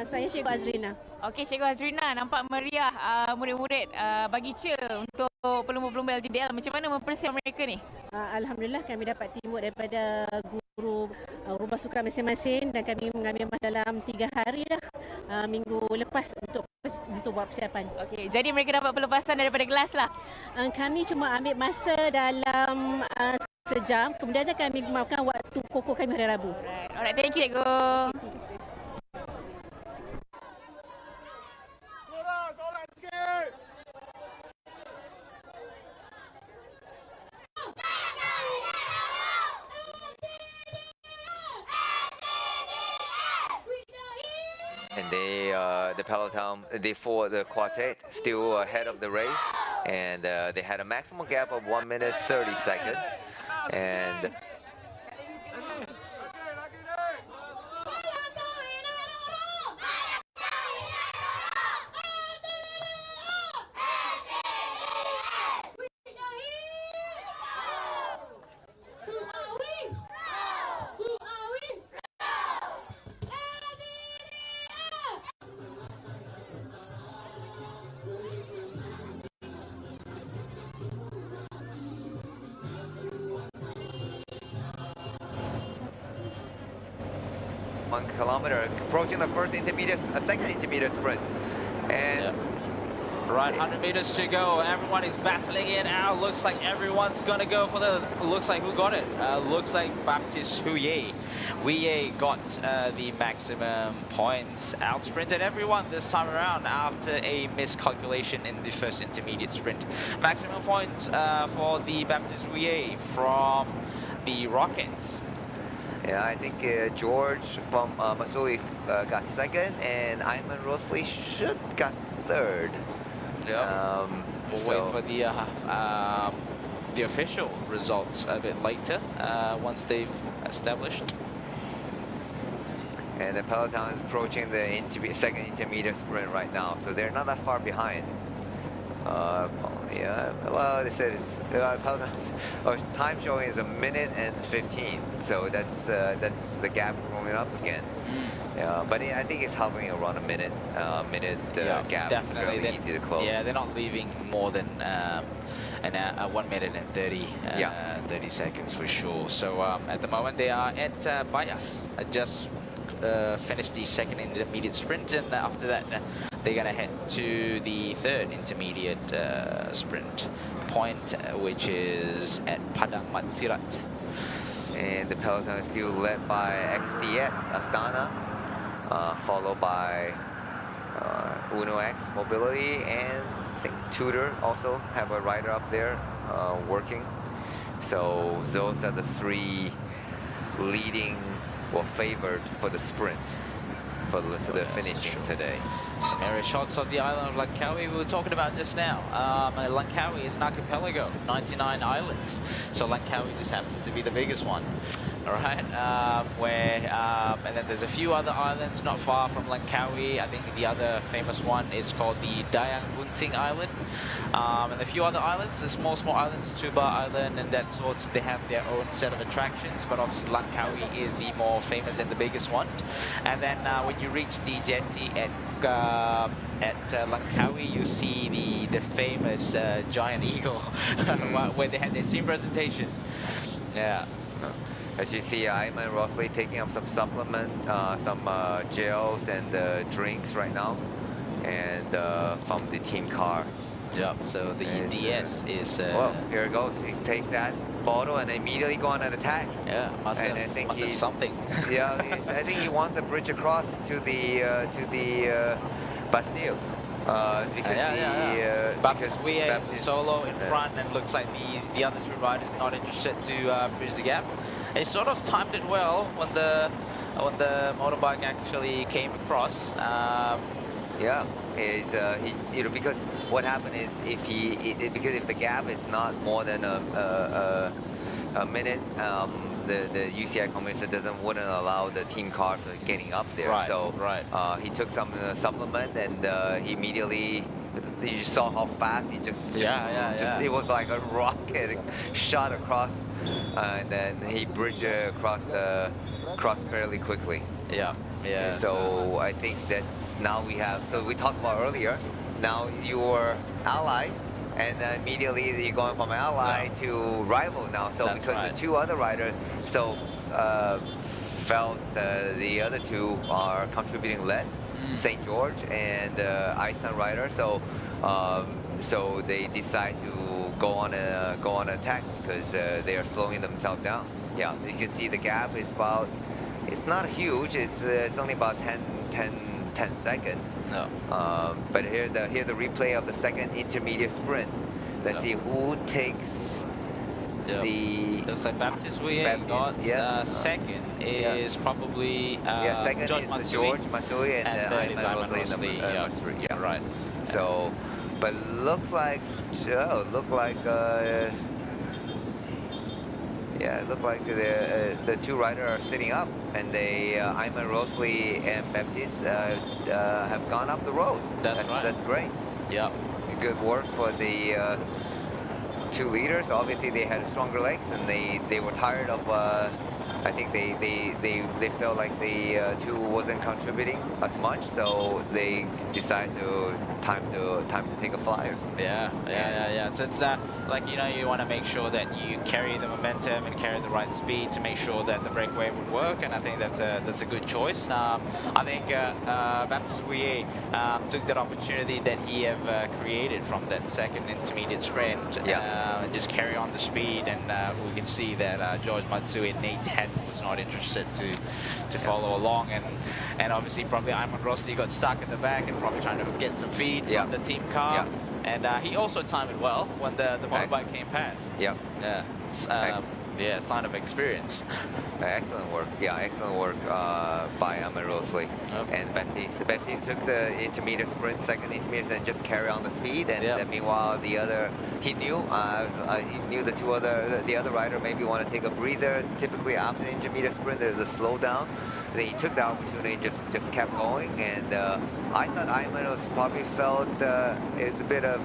Saya Cikgu Azrina. Okey, Cikgu Azrina, nampak meriah murid-murid bagi cheer untuk pelumba-pelumba LTDL. Macam mana mempersiapkan mereka ni? Alhamdulillah kami dapat teamwork daripada guru rumah sukan masing-masing dan kami mengambil masa dalam 3 hari dah minggu lepas untuk buat persiapan. Okey, jadi mereka dapat pelepasan daripada kelas lah. Kami cuma ambil masa dalam sejam, kemudian kami makan waktu koko kami hari Rabu. Alright, thank you, Cikgu. Sorak sikit. And the Peloton, they fought the quartet, still ahead of the race, and they had a maximum gap of 1 minute 30 seconds. And kilometer, approaching the second intermediate sprint. And Right, 100 meters to go. Everyone is battling it out. Looks like everyone's gonna go for the. Looks like who got it? Looks like Baptiste Huye. Huye got the maximum points. Outsprinted everyone this time around after a miscalculation in the first intermediate sprint. Maximum points for the Baptiste Huye from the Rockets. yeah, I think George from Masui got second, and Ayman Rosley should got third. Yeah. We'll wait for the official results a bit later once they've established. And the Peloton is approaching the second intermediate sprint right now, so they're not that far behind. Yeah, well, they said it's, Peloton's time showing is 1 minute and 15, so that's the gap growing up again. Yeah, but I think it's hovering around a minute Yeah, gap. definitely. It's fairly easy to close. Yeah, they're not leaving more than and 1 minute and 30 seconds for sure. So at the moment they are at bias, just finished the second intermediate sprint, and after that they're going to head to the third intermediate sprint point, which is at Padang Matsirat. And the Peloton is still led by XDS Astana, followed by Uno X Mobility, and I think Tudor also have a rider up there working. So those are the three leading or favored for the sprint, for the finishing today. Some area shots of the island of Langkawi we were talking about just now. Langkawi is an archipelago, 99 islands. So Langkawi just happens to be the biggest one. All right, and then there's a few other islands not far from Langkawi. I think the other famous one is called the Dayang Bunting Island. And a few other islands, the small islands, Tuba Island and that sort, they have their own set of attractions, but obviously Langkawi is the more famous and the biggest one. And then when you reach the jetty at Langkawi, you see the famous giant eagle where they had their team presentation. Yeah. As you see, Ayman Rosley taking up some supplement, some gels and drinks right now, and from the team car. Yep, so the DS is... well, here it goes. He take that bottle and immediately go on an attack. Yeah, must have something. Yeah, I think he wants to bridge across to the Bastille. Because we is a solo in front, and looks like the other two riders not interested to bridge the gap. He sort of timed it well when the motorbike actually came across. Yeah, because what happened is because if the gap is not more than a minute, the UCI commission wouldn't allow the team car for getting up there. Right, so right. He took some supplement, and he immediately. You just saw how fast he just it was like a rocket shot across, and then he bridged across fairly quickly. Yeah. So I think that's now we have. So we talked about earlier. Now your allies, and immediately you're going from ally to rival now. So That's because the two other riders felt the other two are contributing less, St. George and Iceland rider. So they decide to go on an attack because they are slowing themselves down. Yeah, you can see the gap is about. It's not huge. It's only about 10 seconds. No. But here's the replay of the second intermediate sprint. Let's see who takes the. Looks like Baptiste we got second is probably second George is George Matsui and third is Ayman Ayman Rosley, Rosley. number 3. Yeah, right. So, but looks like it looked like the two riders are sitting up, and Ayman Rosley and Baptiste have gone up the road. That's right. That's great. Yeah. Good work for the two leaders. Obviously, they had stronger legs, and they were tired of. I think they felt like the two wasn't contributing as much, so they decided time to take a flyer. Yeah. So it's like you want to make sure that you carry the momentum and carry the right speed to make sure that the breakaway would work, and I think that's a good choice. I think Baptiste Ouillet took that opportunity that he have created from that second intermediate sprint. Just carry on the speed, and we can see that George Matsui and Nate Head was not interested to follow along, and obviously probably Ayman Rosley got stuck at the back and probably trying to get some feed from the team car. And he also timed it well when the motorbike came past. Sign of experience. Excellent work. Excellent work by Ayman Rosley. And Baptiste took the intermediate sprint, second intermediate, and just carry on the speed. And meanwhile, the other, he knew the other rider maybe want to take a breather. Typically after the intermediate sprint, there's a slowdown. Then he took the opportunity and just kept going. And I thought Ayman was probably felt is a bit of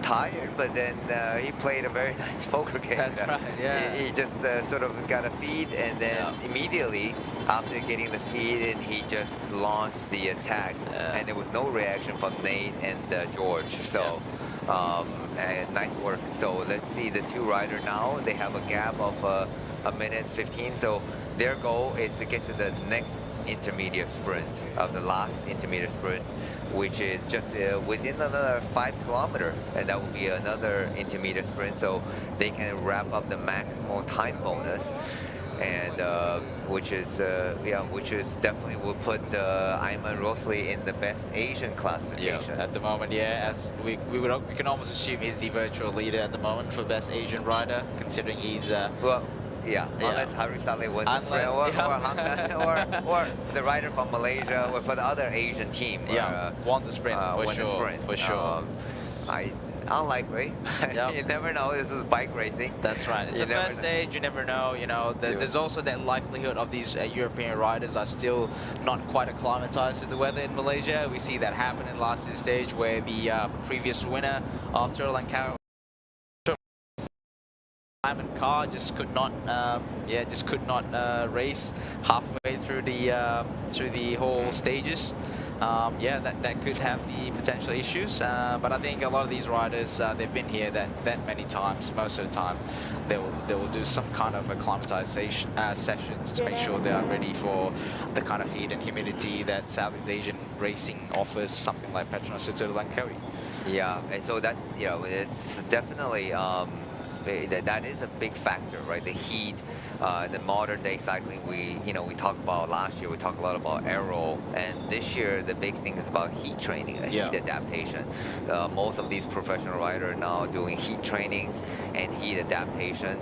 tired, but then he played a very nice poker game. That's right, He just sort of got a feed, and then immediately after getting the feed in, he just launched the attack, and there was no reaction from Nate and George. So And nice work. So let's see the two rider now. They have a gap of a minute 15. So their goal is to get to the next intermediate sprint of the last intermediate sprint, which is just within another 5 kilometers, and that will be another intermediate sprint. So they can wrap up the maximum time bonus. And which is definitely will put Ayman Rosli in the best Asian classification. At the moment, as we can almost assume he's the virtual leader at the moment for best Asian rider, considering he's unless Hari Saleh wins the sprint, or Hamdan, or the rider from Malaysia, or for the other Asian team, won the sprint for sure. Unlikely. You never know. This is bike racing. That's right. It's the first stage. You never know. There's also that likelihood of these European riders are still not quite acclimatized to the weather in Malaysia. We see that happen in last year's stage, where the previous winner after Langkawi, Simon Carr, just could not race halfway through the whole stages. That could have the potential issues, but I think a lot of these riders, they've been here that many times. Most of the time, they will do some kind of acclimatization sessions to make sure they are ready for the kind of heat and humidity that Southeast Asian racing offers, something like PETRONAS to Langkawi. Yeah, and so that's it's definitely that is a big factor, right? The heat. The modern day cycling, we talked about last year, we talked a lot about aero, and this year the big thing is about heat training, heat adaptation. Most of these professional riders are now doing heat trainings and heat adaptation.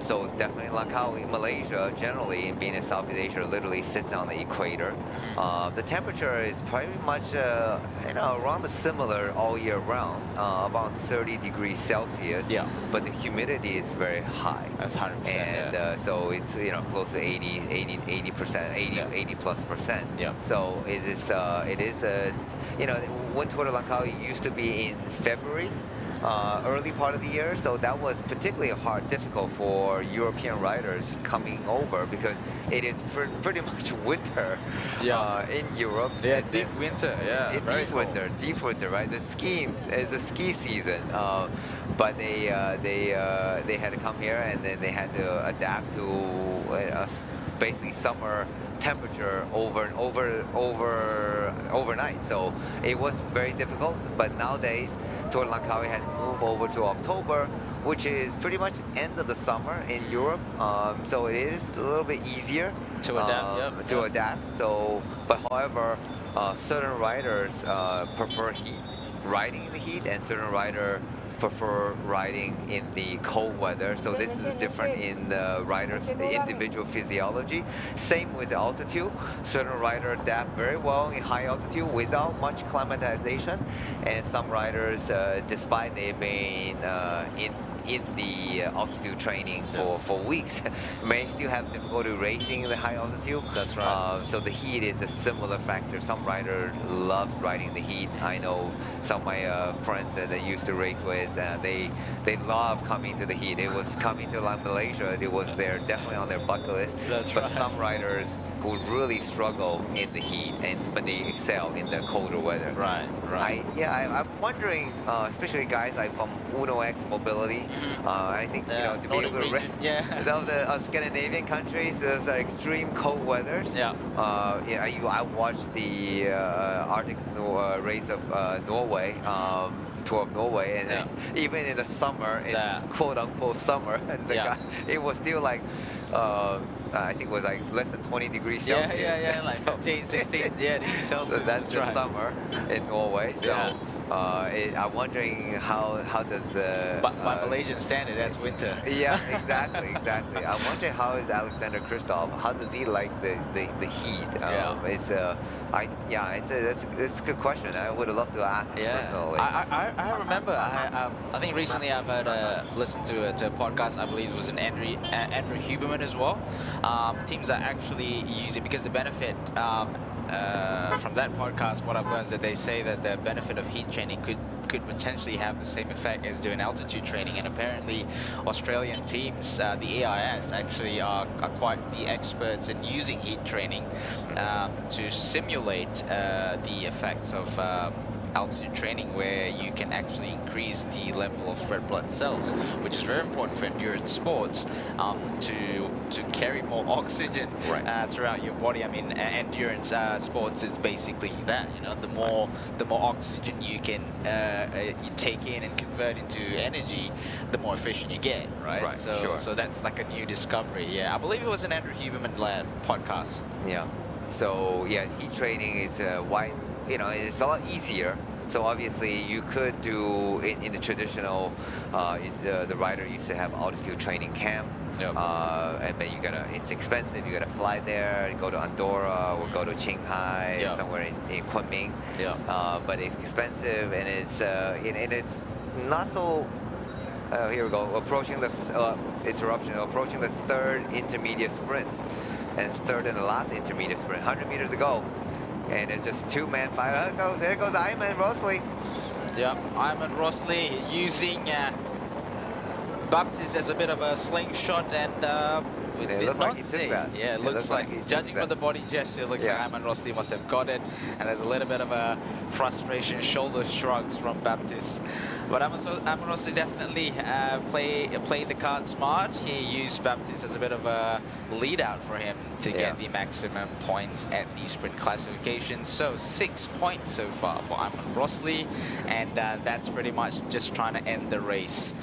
So definitely Langkawi, Malaysia, generally being in Southeast Asia, literally sits on the equator. The temperature is pretty much around the similar all year round, about 30 degrees Celsius. But the humidity is very high. That's 100%. And so it's close to 80 plus percent. So it is when Tour de Langkawi used to be in February. Early part of the year, so that was particularly difficult for European riders coming over, because it is pretty much winter in Europe. Deep winter, deep winter, right? The skiing is a ski season, but they had to come here, and then they had to adapt to basically summer temperature overnight. So it was very difficult, but nowadays Tour de Langkawi has moved over to October, which is pretty much end of the summer in Europe. So it is a little bit easier to adapt. So, but however, certain riders prefer riding in the heat, and certain riders prefer riding in the cold weather. So this is different in the riders' individual physiology. Same with altitude. Certain riders adapt very well in high altitude without much climatization, and some riders, despite they've been in the altitude training for weeks, may still have difficulty racing in the high altitude. That's right. So the heat is a similar factor. Some riders love riding the heat. I know some of my friends that I used to race with, they love coming to the heat. It was coming to Malaysia. It was definitely on their bucket list. But some riders who really struggle in the heat, but they excel in the colder weather. Right. I'm wondering, especially guys like from Uno X Mobility. I think to be able to the Scandinavian countries, those are extreme cold weathers. I watched the Arctic race of Norway. Tour of Norway, and even in the summer, it's quote unquote summer, and the guy, it was still like I think it was like less than 20 degrees Celsius. Like 15, 16 degrees Celsius. So that's just summer in Norway. So I'm wondering how does by Malaysian standard, that's winter. Yeah, exactly. I'm wondering how is Alexander Kristoff? How does he like the heat? It's a good question. I would love to ask him personally. I remember. I think recently I've listened to a podcast. I believe it was an Andrew Huberman as well. Teams are actually using, because the benefit. From that podcast, what I've learned is that they say that the benefit of heat training could potentially have the same effect as doing altitude training, and apparently Australian teams, the AIS, actually are quite the experts in using heat training to simulate the effects of altitude training where you can actually increase the level of red blood cells, which is very important for endurance sports, to carry more oxygen throughout your body. I mean, endurance sports is basically that. You know, the more oxygen you can you take in and convert into energy, the more efficient you get, right? So that's like a new discovery. Yeah, I believe it was an Andrew Huberman led podcast. Yeah. So yeah, heat training is wide. You know, it's a lot easier. So obviously, you could do in the traditional. The rider used to have altitude training camp. And then it's expensive. You gotta fly there, go to Andorra or go to Qinghai, somewhere in Kunming. But it's expensive, and it's not so. Here we go. Approaching the Approaching the third intermediate sprint, and third and the last intermediate sprint. 100 meters to go, and it's just two-man fight. There goes Ayman Rosli. Yeah, Ayman Rosli using Baptiste as a bit of a slingshot, and it looked like he took that. Yeah, it looks like judging from the body gesture, it looks like Ayman Rosli must have got it, and there's a little bit of a frustration, shoulder shrugs from Baptiste. But Ayman Rosli definitely played the card smart. He used Baptiste as a bit of a lead out for him to get the maximum points at the sprint classification. So 6 points so far for Ayman Rosli, and that's pretty much just trying to end the race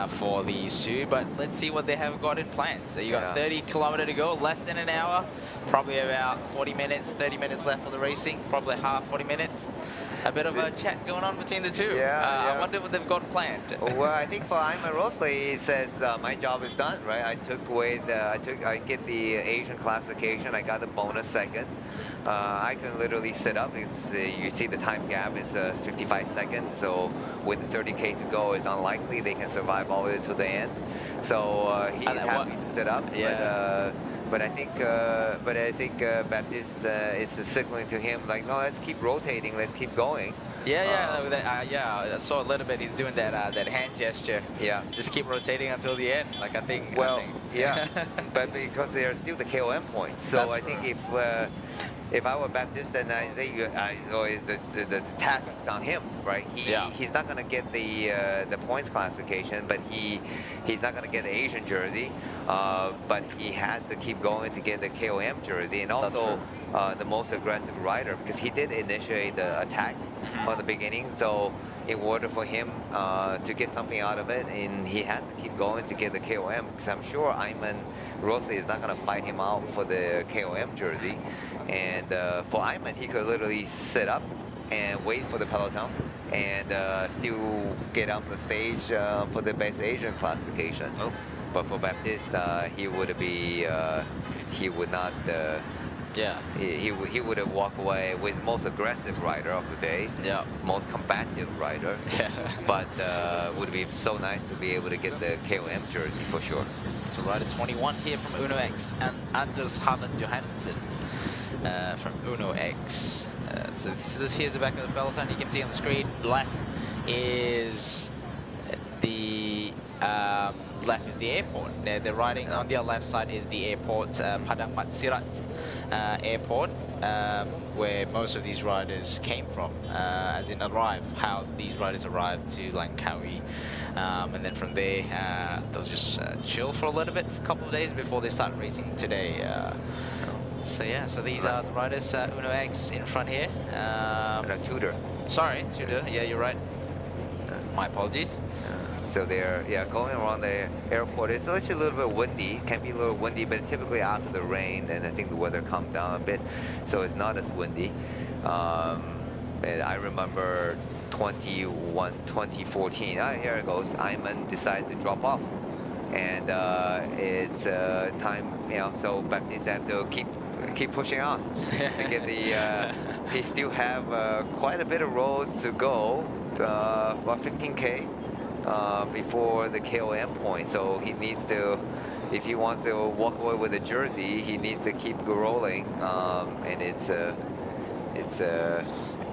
for these two. But let's see what they have got in plan. So you got 30 kilometers to go, less than an hour, probably about 40 minutes, 30 minutes left for the racing, probably half 40 minutes. A bit of a chat going on between the two. I wonder what they've got planned. Well, I think for Ayman Rosli, he says my job is done, right? I get the Asian classification. I got the bonus second. I can literally sit up. You see the time gap is 55 seconds. So with 30K to go, it's unlikely they can survive all the way to the end. So he's happy to sit up. But I think Baptiste is signaling to him like, no, let's keep rotating, let's keep going. I saw a little bit. He's doing that hand gesture. Yeah. Just keep rotating until the end. Like I think. But because they are still the KOM points, so I think if I were Baptiste, then I think the task is on him, right? He's not going to get the points classification, but he's not going to get the Asian jersey. But he has to keep going to get the KOM jersey, and also the most aggressive rider, because he did initiate the attack from the beginning. So in order for him to get something out of it, and he has to keep going to get the KOM, because I'm sure Ayman Rosli is not going to fight him out for the KOM jersey. And for Ayman, he could literally sit up and wait for the Peloton and still get on the stage for the best Asian classification. But for Baptiste, he would not. He would have walked away with most aggressive rider of the day, most combative rider. But would be so nice to be able to get the KOM jersey for sure. So rider 21 here from Uno X, and Anders Harlan Johansson from Uno X. So here's the back of the Peloton. You can see on the screen, black is the airport. They're riding on the left side is the airport, Padang Matsirat airport, where most of these riders came from, as in how these riders arrived to Langkawi. And then from there, they'll just chill for a little bit, for a couple of days before they start racing today. So these are the riders, Uno X in front here. Tudor. Sorry, Tudor. Yeah, you're right. My apologies. So they're going around the airport. It's actually a little bit windy. Can be a little windy, but typically after the rain, and I think the weather calmed down a bit, so it's not as windy. And I remember 2014. Here it goes. Ayman decided to drop off, and it's time. So Baptiste have to keep pushing on to get the. He still have quite a bit of roads to go. About 15K. Before the KOM point, so he needs to, if he wants to walk away with the jersey, he needs to keep rolling, and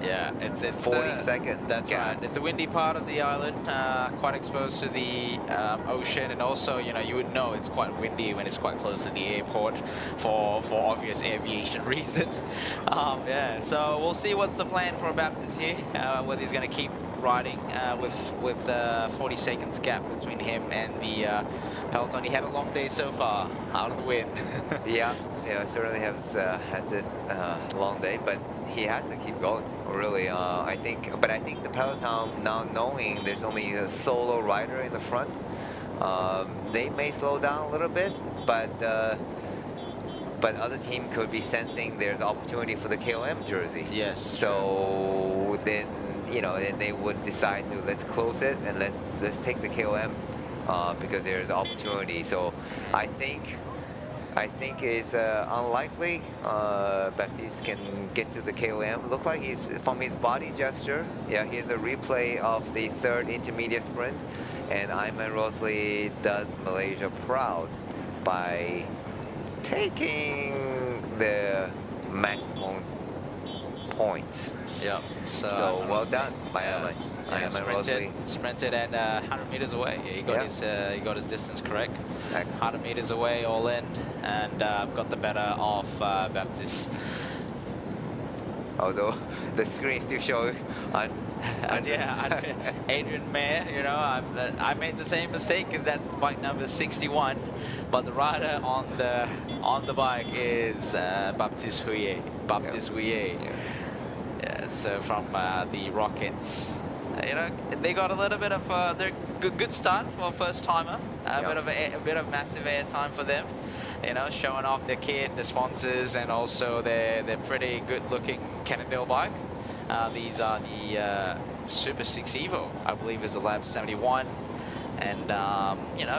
Yeah, it's 40-second That's gap. right. It's the windy part of the island, quite exposed to the ocean, and also, you would know it's quite windy when it's quite close to the airport for obvious aviation reason. Yeah, so we'll see what's the plan for Baptist here. Whether he's going to keep riding with 40 seconds gap between him and the Peloton. He had a long day so far, out of the wind. Yeah, certainly has a long day, but he has to keep going. Really, I think the Peloton, now knowing there's only a solo rider in the front, they may slow down a little bit, but other team could be sensing there's opportunity for the KOM jersey. Yes. So then, then they would decide to let's close it and let's take the KOM because there's opportunity. So I think it's unlikely Baptiste can get to the KOM. Look like he's, from his body gesture, here's a replay of the third intermediate sprint, and Ayman Rosley does Malaysia proud by taking the maximum points. Yeah. So well done by Ayman. Ayman Rosley. Sprinted and 100 meters away. Yeah, he got his distance correct. 100 meters away, all in, and got the better of Baptiste. Although the screen still shows Adrian Mayer, I made the same mistake because that's bike number 61, but the rider on the bike is Baptiste Huye. Yeah, so from the Rockets. They got a little bit of their good start for a first timer. A bit of massive air time for them. Showing off their kit, the sponsors, and also their pretty good-looking Cannondale bike. These are the Super 6 Evo, I believe, is the Lab 71. And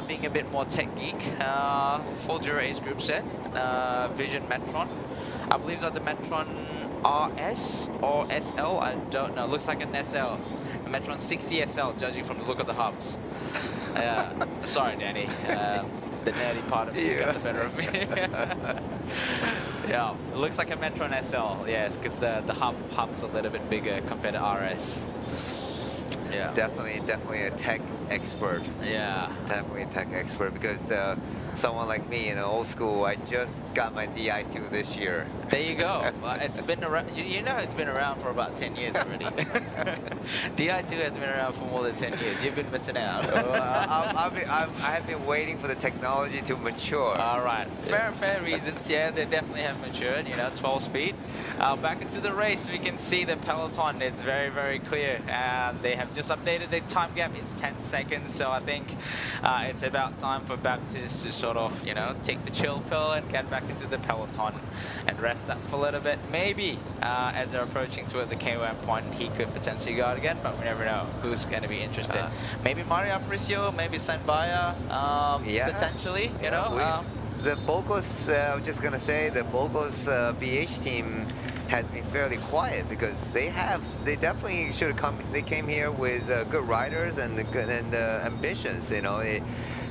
being a bit more tech geek, full Dura-Ace group set, Vision Metron. I believe it's the Metron RS or SL. I don't know. Looks like an SL. Metron 60 SL, judging from the look of the hubs. Sorry, Danny. The nerdy part of you got the better of me. Yeah, it looks like a Metron SL, yes, because the hub's a little bit bigger compared to RS. Yeah. Definitely a tech expert. Yeah. Definitely a tech expert because someone like me, old school, I just got my DI2 this year. There you go. It's been around. It's been around for about 10 years already. DI2 has been around for more than 10 years. You've been missing out. I have been waiting for the technology to mature. All right. Fair reasons. Yeah, they definitely have matured. 12 speed. Back into the race, we can see the Peloton. It's very, very clear. They have just updated the time gap. It's 10 seconds. So I think it's about time for Baptiste to sort of, take the chill pill and get back into the Peloton and rest up for a little bit. Maybe as they're approaching towards the KOM point, he could potentially go out again, but we never know who's going to be interested. Maybe Mario Aparicio, maybe Sanbaya, potentially, the Bogos, I was just going to say, the Bogos BH team has been fairly quiet because they definitely should have come. They came here with good riders and ambitions.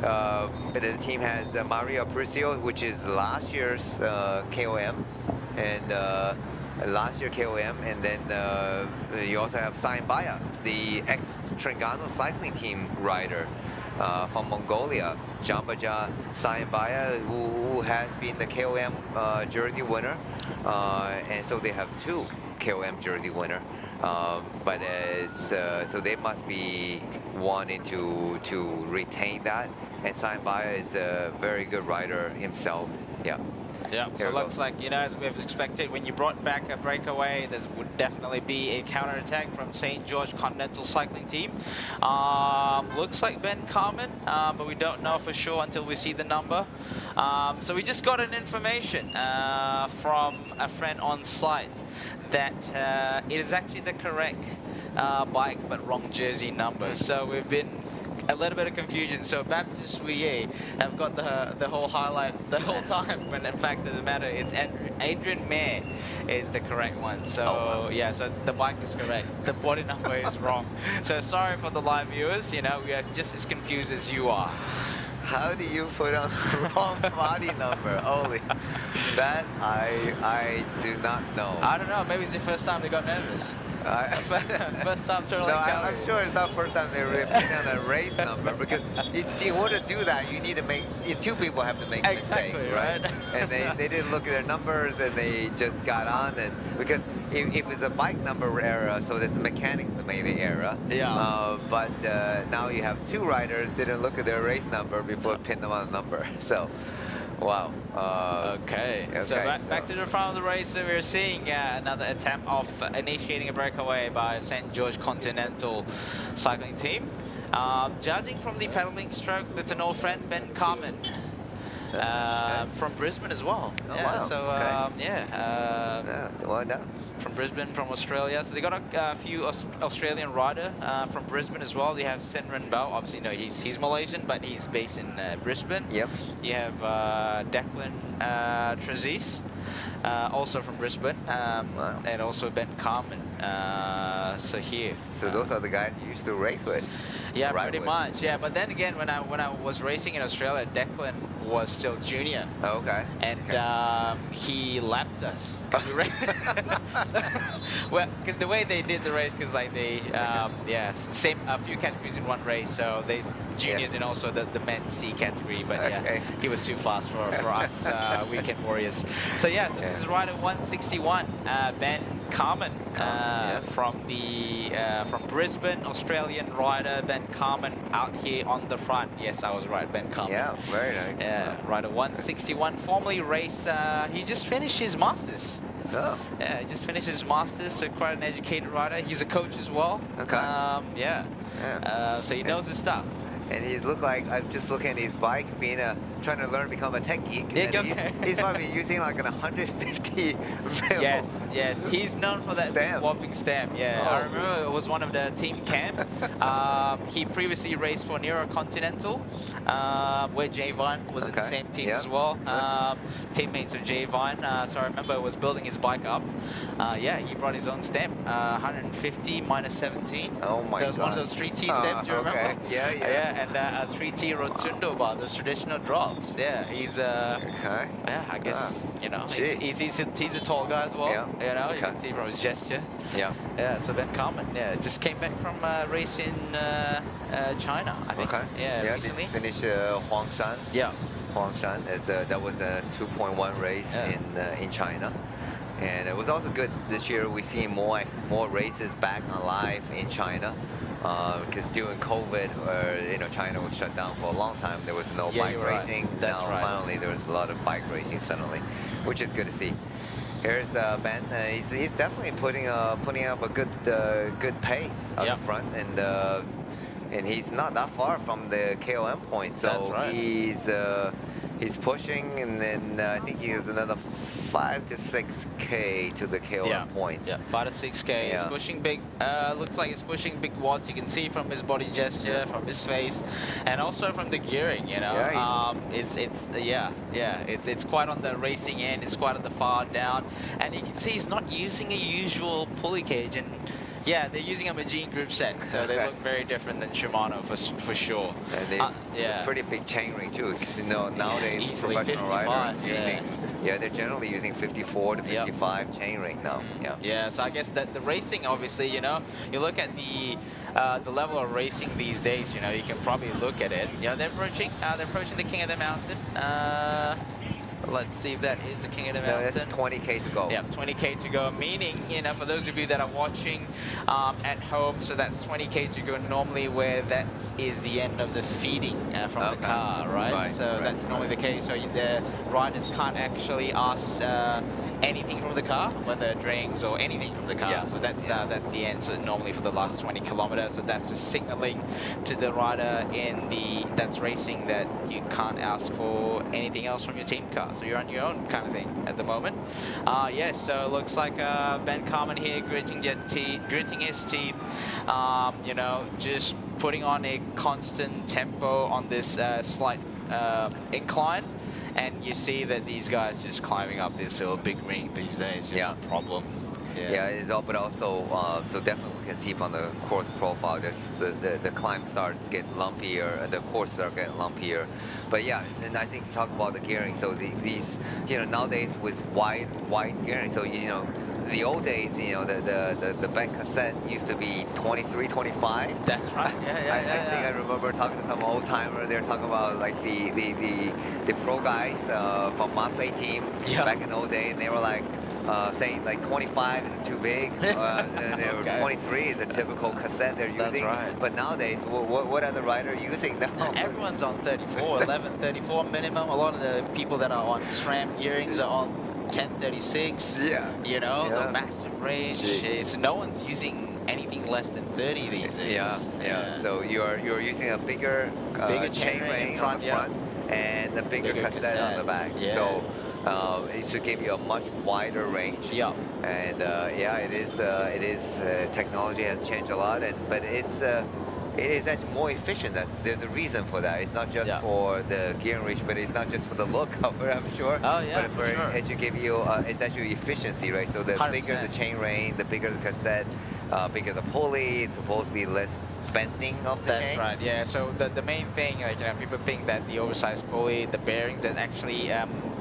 But the team has Mario Aparicio, which is last year's KOM, and then you also have Sanbaya, the ex-Trengganu cycling team rider from Mongolia, Jambaja Sanbaya, who has been the KOM jersey winner, and so they have two KOM jersey winner. So they must be wanting to retain that. And Sanbaya is a very good rider himself. Yeah. Yeah, so it looks like, as we've expected, when you brought back a breakaway, there would definitely be a counter-attack from St. George Continental Cycling Team. Looks like Ben Carmen, but we don't know for sure until we see the number. So we just got an information from a friend on site that it is actually the correct bike, but wrong jersey number. So we've been a little bit of confusion. So Baptiste Huye have got the whole highlight the whole time, when in fact it doesn't matter. It's Adrian Mayer is the correct one. So yeah, so the bike is correct. The body number is wrong. So sorry for the live viewers. We are just as confused as you are. How do you put on the wrong body number? Holy, that I do not know. I don't know. Maybe it's the first time they got nervous. First time to No, Langkawi. I'm sure it's not first time they're putting on a race number because in order to do that, you need to make two people have to make a mistake, right? And they didn't look at their numbers and they just got on and because if it's a bike number error, so there's a mechanic that made the error. Yeah. But now you have two riders didn't look at their race number before pin them on the number. So. Wow. Okay. So back to the front of the race, so we're seeing another attempt of initiating a breakaway by St. George Continental cycling team. Judging from the pedaling stroke, that's an old friend, Ben Carmen. From Brisbane as well. Oh, yeah, wow. So, well done. From Brisbane, from Australia. So they got a few Australian rider from Brisbane as well. They have Senran Bao. Obviously, no, he's Malaysian, but he's based in Brisbane. Yep. You have Declan Trazis, also from Brisbane, and also Ben Carmen. So here. So those are the guys you used to race with. Yeah, pretty much. Yeah, but then again, when I was racing in Australia, Declan was still junior. Okay. And he lapped us. Well, because the way they did the race, because like they, same a few categories in one race. So they juniors and also the men's C category. But yeah, he was too fast for us weekend warriors. So yeah, so this is rider 161, Ben Carmen, from Brisbane, Australian rider Ben Carmen out here on the front. Yes, I was right, Ben Carmen. Yeah, very nice. Yeah, rider 161, formerly raced. He just finished his masters. Oh. Yeah, he just finished his masters. So quite an educated rider. He's a coach as well. Okay. So he knows his stuff. And he's look like, I'm just looking at his bike, being trying to learn to become a tech geek. Yeah, and he's probably using like an 150 Yes, he's known for that big whopping stamp. Yeah, I remember it was one of the team camp. He previously raced for Nero Continental, where Jay Vine was in the same team as well. Teammates of Jay Vine. So I remember was building his bike up. He brought his own stamp, 150 minus 17. Oh my god. That was one of those 3T stamps, do you remember? Yeah. And a 3T Rotundo bar, those traditional drops. Yeah, he's I guess you know he's a tall guy as well. You know, you can see from his gesture. Yeah. So Ben Carmen, just came back from a race in China, I think. Recently. Finished Huangshan. Huangshan. That was a 2.1 race in China. And it was also good this year. We see more races back on live in China. Because during COVID, China was shut down for a long time. There was no bike racing. That's now finally there was a lot of bike racing suddenly, which is good to see. Here's Ben. He's definitely putting up a good pace up the front, and he's not that far from the KOM point. So he's pushing, and then I think he has another 5 to 6K to the KOM points. Yeah, 5 to 6K. He's pushing big. Looks like he's pushing big watts. You can see from his body gesture, from his face, and also from the gearing. You know, it's quite on the racing end. It's quite on the far down, and you can see he's not using a usual pulley cage. And yeah, they're using a Magine group set, so they look very different than Shimano for sure. And it's a pretty big chainring too, because nowadays easily professional 55, riders they're generally using 54 to 55 chainring now. Yeah, so I guess that the racing, obviously, you look at the level of racing these days, you can probably look at it. They're approaching the King of the Mountain. Let's see if that is the King of the Mountain. That's 20K to go. Yeah, 20K to go, meaning, for those of you that are watching at home, so that's 20K to go normally where that is the end of the feeding from the car, right? So that's normally the case. So the riders can't actually ask anything from the car, whether drinks or anything from the car. So that's the end. So normally for the last 20 kilometers, so that's just signaling to the rider that's racing that you can't ask for anything else from your team car. So you're on your own kind of thing at the moment. So it looks like Ben Carmen here gritting his teeth, just putting on a constant tempo on this slight incline. And you see that these guys just climbing up this little big ring these days. No problem. But also, so definitely we can see from the course profile, there's the climb starts getting lumpier, the course starts getting lumpier. But and I think talk about the gearing. So these, nowadays with wide gearing, so the old days, the back cassette used to be 23, 25. That's right. Yeah. I think I remember talking to some old timer. They're talking about like the pro guys from Mape team back in the old days, and they were like saying like 25 is too big. 23 is a typical cassette they're using. That's right. But nowadays, what are the riders using now? Everyone's on 34, 11, 34 minimum. A lot of the people that are on SRAM gearings are on 1036. Yeah. The massive range. No one's using anything less than 30 these days. Yeah. So you're using a bigger chain ring on the front and a bigger cassette on the back. Yeah. So it should give you a much wider range. Yeah. And it is. Technology has changed a lot, but it is actually more efficient. There's a reason for that. It's not just for the gearing range, but it's not just for the look of it, I'm sure. Oh yeah, but for sure. It should give you, it's actually efficiency, right? So the 100%. bigger the chain ring, the bigger the cassette, bigger the pulley, it's supposed to be less bending of the chain. That's right, yeah. So the main thing, people think that the oversized pulley, the bearings, are actually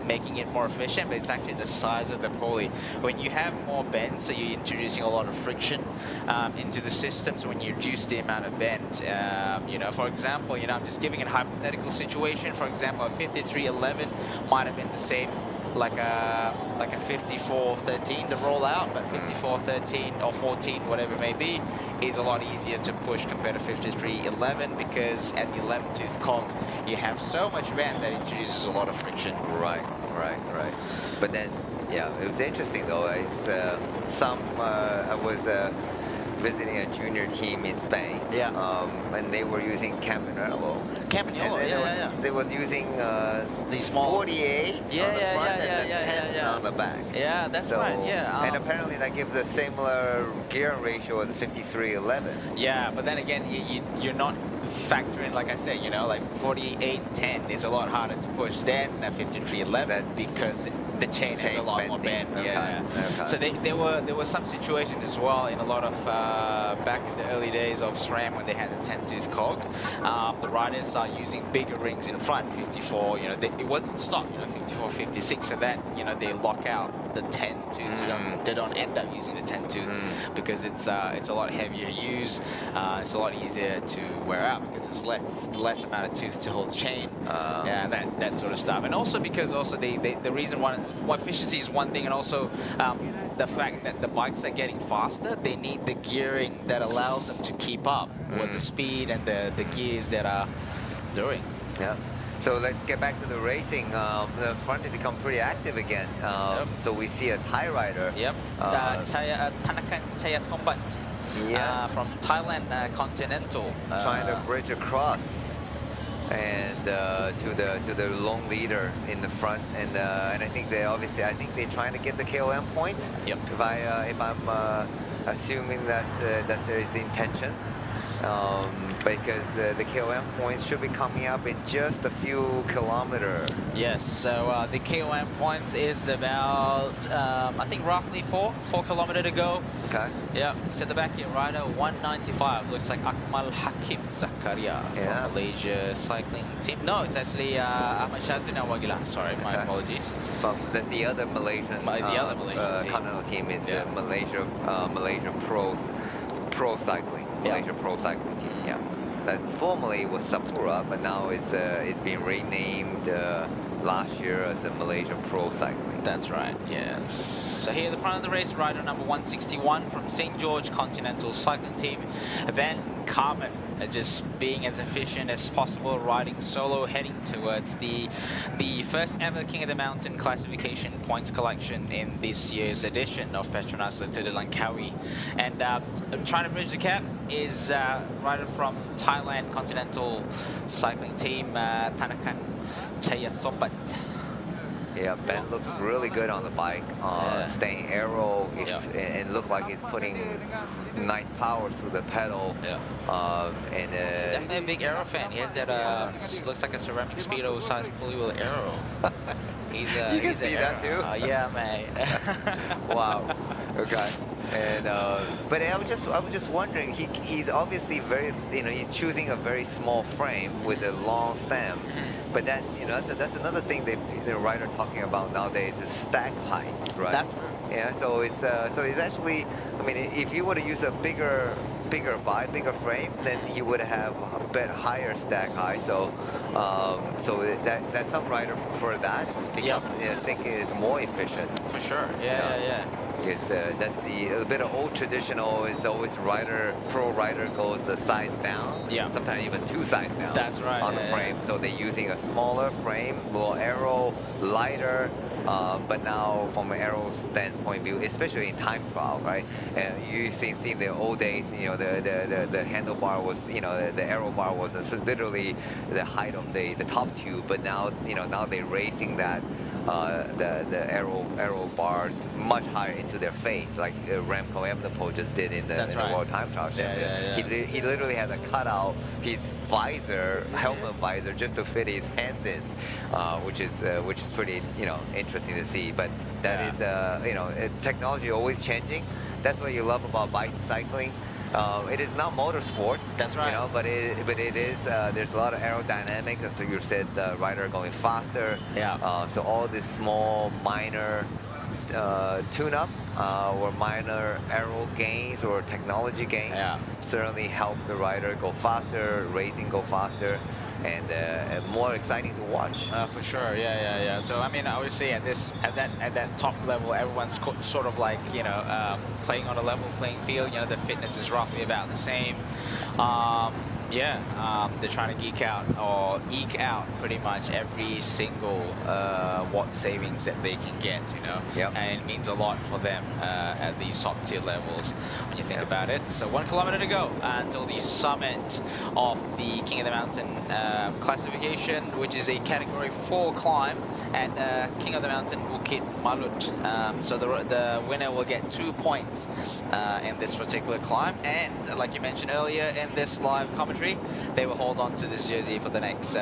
making it more efficient, but it's actually the size of the pulley. When you have more bend, so you're introducing a lot of friction into the system, so when you reduce the amount of bend, for example, I'm just giving a hypothetical situation. For example, a 5311 might have been the same like a 5413 to roll out, but 5413 or 14, whatever it may be, is a lot easier to push compared to 5311, because at the 11 tooth cog you have so much bend that introduces a lot of friction. Right. But then, it was interesting though. I was visiting a junior team in Spain. And they were using Campagnolo. They was using the small 48 on the front and the 10 on the back. Yeah, that's right. Yeah. And apparently that gives a similar gearing ratio as a 5311. Yeah, but then again, you're not factoring, like I said, like 4810 is a lot harder to push than a 5311 because the chain has a lot more bend. Okay. So there were some situations as well in a lot of back in the early days of SRAM when they had the 10 tooth cog. The riders are using bigger rings in front, 54. It wasn't stock, 54, 56. So that they lock out the 10 tooth. So they don't end up using the 10 tooth because it's a lot heavier to use. It's a lot easier to wear out because it's less amount of tooth to hold the chain. That sort of stuff. And also because the reason why efficiency is one thing, and also the fact that the bikes are getting faster, they need the gearing that allows them to keep up with the speed and the gears that are doing. Yeah. So let's get back to the racing. The front has become pretty active again. So we see a Thai rider. Yep. Tanakan Chayasombat. From Thailand Continental. Trying to bridge across. And to the lone leader in the front, and I think they're trying to get the KOM points. Yep. If I'm assuming that's their intention, because the KOM points should be coming up in just a few kilometers. Yes. So the KOM points is about I think roughly 4 kilometers to go. Okay. Yeah, he's at the back here, rider 195. Looks like Akmal Hakim Zakaria from Malaysia cycling team. No, it's actually Ahmad Shazin Awagila. Sorry, my apologies. That's the other Malaysian. The other Malaysian team. Continental team is Malaysia Pro Cycling. Malaysia Pro Cycling team. Yeah. That formerly was Sapura, but now it's been renamed last year as the Malaysia Pro Cycling. That's right, yes. So here at the front of the race, rider number 161 from St. George Continental Cycling Team, Ben Carmen, just being as efficient as possible, riding solo, heading towards the first ever King of the Mountain classification points collection in this year's edition of PETRONAS LTDL Langkawi. And trying to bridge the gap is rider from Thailand Continental Cycling Team, Tanakan Chayasombat. Yeah, Ben looks really good on the bike, staying aero, and look like he's putting nice power through the pedal. He's definitely a big aero fan. He has that looks like a ceramic speedo size pulley wheel aero. You can see that too. Yeah, man. Wow. Okay. And but I was just wondering, he's obviously very, he's choosing a very small frame with a long stem. But that's, that's another thing the rider talking about nowadays is stack height, right? That's right. Yeah, so it's actually, I mean, if you were to use a bigger frame, then you would have a bit higher stack height. So that some rider prefer that because I think it is more efficient. For sure. Yeah. It's that's a bit of old traditional is always pro rider goes a size down. Yeah. Sometimes even 2 sizes down. That's right. On the frame, so they're using a smaller frame, little aero, lighter. But now, from an aero standpoint view, especially in time trial, right? You see the old days, you know, the handlebar was, you know, the aero bar was literally the height of the top tube. But now, you know, now they're raising that the aero bars much higher into their face, like Remco Evenepoel just did in the World Time Trial Championship. He literally had to cut out his visor, helmet visor, just to fit his hands in, which is pretty, you know, interesting to see. But that is you know, technology always changing. That's what you love about bicycling. It is not motorsports. That's right. You know, but it is. There's a lot of aerodynamics. So you said the rider going faster. Yeah. So all these small, minor tune-up or minor aero gains or technology gains certainly help the rider go faster, racing go faster, and more exciting to watch. For sure, yeah. So I mean, obviously at that top level, everyone's sort of like, you know, playing on a level playing field. You know, the fitness is roughly about the same. They're trying to eke out pretty much every single watt savings that they can get, you know. Yep. And it means a lot for them at these top tier levels when you think about it. So 1 kilometer to go until the summit of the King of the Mountain classification, which is a category 4 climb at King of the Mountain Bukit Malut. So the winner will get 2 points in this particular climb, and like you mentioned earlier in this live commentary, they will hold on to this jersey for the next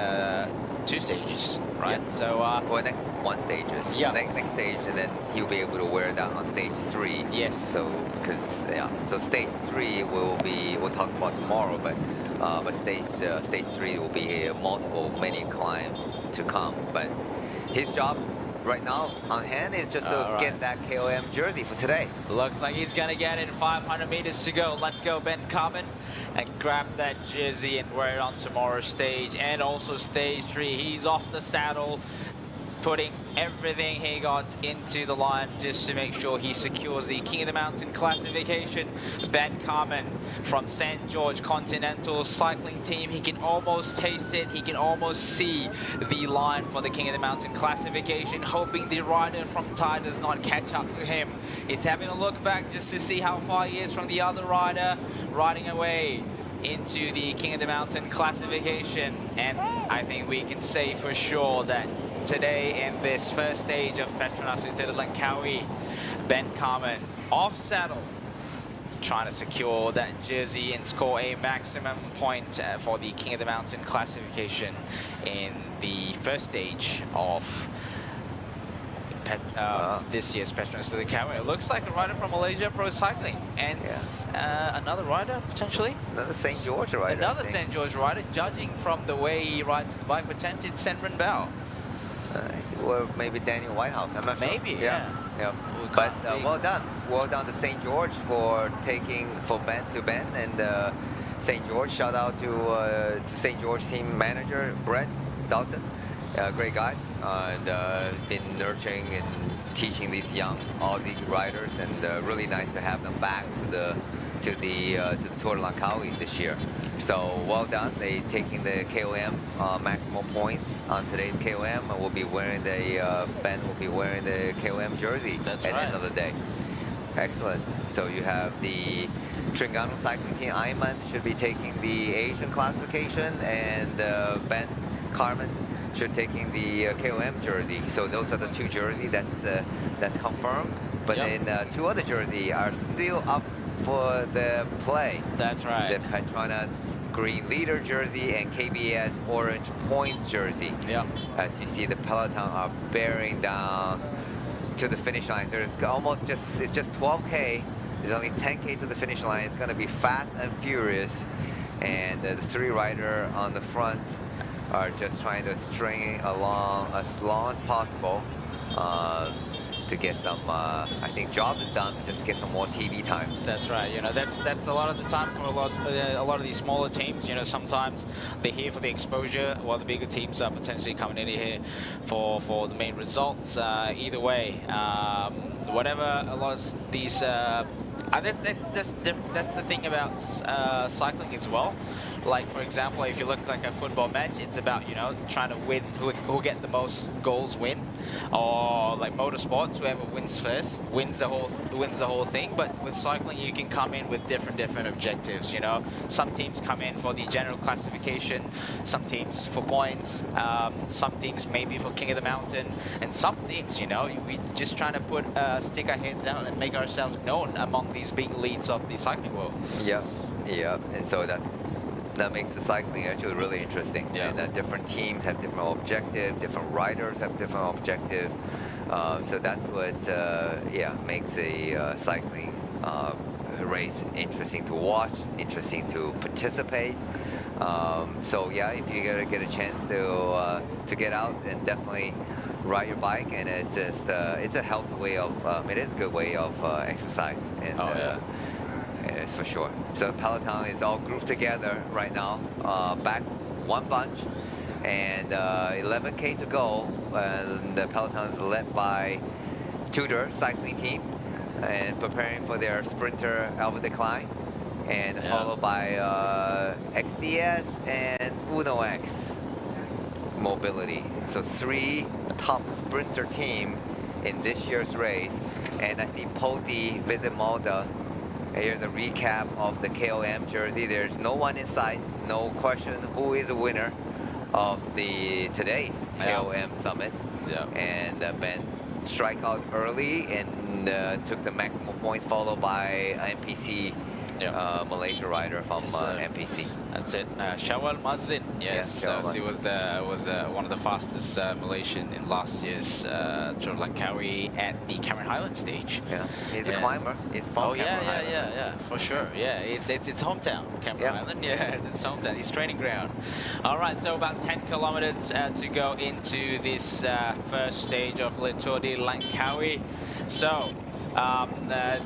2 stages, right? Yeah. So well, next 1 stages. Yeah. Next stage, and then he'll be able to wear that on stage 3. Yes. So because so stage 3 we'll talk about tomorrow, but stage 3 will be many climbs to come. But his job right now on hand is just to get that KOM jersey for today. Looks like he's going to get it. 500 meters to go. Let's go, Ben Carmen, and grab that jersey and wear it on tomorrow's stage and also stage 3. He's off the saddle, putting everything he got into the line just to make sure he secures the King of the Mountain classification. Ben Carmen from St. George Continental Cycling Team. He can almost taste it. He can almost see the line for the King of the Mountain classification, hoping the rider from Thai does not catch up to him. He's having a look back just to see how far he is from the other rider, riding away into the King of the Mountain classification. And I think we can say for sure that today in this first stage of PETRONAS LTD Langkawi, Ben Carmen off saddle, trying to secure that jersey and score a maximum point for the King of the Mountain classification in the first stage of this year's PETRONAS LTD Langkawi. It looks like a rider from Malaysia Pro Cycling, and another rider potentially. Another St. George rider. Another St. George rider, judging from the way he rides his bike, potentially it's Senran Bao. Or maybe Daniel Whitehouse. I'm not sure. Maybe, yeah. But well done to St. George for taking Ben, and St. George. Shout out to St. George team manager Brett Dalton, great guy, and been nurturing and teaching these young Aussie riders, and really nice to have them back to the Tour de Langkawi this year. So well done. They taking the KOM maximum points on today's KOM, and will be wearing the Ben will be wearing the KOM jersey at the end of the day. Excellent. So you have the Terengganu cycling team. Ayman should be taking the Asian classification, and Ben Carmen should taking the KOM jersey. So those are the 2 jerseys that's confirmed. But then 2 other jerseys are still up for the play. That's right. The PETRONAS green leader jersey and KBS orange points jersey. Yeah. As you see, the Peloton are bearing down to the finish line. There's it's just 12K. There's only 10K to the finish line. It's going to be fast and furious. And the 3 riders on the front are just trying to string along as long as possible to get some, I think job is done, just get some more TV time. That's right. You know, that's a lot of the times when a lot of these smaller teams, you know, sometimes they're here for the exposure, while the bigger teams are potentially coming in here for the main results. Either way, whatever a lot of these. That's the thing about cycling as well. Like, for example, if you look like a football match, it's about, you know, trying to win, who get the most goals win. Or like motorsports, whoever wins first wins the whole thing. But with cycling, you can come in with different objectives. You know, some teams come in for the general classification, some teams for points, some teams maybe for King of the Mountain, and some teams, you know, we just trying to stick our heads out and make ourselves known among these big leads of the cycling world. Yeah, and so that makes the cycling actually really interesting. Yeah. And different teams have different objectives, different riders have different objectives. So that's what makes a cycling race interesting to watch, interesting to participate. So yeah, if you get a chance to get out and definitely ride your bike, and it's just it's a healthy way of it is a good way of exercise. And, it's for sure. So Peloton is all grouped together right now, back one bunch, and 11K to go. And the Peloton is led by Tudor cycling team, and preparing for their sprinter Alva Decline, and followed by XDS and Uno X Mobility. So 3 top sprinter team in this year's race, and I see Poti visit Malta. Here's a recap of the KOM jersey. There's no one in sight, no question who is the winner of today's KOM summit. Yeah. And Ben strike out early and took the maximum points, followed by NPC Malaysia rider from NPC. That's it. Shawal Mazlin. Yes, he was one of the fastest Malaysian in last year's Tour of Langkawi at the Cameron Highland stage. Yeah, he's a climber. He's from Cameron Highland. Yeah, for sure. Yeah, it's hometown, Cameron Highland. Yeah, it's hometown. His training ground. All right, so about 10 kilometers to go into this first stage of Le Tour de Langkawi. So.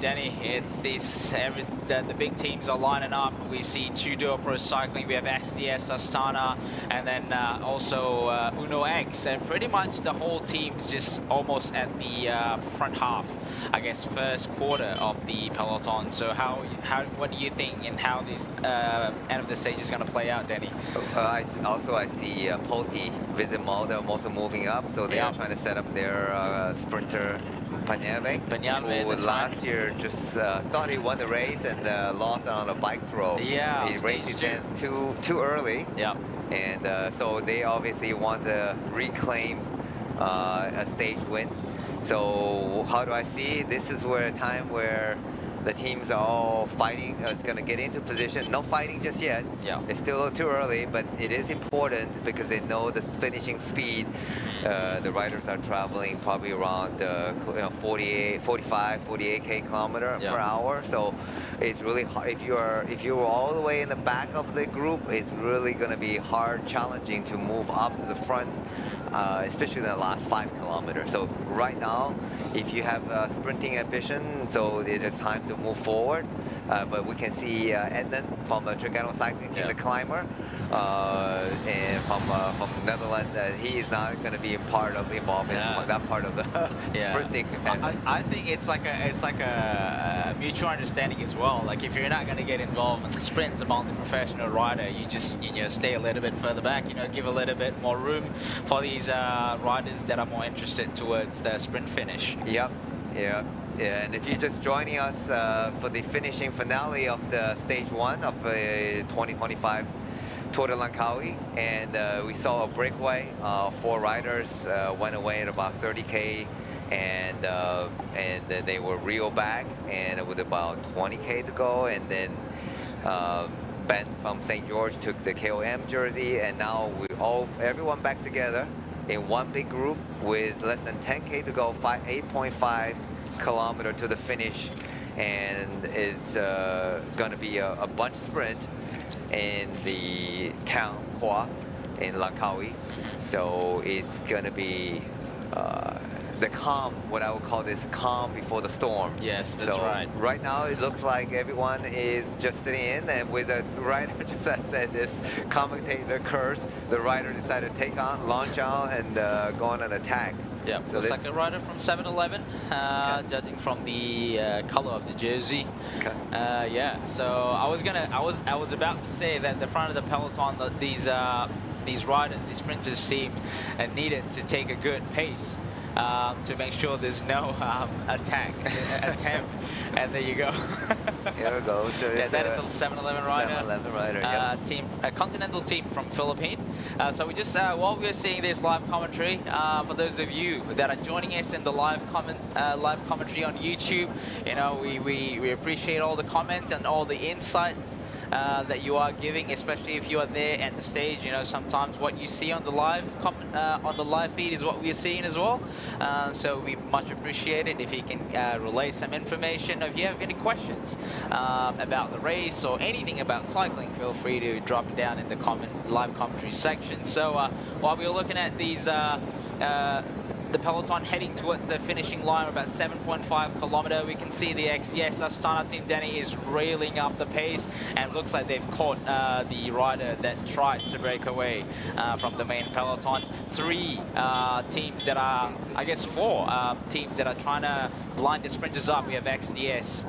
Danny, it's the big teams are lining up. We see Tudor Pro Cycling, we have SDS Astana, and then also Uno X, and pretty much the whole team's just almost at the front half, I guess, first quarter of the peloton. So what do you think, and how this end of the stage is going to play out, Danny? I see Poti visit Malta also moving up, so they are trying to set up their sprinter Panyave, who last year just thought he won the race and lost on a bike throw. Yeah, he raced his chance too early. Yeah, and so they obviously want to reclaim a stage win. So how do I see? This is a time where the teams are all fighting. It's going to get into position. No fighting just yet. Yeah, it's still too early, but it is important because they know the finishing speed. The riders are traveling probably around 48k kilometer per hour. So it's really hard. If you're all the way in the back of the group, it's really going to be hard, challenging to move up to the front, especially in the last 5 kilometers. So right now, if you have sprinting ambition, so it is time to move forward. But we can see Edmund from the Trigano cycling team, the climber, and from Netherlands, he is not going to be involved in that part of the sprinting. I think it's like a mutual understanding as well. Like if you're not going to get involved in the sprints among the professional rider, you just stay a little bit further back. Give a little bit more room for these riders that are more interested towards the sprint finish. Yep. Yeah, and if you're just joining us for the finishing finale of the stage 1 of 2025 Tour de Langkawi, and we saw a breakaway. 4 riders went away at about 30k, and they were reeled back, and with about 20k to go, and then Ben from St. George took the KOM jersey, and now everyone back together in one big group with less than 10k to go, 8.5 kilometer to the finish, and it's going to be a bunch sprint in the town Hua in Langkawi. So it's going to be the calm, what I would call this calm before the storm. Yes, that's so right. Right now it looks like everyone is just sitting in, and with the rider, just as I said, this commentator curse, the rider decided to launch out and go on an attack. Yeah, so looks like a rider from 7-Eleven, judging from the color of the jersey. Okay. Yeah, so I was about to say that the front of the peloton, these riders, these sprinters seem needed to take a good pace to make sure there's no attempt. And there you go. Here we go. So yeah, that is a 7-Eleven rider. 7-Eleven rider, yeah. A continental team from Philippines. So we just, while we're seeing this live commentary, for those of you that are joining us in the live commentary on YouTube, you know, we appreciate all the comments and all the insights that you are giving, especially if you are there at the stage. You know, sometimes what you see on the live feed is what we are seeing as well. So we much appreciate it if you can relay some information. If you have any questions about the race or anything about cycling, feel free to drop it down in the live commentary section. So while we're looking at these the peloton heading towards the finishing line, about 7.5 kilometer. We can see the XDS Astana team, Danny, is railing up the pace, and looks like they've caught the rider that tried to break away from the main peloton. Three teams that are, I guess 4 teams that are trying to line the sprinters up. We have XDS.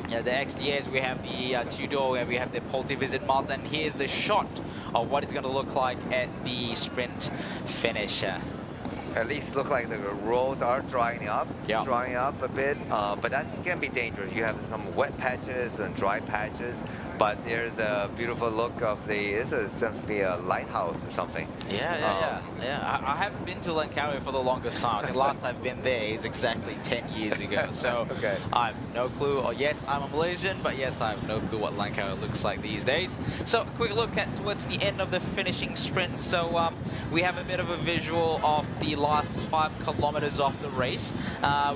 The XDS, we have the Tudor, and we have the Multivisit Malta, and here's the shot of what it's going to look like at the sprint finish. At least look like the roads are drying up a bit, but that can be dangerous. You have some wet patches and dry patches, but there's a beautiful look of this seems to be a lighthouse or something. Yeah. I haven't been to Langkawi for the longest time. I think last I've been there is exactly 10 years ago. So okay. I have no clue. Or yes, I'm a Malaysian, but yes, I have no clue what Langkawi looks like these days. So a quick look at towards the end of the finishing sprint. So we have a bit of a visual of the last 5 kilometers of the race.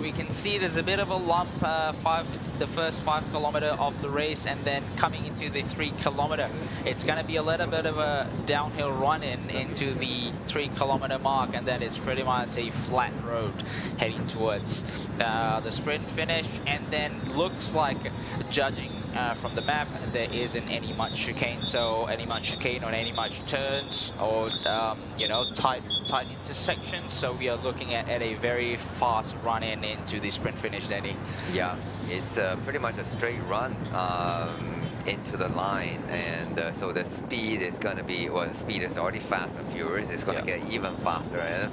We can see there's a bit of a lump, the first 5 kilometer of the race, and then coming into the 3 kilometer, it's going to be a little bit of a downhill run into the 3 kilometer mark, and then it's pretty much a flat road heading towards the sprint finish. And then looks like, judging from the map, there isn't any much chicane, so any much chicane or any much turns or you know, tight intersections. So we are looking at a very fast run into the sprint finish, Danny. Yeah, it's pretty much a straight run into the line, and so the speed is going to be, well, the speed is already fast and furious. It's going to get even faster and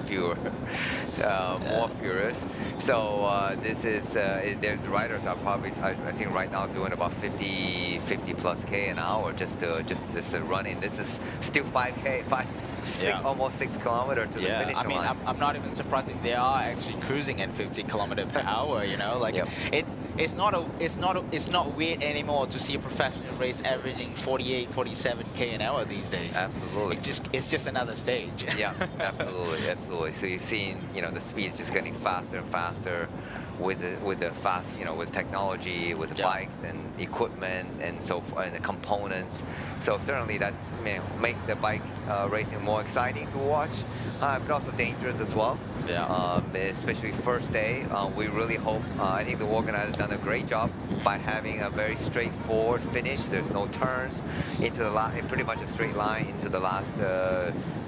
more furious. So this is, the riders are probably, I think right now doing about 50 plus K an hour just to run in. This is still 5K, almost 6 kilometers to the finish line. I mean, I'm not even surprised if they are actually cruising at 50 kilometers per hour. You know, like it's not weird anymore to see a professional race averaging 48, 47K an hour these days. Absolutely. It's just another stage. Yeah, absolutely. So you're seeing, you know, the speed just getting faster and faster with the fast, you know, with technology, with bikes and equipment and so forth, and the components. So certainly that's, you know, make the bike racing more exciting to watch, but also dangerous as well. Especially first day, we really hope. I think the organizers done a great job by having a very straightforward finish. There's no turns into the last, pretty much a straight line into the last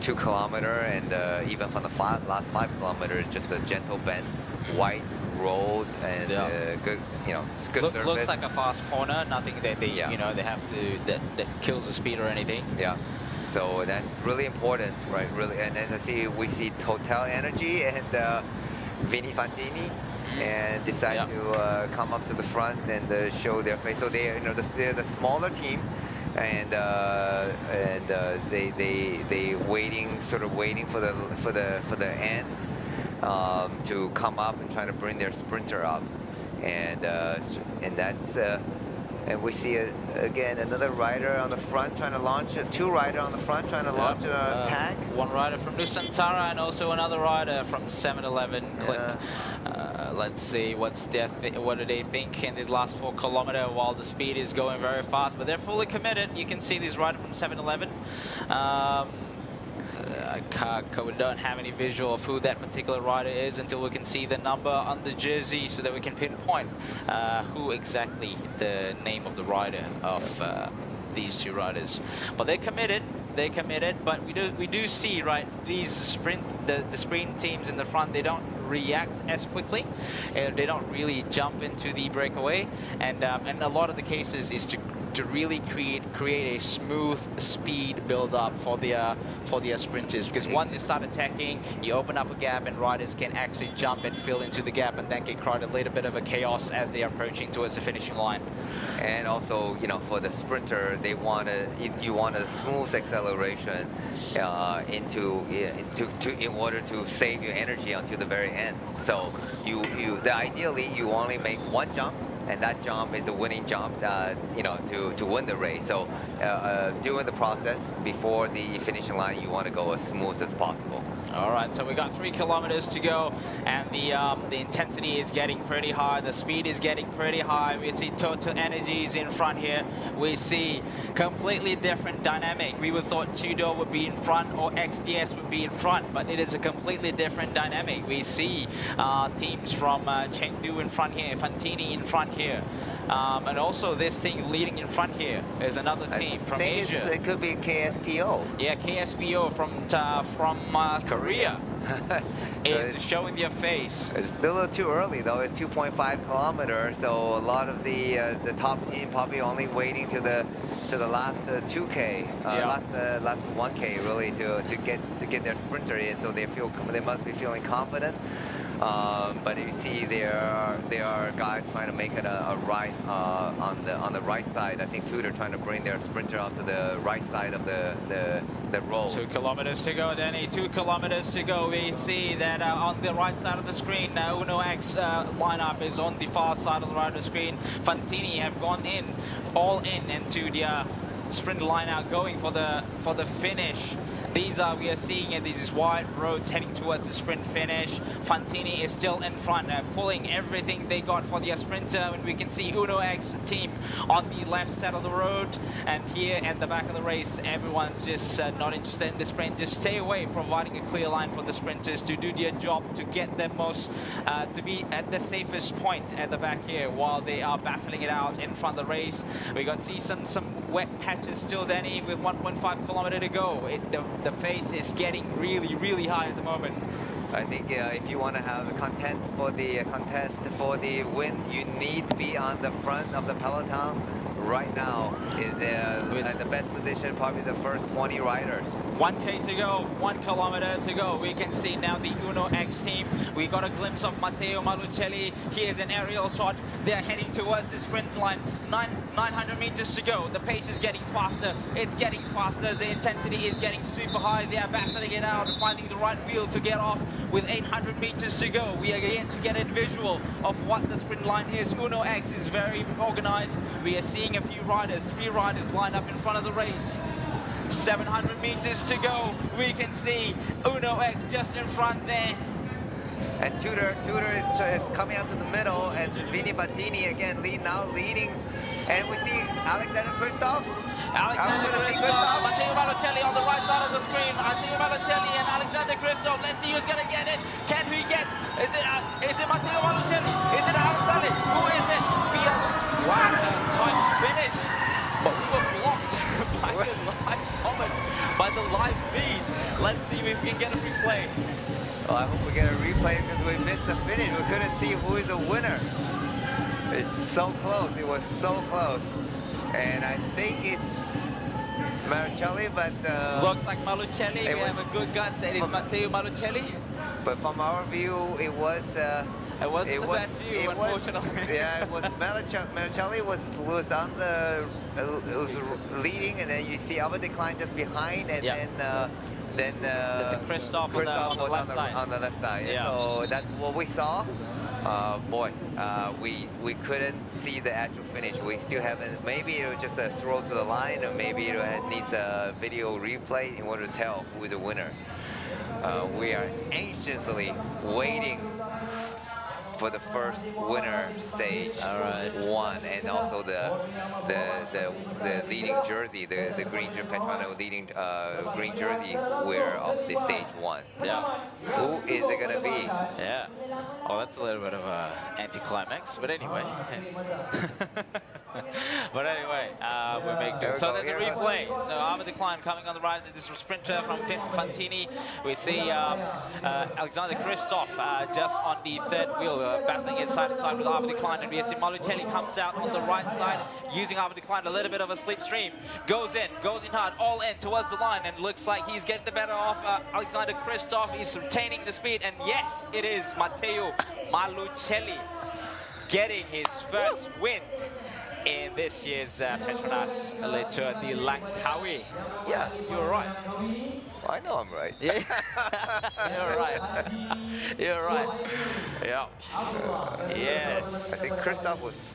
2 kilometers, and even from the last 5 kilometers, just a gentle bends, white road, and good, you know, good surface. Looks like a fast corner, nothing that they, you know, they have to that kills the speed or anything. Yeah. So that's really important, right? Really, and then we see Total Energy and Vini Fantini, and decide to come up to the front and show their face. So they, you know, they're the smaller team, and they waiting for the end to come up and try to bring their sprinter up, and that's. And we see, again, another rider on the front trying to launch, 2 riders on the front trying to launch an attack. One rider from Nusantara and also another rider from 7-Eleven. Click. Let's see what do they think in the last 4 kilometers while the speed is going very fast, but they're fully committed. You can see this rider from 7-Eleven. We don't have any visual of who that particular rider is until we can see the number on the jersey, so that we can pinpoint who exactly the name of the rider of these two riders. But they're committed. They're committed, but we do see, right, these the sprint teams in the front, they don't react as quickly. They don't really jump into the breakaway, and a lot of the cases is to really create a smooth speed build up for their sprinters, because once you start attacking, you open up a gap and riders can actually jump and fill into the gap, and that can create a little bit of a chaos as they are approaching towards the finishing line. And also, you know, for the sprinter, you want a smooth acceleration in order to save your energy until the very end. So ideally you only make one jump, and that jump is a winning jump, you know, to win the race. So during the process, before the finishing line, you want to go as smooth as possible. All right, so we got 3 kilometers to go, and the intensity is getting pretty high. The speed is getting pretty high. We see Total Energies in front here. We see completely different dynamic. We would thought Tudor would be in front or XDS would be in front, but it is a completely different dynamic. We see teams from Chengdu in front here, Fantini in front here. And also this thing leading in front here is another team from Asia. It could be KSPO. Yeah, KSPO from Korea. Is showing their face. It's still a little too early though. It's 2.5 kilometers, so a lot of the top team probably only waiting to the last 2K, last 1K really to get their sprinter in. So they must be feeling confident. But you see there are guys trying to make it a right on the right side. I think Tudor trying to bring their sprinter onto the right side of the road. 2 kilometers to go, Danny. 2 kilometers to go. We see that on the right side of the screen, Uno X lineup is on the far side of the right of the screen. Fantini have gone all in into the sprint lineup, going for the finish. We are seeing these wide roads heading towards the sprint finish. Fantini is still in front, pulling everything they got for their sprinter. And we can see Uno X team on the left side of the road. And here at the back of the race, everyone's just not interested in the sprint. Just stay away, providing a clear line for the sprinters to do their job, to get them to be at the safest point at the back here while they are battling it out in front of the race. We got to see some wet patches still, Danny, with 1.5 kilometers to go. The pace is getting really, really high at the moment. I think if you want to have a contest for the win, you need to be on the front of the peloton right now. At the best position, probably the first 20 riders. 1K to go, 1 kilometer to go. We can see now the Uno X team. We got a glimpse of Matteo Malucelli. Here's an aerial shot. They're heading towards the sprint line. 900 meters to go. The pace is getting faster. It's getting faster. The intensity is getting super high. They are battling it out, finding the right wheel to get off with 800 meters to go. We are yet to get a visual of what the sprint line is. Uno X is very organized. We are seeing a few riders, 3 riders line up in front of the race. 700 meters to go. We can see Uno X just in front there. And Tudor is coming up to the middle, and Vini Fantini again leading. And we see Alexander Kristoff. Alexander Kristoff, Matteo Malucelli on the right side of the screen. Matteo Malucelli and Alexander Kristoff. Let's see who's going to get it. Can we get? Is it Matteo Malucelli? Is it Alexander? Who is it? Wow, tight finish. But we were blocked by the live feed. Let's see if we can get a replay. Well, I hope we get a replay because we missed the finish. We couldn't see who is the winner. It's so close. It was so close. And I think it's Malucelli, but... looks like Malucelli. We have a good gut that it's Matteo Malucelli. But from our view, it was... it wasn't the best view, unfortunately. Yeah, it was Malucelli was on the... was leading, and then you see Albert Decline just behind, and then Kristoff on the left side. On the left side. Yeah. So that's what we saw. We couldn't see the actual finish. We still haven't. Maybe it was just a throw to the line, or maybe it needs a video replay in order to tell who is the winner. We are anxiously waiting for the first winner stage won, and also the leading jersey, the green Petronas leading green jersey wearer of the stage one. Yeah. Who is it gonna be? Yeah. Oh, that's a little bit of a anticlimax, but anyway. But anyway, we make do. So there's a replay. So Armour Decline coming on the right. This is a sprinter from Fantini. We see Alexander Christoph just on the third wheel, battling it side to side with Armour Decline. And we see Malutelli comes out on the right side, using Armour Decline a little bit of a slipstream. Goes in hard, all in towards the line, and looks like he's getting the better of Alexander Christoph. He's retaining the speed, and yes, it is Matteo Malucelli getting his first win in this year's Petronas Le Tour de Langkawi. Yeah, you were right. I know I'm right. Yeah. You're right. You're right. Yeah. Yes. I think Christoph was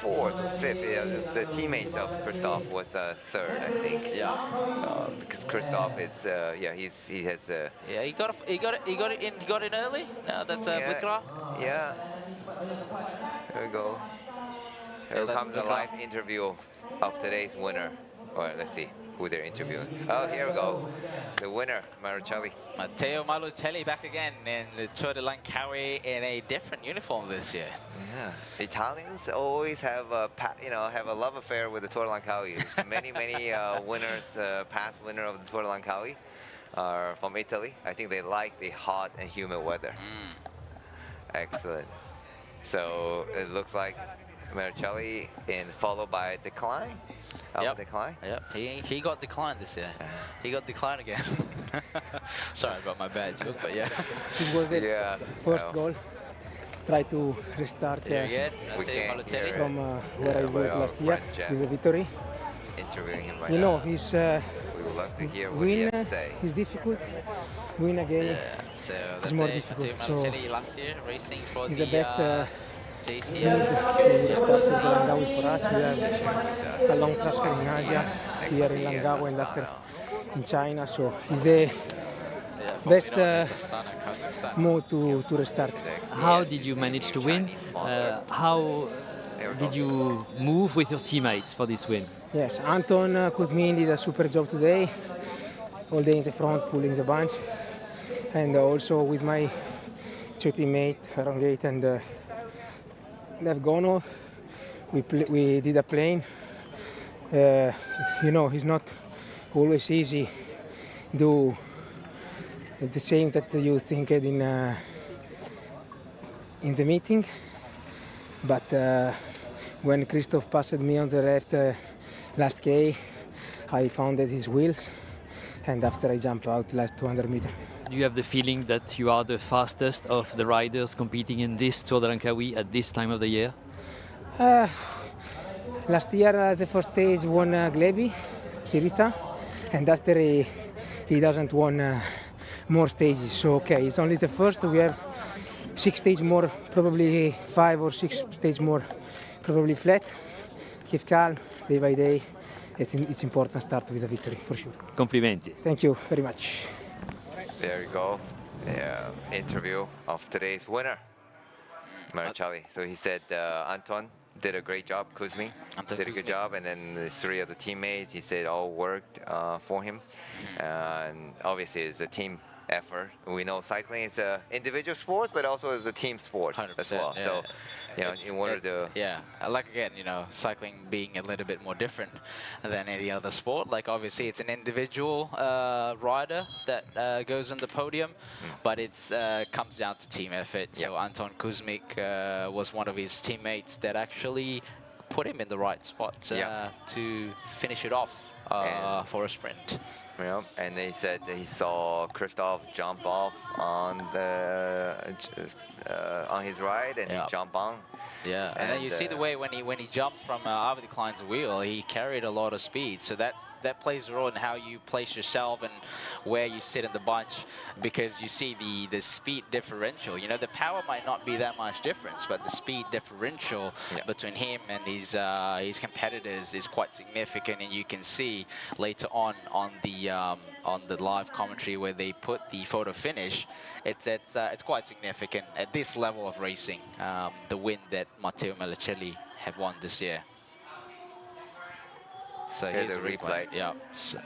4th or 5th. Yeah, the teammates of Christoph was 3rd, I think. Yeah. Because Christoph is, he has. Yeah, he got it early. No, that's Vikra. Yeah. There we go. Here comes the live interview of today's winner. Well, let's see who they're interviewing. Oh, here we go. The winner, Marucelli. Matteo Malucelli back again in the Tour de Langkawi in a different uniform this year. Yeah, Italians always have a have a love affair with the Tour de Langkawi. There's many winners, past winner of the Tour de Langkawi are from Italy. I think they like the hot and humid weather. Excellent. So it looks like Marucelli followed by Decline. Yep. Decline. Yep. He got declined this year. He got declined again. Sorry about my bad joke, but yeah. It was the first goal. Try to restart from where I was last year with a victory. Interviewing him right you know, now. He's we would love to hear what he has to say. Is difficult. Win again. So it's more difficult. So last year racing for he's the best. JC. We need to start with Langkawi for us. We have a long transfer in Asia, here in Langkawi and after in China. So he's the best mode to restart. How did you manage to win? How did you move with your teammates for this win? Yes, Anton Kuzmin did a super job today, all day in the front, pulling the bunch, and also with my two teammates, Rongate and Levgono, we did a plane. You know, it's not always easy to do the same that you think in the meeting, but when Christoph passed me on the left last K, I found his wheels, and after I jump out last 200 meters. Do you have the feeling that you are the fastest of the riders competing in this Tour de Langkawi at this time of the year? Last year, the first stage won Glebi, Syriza, and after he doesn't won more stages. So okay, it's only the first. We have 6 stages more, probably 5 or 6 stages more, probably flat. Keep calm, day by day. It's important to start with a victory, for sure. Complimenti. Thank you very much. There you go. The interview of today's winner, Marucelli. So he said Anton did a great job, Kuzmi did a good job, and then the 3 of the teammates, he said all worked for him. And obviously it's a team effort. We know cycling is an individual sport, but also is a team sport as well. Yeah. So, you know, in order to... Yeah, like again, you know, cycling being a little bit more different than any other sport. Like obviously it's an individual rider that goes on the podium, but it's comes down to team effort. So Anton Kuzmik was one of his teammates that actually put him in the right spot to finish it off for a sprint. Yeah, and they said that he saw Christoph jump off on his ride, and he jumped on. Yeah, and then you see the way when he jumps from Arvid Klein's wheel, he carried a lot of speed. So that plays a role in how you place yourself and where you sit in the bunch, because you see the speed differential. You know, the power might not be that much difference, but the speed differential between him and his competitors is quite significant, and you can see later on the the live commentary where they put the photo finish, it's quite significant at this level of racing. The win that Matteo Melicelli have won this year. So here's a replay. Yeah, so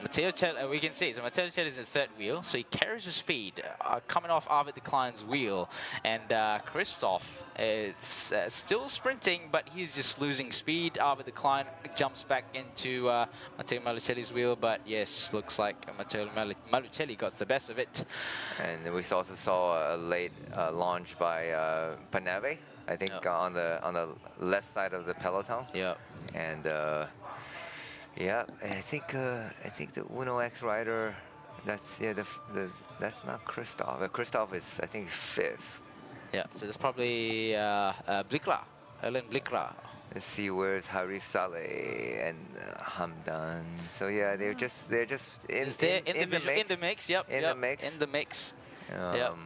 we can see. So Matteo Melicelli is in third wheel, so he carries the speed coming off Arvid de Klein's wheel, and Christoph is still sprinting, but he's just losing speed. Arvid de Klein jumps back into Matteo Melicelli's wheel, but yes, looks like Matteo Melicelli got the best of it. And we also saw a late launch by Panave, I think, on the left side of the peloton. Yeah. And yeah, I think the Uno X rider, that's that's not Christoph. Christoph is, I think, 5th. Yeah, so that's probably Blikra, Ellen Blikra. Let's see, where's Harif Saleh and Hamdan. So yeah, they're just in the mix. Yep. In the mix. In the mix. Yep.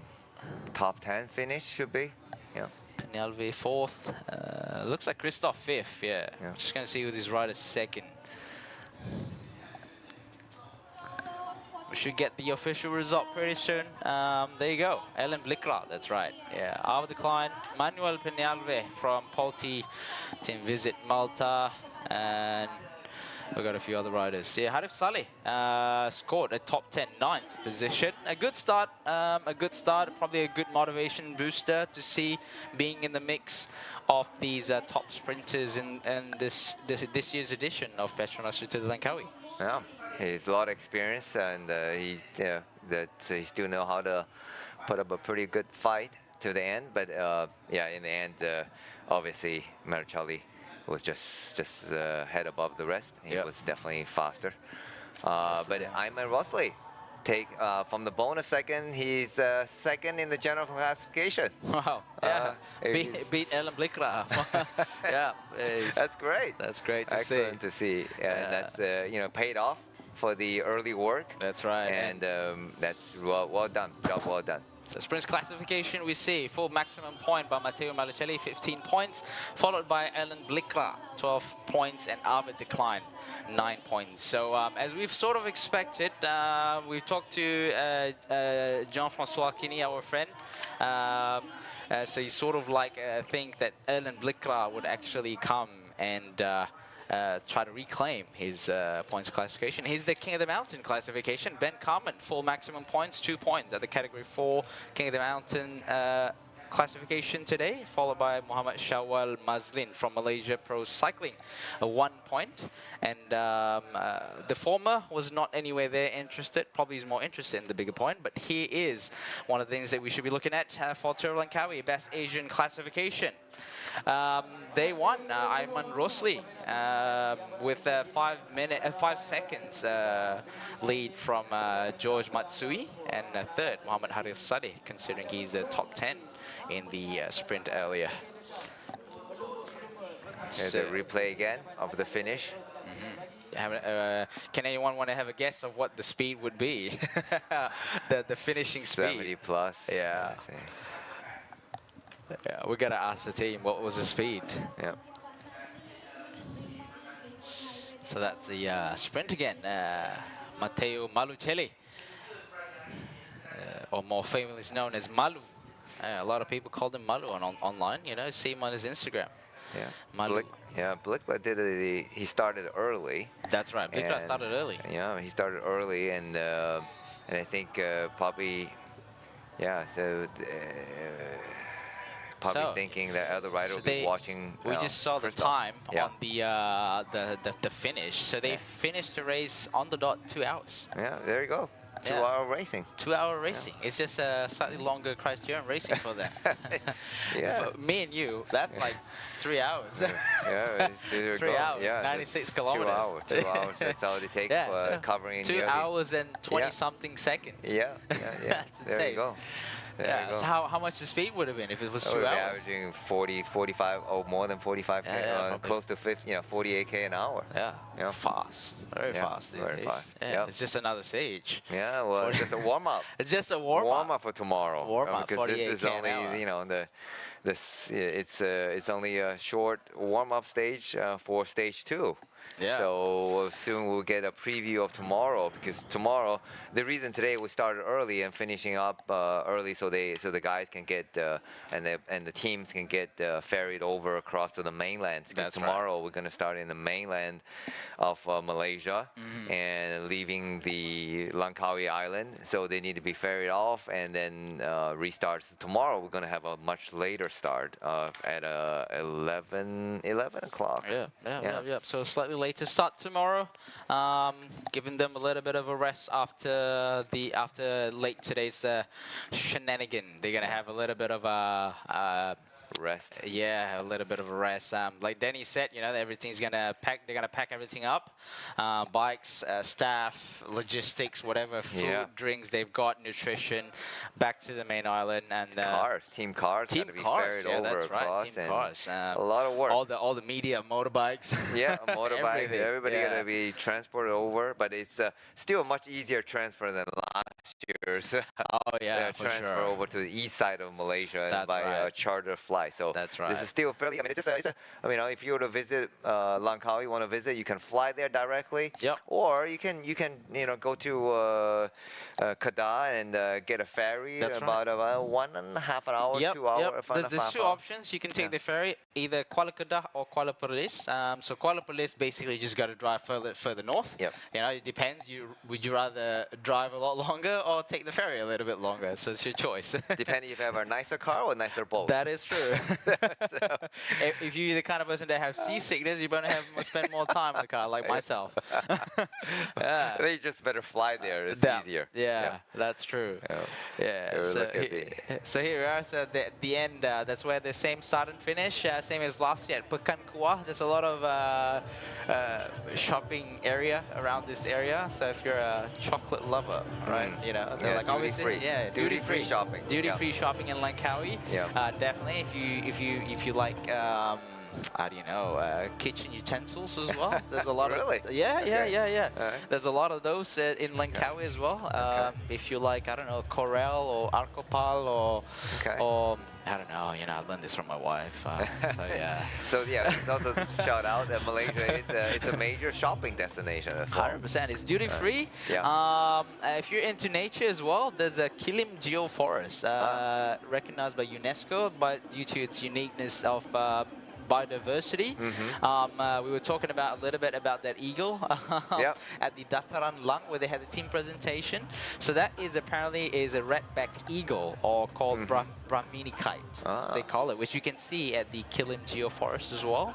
Top 10 finish should be. Yeah. Penalve 4th. Looks like Christoph 5th. Yeah. Just gonna see with his rider 2nd. We should get the official result pretty soon. There you go, Ellen Blikra, that's right. Yeah, Arvid de Klein, Manuel Penalve from Polti Team Visit Malta, and we got a few other riders. Yeah, Harif Saleh scored a top 10, 9th position. A good start, probably a good motivation booster to see being in the mix of these top sprinters in this year's edition of Petronas to the Langkawi. Yeah, he's a lot of experience, and he still know how to put up a pretty good fight to the end. But yeah, in the end, obviously Melicelli was just head above the rest. He was definitely faster. But Ayman Rosley take from the bonus second. He's 2nd in the general classification. Wow! Yeah, beat Ellen Blikra. Yeah, that's great. That's great to Excellent to see. And that's paid off for the early work. That's right. And that's well done. Job well done. So sprint classification, we see full maximum point by Matteo Melicelli, 15 points, followed by Ellen Blikra, 12 points, and Arvid de Klein, 9 points. So as we've sort of expected, we've talked to Jean-Francois Kini, our friend. So he sort of think that Ellen Blikra would actually come and try to reclaim his points classification. He's the King of the Mountain classification. Ben Carmen, full maximum points, 2 points at the Category 4 King of the Mountain classification today, followed by Muhammad Shawwal Mazlin from Malaysia Pro Cycling, 1 point. And the former was not anywhere there interested. Probably is more interested in the bigger point, but he is one of the things that we should be looking at for Tour Langkawi, Best Asian classification. They won Ayman Rosli with a 5 seconds lead from George Matsui, and third Muhammad Harif Saleh, considering he's the top 10 in the sprint earlier. Here's a replay again of the finish. Can anyone want to have a guess of what the speed would be? the finishing speed. 70 plus. Yeah. Yeah, we gotta ask the team what was the speed. Yeah. So that's the sprint again. Matteo Melicelli, or more famously known as Malu. A lot of people call him Malu online. You know, see him on his Instagram. Yeah. Malu. Blikra he started early. That's right. Blikra started early. Yeah, he started early, and I think probably, yeah. So. Probably thinking that other rider will be watching. We just saw the time on the finish. So they finished the race on the dot, 2 hours. Yeah, there you go. 2-hour racing. 2-hour racing. It's just a slightly longer criterion racing for them. For me and you, that's like 3 hours. Yeah, 3 hours, 96 kilometers. 2 hours. That's all it takes for covering. 2 hours and 20-something seconds. Yeah. That's insane. There you go. So how much the speed would have been if it was 2 hours? Averaging 40, 45, or more than 45k, close to 50, 48k an hour. Yeah. Fast. Very fast these days. Very fast. Yeah. It's just another stage. Yeah. well, it's just a warm up. It's just a warm up for tomorrow. Warm up. Because this is only, you know, it's only a short warm up stage for stage 2. Yeah. So soon we'll get a preview of tomorrow, because tomorrow, the reason today we started early and finishing up early, so the guys can get and the teams can get ferried over across to the mainland. Because tomorrow we're going to start in the mainland of Malaysia and leaving the Langkawi Island. So they need to be ferried off and then restart. So tomorrow we're going to have a much later start at 11 o'clock. Yeah. So slightly later start tomorrow, giving them a little bit of a rest after late today's shenanigan. They're gonna have a little bit of a rest. Yeah, a little bit of a rest. Like Denny said, you know, everything's gonna pack. They're gonna pack everything up: bikes, staff, logistics, whatever, food, drinks they've got, nutrition, back to the main island, and team cars, team gotta be cars. ferried Yeah, over that's right. across, Team and cars. a lot of work. All the media, motorbikes. Yeah, motorbikes. Everything. Everybody gotta be transported over, but it's still a much easier transfer than last year's. Oh yeah, for transfer sure. over to the east side of Malaysia That's by a right. charter flight. So that's right. This is still fairly. I mean, I mean, if you were to visit Langkawi, want to visit, you can fly there directly. Yep. Or you can go to Kedah and get a ferry. That's about 1.5 hour, 2 hours. There's two options. You can take the ferry, either Kuala Kedah or Kuala Perlis. So Kuala Perlis basically just got to drive further north. Yep. You know, it depends. Would you rather drive a lot longer or take the ferry a little bit longer? So it's your choice. Depending if you have a nicer car or a nicer boat. That is true. If you're the kind of person that have seasickness, you're going to spend more time in the car, like myself. Yeah. They just better fly there. It's easier. Yeah, that's true. Yeah. So here we are. So at the end, that's where the same start and finish, same as last year at Pekan Kuah. There's a lot of shopping area around this area. So if you're a chocolate lover, right? You know, they're like obviously, duty free shopping. Duty free shopping in Langkawi. Yeah. Definitely. If you like. How do you know? Kitchen utensils as well. There's a lot of yeah. There's a lot of those in Langkawi as well. If you like, I don't know, Corel or Arcopal or I don't know. You know, I learned this from my wife. So yeah. So yeah, it's also shout out that Malaysia it's a major shopping destination as well. 100%. It's duty free. If you're into nature as well, there's a Kilim Geoforest, recognized by UNESCO, but due to its uniqueness of biodiversity. We were talking about a little bit about that eagle at the Dataran Lang, where they had the team presentation. So that is apparently a red-backed eagle, or called Brahmini kite. They call it, which you can see at the Kilim Geoforest as well.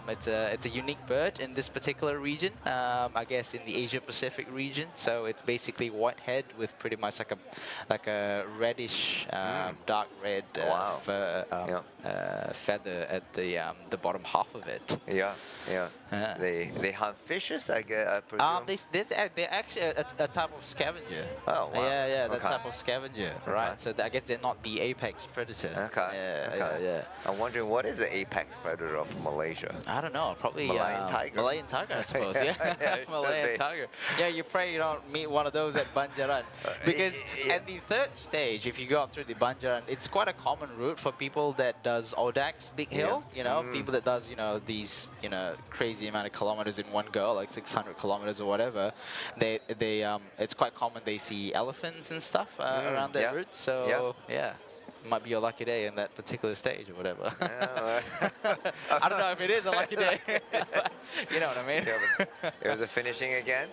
It's a unique bird in this particular region. I guess in the Asia Pacific region. So it's basically white head with pretty much like a reddish, dark red feather at the bottom half of it. They hunt fishes, I presume. They're actually a type of scavenger. Oh, wow. Yeah, that type of scavenger, right? So I guess they're not the apex predator. I'm wondering, what is the apex predator of Malaysia? I don't know. Probably Malayan tiger. Malayan tiger, I suppose. Malayan tiger. Yeah, you pray you don't meet one of those at Banjaran, because at the third stage, if you go up through the Banjaran, it's quite a common route for people that does Odak's Big Hill. You know, people that does these crazy amount of kilometers in one go, like 600 kilometers or whatever. It's quite common they see elephants and stuff around that route. So yeah. Might be your lucky day in that particular stage or whatever. I don't know if it is a lucky day. You know what I mean? Here's the finishing again.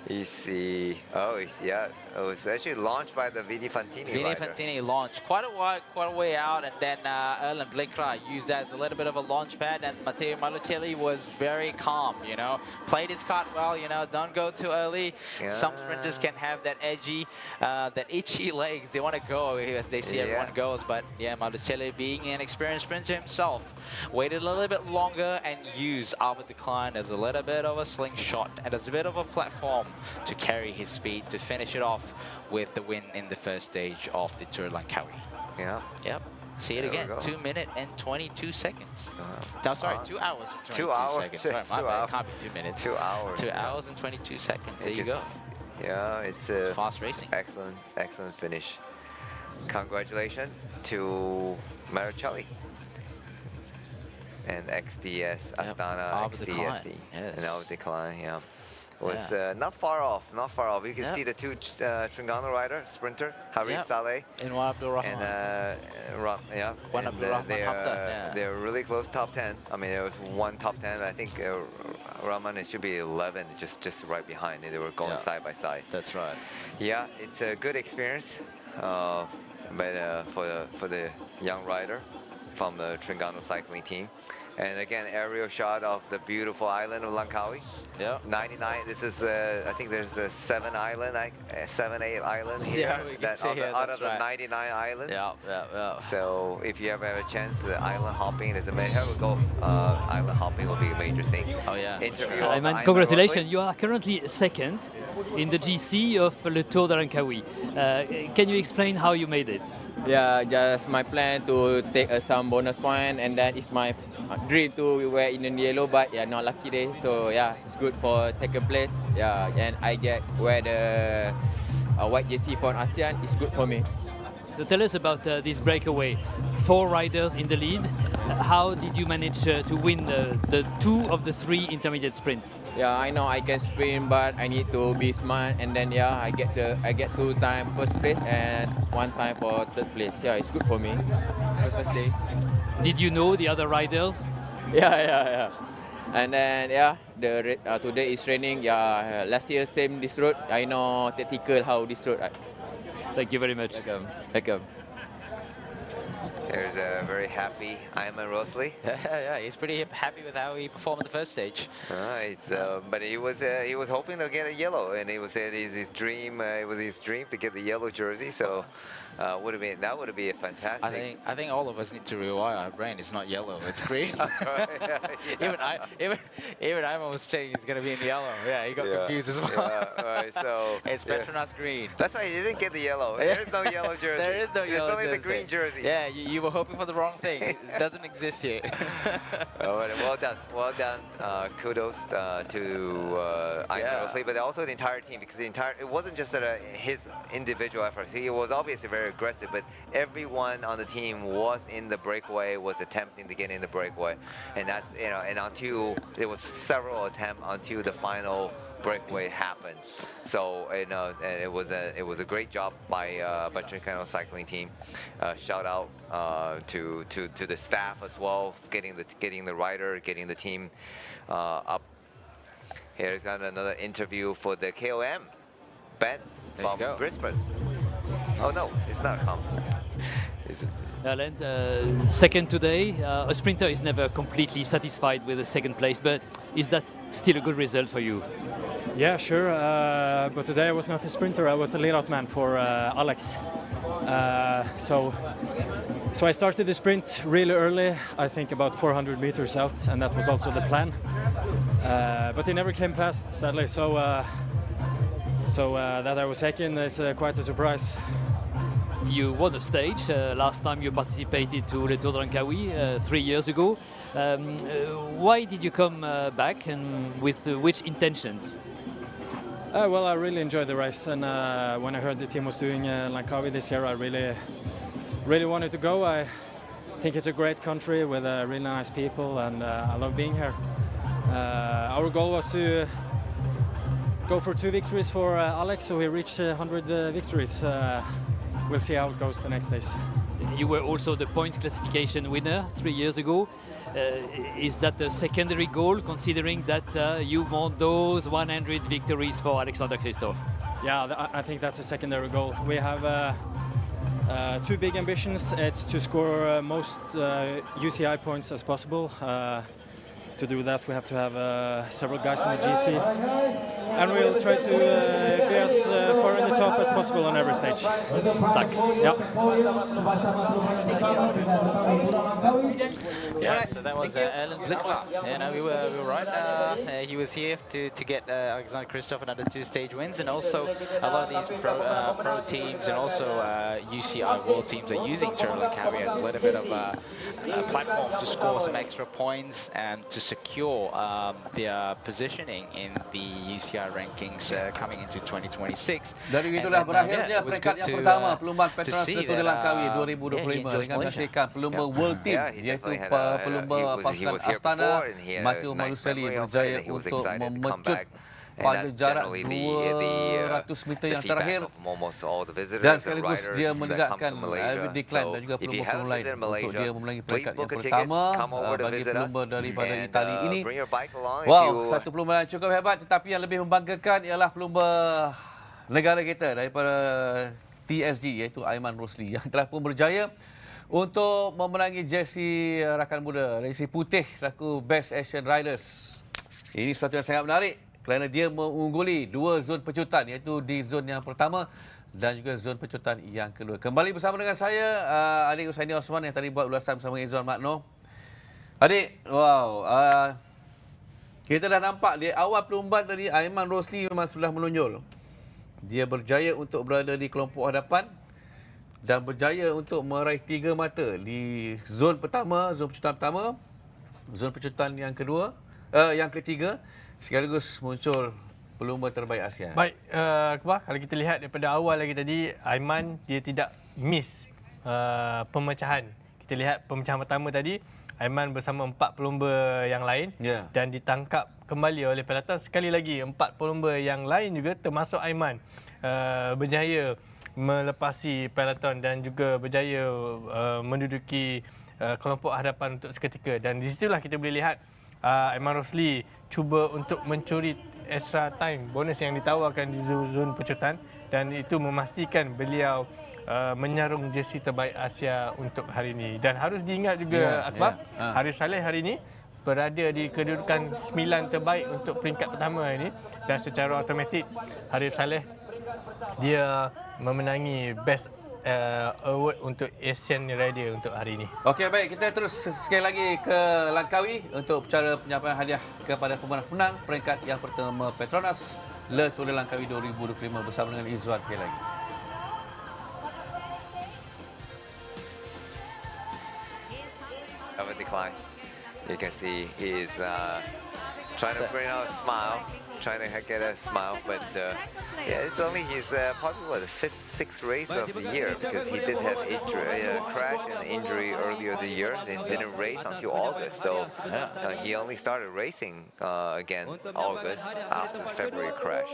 You see, it was actually launched by the Vini Fantini. Vini Fantini launched quite a way out, and then Erlen Blinkra used that as a little bit of a launch pad, and Matteo Malucelli was very calm, played his card well, don't go too early. Some sprinters can have that that itchy legs. They want to go as they see everyone goes, but Malucelli, being an experienced sprinter himself, waited a little bit longer and used Albert Decline as a little bit of a slingshot and as a bit of a platform to carry his speed to finish it off with the win in the first stage of the Tour Langkawi. Yep. See it again. 2 minutes and 22 seconds. No, sorry, 2 hours and 22 seconds. Sorry, my bad. It can't be 2 minutes. 2 hours. 2 hours and 22 seconds. There you go. Yeah, it's a fast racing. Excellent finish. Congratulations to Marichelli and XDS Astana XDSD. Yes. And now decline. Yeah. Was not far off. You can see the two Terengganu rider, sprinter, Harif Saleh. And Wan Abdul Rahman. And Wan Abdul Rahman. They're really close top 10. I mean, there was one top 10. I think Rahman, it should be 11, just right behind. They were going side by side. That's right. Yeah, it's a good experience, but for the young rider from the Terengganu cycling team. And again, aerial shot of the beautiful island of Langkawi. Yeah. 99. This is, I think there's 7 island, 7, 8 island here. Yeah, we can see here, out of the 99 islands. Yeah. So if you ever have a chance, the island hopping is a major. Island hopping will be a major thing. Oh yeah. Interview. Ayman, congratulations. You are currently second in the GC of Le Tour de Langkawi. Can you explain how you made it? Yeah, just my plan to take some bonus point, and that is my dream to wear in the yellow, but yeah, not lucky day. So yeah, it's good for second place. Yeah, and I wear the white jersey for ASEAN. It's good for me. So tell us about this breakaway. 4 riders in the lead. How did you manage to win the 2 of the 3 intermediate sprint? Yeah, I know I can sprint, but I need to be smart. And then yeah, I get 2 times first place and 1 time for third place. Yeah, it's good for me. First day. Did you know the other riders? Yeah. And then yeah, today is training. Yeah, last year same this road. I know tactical how this road. Thank you very much. Welcome. There's a very happy Ayman Rosli. Yeah, he's pretty happy with how he performed at the first stage. But he was hoping to get a yellow, and he was his dream. It was his dream to get the yellow jersey. So that would have been a fantastic. I think all of us need to rewire our brain. It's not yellow, it's green. Even I was saying it's gonna be in the yellow. Yeah, he got confused as well. So it's Petronas green. That's why he didn't get the yellow. There's no yellow jersey. There is no yellow. There's only the green jersey. Yeah, you were hoping for the wrong thing. It doesn't exist yet. Well done. Kudos to Ayman Rosli, but also the entire team, because it wasn't just his individual effort. He was obviously very aggressive, but everyone on the team was in the breakaway, was attempting to get in the breakaway, and that's and until there was several attempts until the final breakaway happened. So and it was a great job by Terengganu cycling team. Shout out to the staff as well, getting the rider, getting the team up. Here's got another interview for the KOM, Ben from Brisbane. Oh no, it's not a compliment. Alan, second today. A sprinter is never completely satisfied with the second place, but is that still a good result for you? Yeah, sure. But today I was not a sprinter. I was a lead-out man for Alex. So I started the sprint really early. I think about 400 meters out, and that was also the plan. But he never came past, sadly. So that I was second is quite a surprise. You won a stage last time you participated to Le Tour de Langkawi 3 years ago. Why did you come back, and with which intentions? Well, I really enjoyed the race, and when I heard the team was doing Langkawi this year, I really wanted to go. I think it's a great country with really nice people, and I love being here. Our goal was to go for 2 victories for Alex, so we reached 100 victories. We'll see how it goes the next days. You were also the points classification winner 3 years ago. Is that a secondary goal, considering that you want those 100 victories for Alexander Kristoff? Yeah, I think that's a secondary goal. We have 2 big ambitions. It's to score most UCI points as possible. To do that, we have to have several guys in the GC, and we'll try to be as far in the top as possible on every stage. Tack. Yeah, so that was Alan Blickler. We were right. He was here to get Alexander Kristoff another 2 stage wins, and also a lot of these pro teams and also UCI World teams are using Langkawi as a little bit of a platform to score some extra points and to secure their positioning in the UCI rankings coming into 2026. Dari itulah berakhirnya peringkat yang pertama Perlumbaan Petronas Leto di Langkawi 2025 dengan menyaksikan pelumba World Team iaitu pelumba pasukan Astana Matteo Maluselli berjaya untuk memecut pada jarak 200 meter yang terakhir dan sekaligus dia menegakkan decline dan juga pelumba-pelumba lain untuk dia memenangi peringkat yang pertama bagi pelumba daripada Itali ini. Wow, satu pelumba yang cukup hebat, tetapi yang lebih membanggakan ialah pelumba negara kita daripada TSG iaitu Aiman Rosli yang telah pun berjaya untuk memenangi jersey rakan muda jersey putih selaku Best Asian Riders. Ini sesuatu yang sangat menarik kerana dia mengungguli dua zon pecutan iaitu di zon yang pertama dan juga zon pecutan yang kedua. Kembali bersama dengan saya adik Usaini Osman yang tadi buat ulasan bersama Izzuan Makno. Adik, wow, kita dah nampak di awal perlumbaan tadi Aiman Rosli memang sudah menonjol. Dia berjaya untuk berada di kelompok hadapan dan berjaya untuk meraih 3 mata di zon pertama, zon pecutan pertama, zon pecutan yang kedua, yang ketiga, sekaligus muncul pelumba terbaik Asia. Baik, kalau kita lihat daripada awal lagi tadi, Aiman dia tidak miss pemecahan. Kita lihat pemecahan pertama tadi, Aiman bersama 4 pelumba yang lain dan ditangkap kembali oleh Peloton. Sekali lagi, 4 pelumba yang lain juga termasuk Aiman berjaya melepasi Peloton dan juga berjaya menduduki kelompok hadapan untuk seketika. Dan di situlah kita boleh lihat Aiman Rosli cuba untuk mencuri extra time bonus yang ditawarkan di zon pecutan dan itu memastikan beliau menyarung jersey terbaik Asia untuk hari ini. Dan harus diingat juga Akbar, Haris Saleh hari ini berada di kedudukan 9 terbaik untuk peringkat pertama ini dan secara automatik Haris Saleh dia memenangi Best award untuk Asian Rider untuk hari ini. Okey, baik, kita terus sekali lagi ke Langkawi untuk bicara penyampaian hadiah kepada pemenang peringkat yang pertama Petronas Leto di Langkawi 2025 bersama dengan Izzuan sekali lagi. Of a decline. You can see he is trying to bring out a smile, trying to get a smile, but yeah, it's only his probably the 5th, 6th race of the year because he did have a crash and injury earlier the year and didn't race until August. So he only started racing again August after the February crash.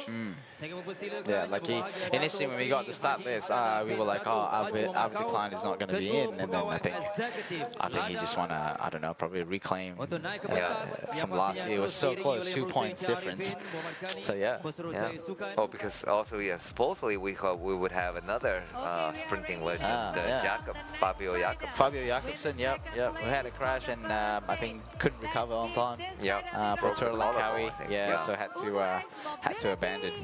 Yeah, like initially when we got the start list, we were like, oh, our decline is not going to be in, and then I think he just want to, I don't know, probably reclaim from last year. It was so close, 2 points difference. So yeah. Oh, because also supposedly we thought we would have another sprinting legend, Fabio Jakobsen. Yep. We had a crash and I think couldn't recover on time. For Tour Langkawi. So had to abandon.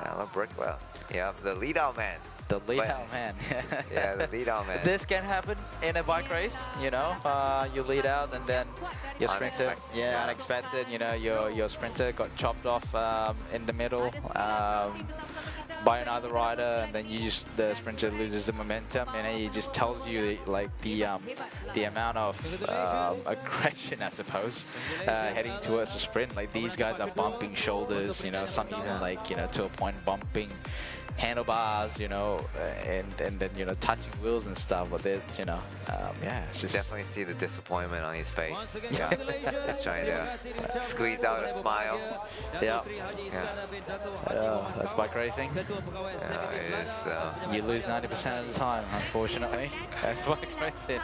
Alan Brickwell. The lead out man. The lead out man. The lead out man. This can happen in a bike race, you know. You lead out and then your sprinter, unexpected. You know, your sprinter got chopped off in the middle by another rider, and then the sprinter loses the momentum, and it just tells you like the amount of aggression, I suppose, heading towards a sprint. Like these guys are bumping shoulders, you know, some even like, you know, to a point bumping handlebars, you know, and then, you know, touching wheels and stuff, but they, you know, it's just definitely see the disappointment on his face. He's trying to squeeze out a smile. That's bike racing. It is. You lose 90% of the time, unfortunately. That's bike racing.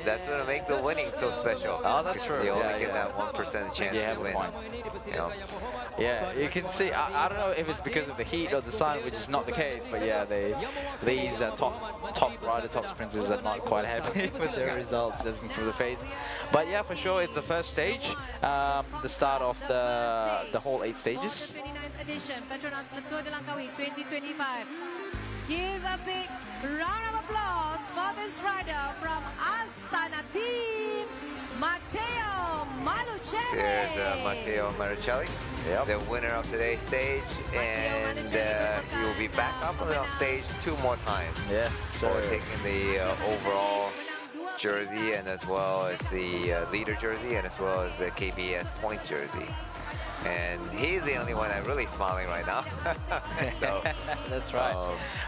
That's what makes the winning so special. Oh, that's true. You only get that 1% chance to win. Yeah, you can see. I don't know if it's because of the heat or the sun, which is not the case, but yeah, these top sprinters are not quite happy with their results, judging from the face. But yeah, for sure, it's the first stage, the start of the whole 8 stages. 29th edition, Petronas Tour de Langkawi 2025. Give a big round of applause for this rider from Astana team, Matteo Malucelli. There's Matteo Malucelli, the winner of today's stage, and he will be back up on stage 2 more times. Yes, for taking the overall jersey and as well as the leader jersey and as well as the KBS points jersey. and he's the only one that's really smiling right now. So, that's right.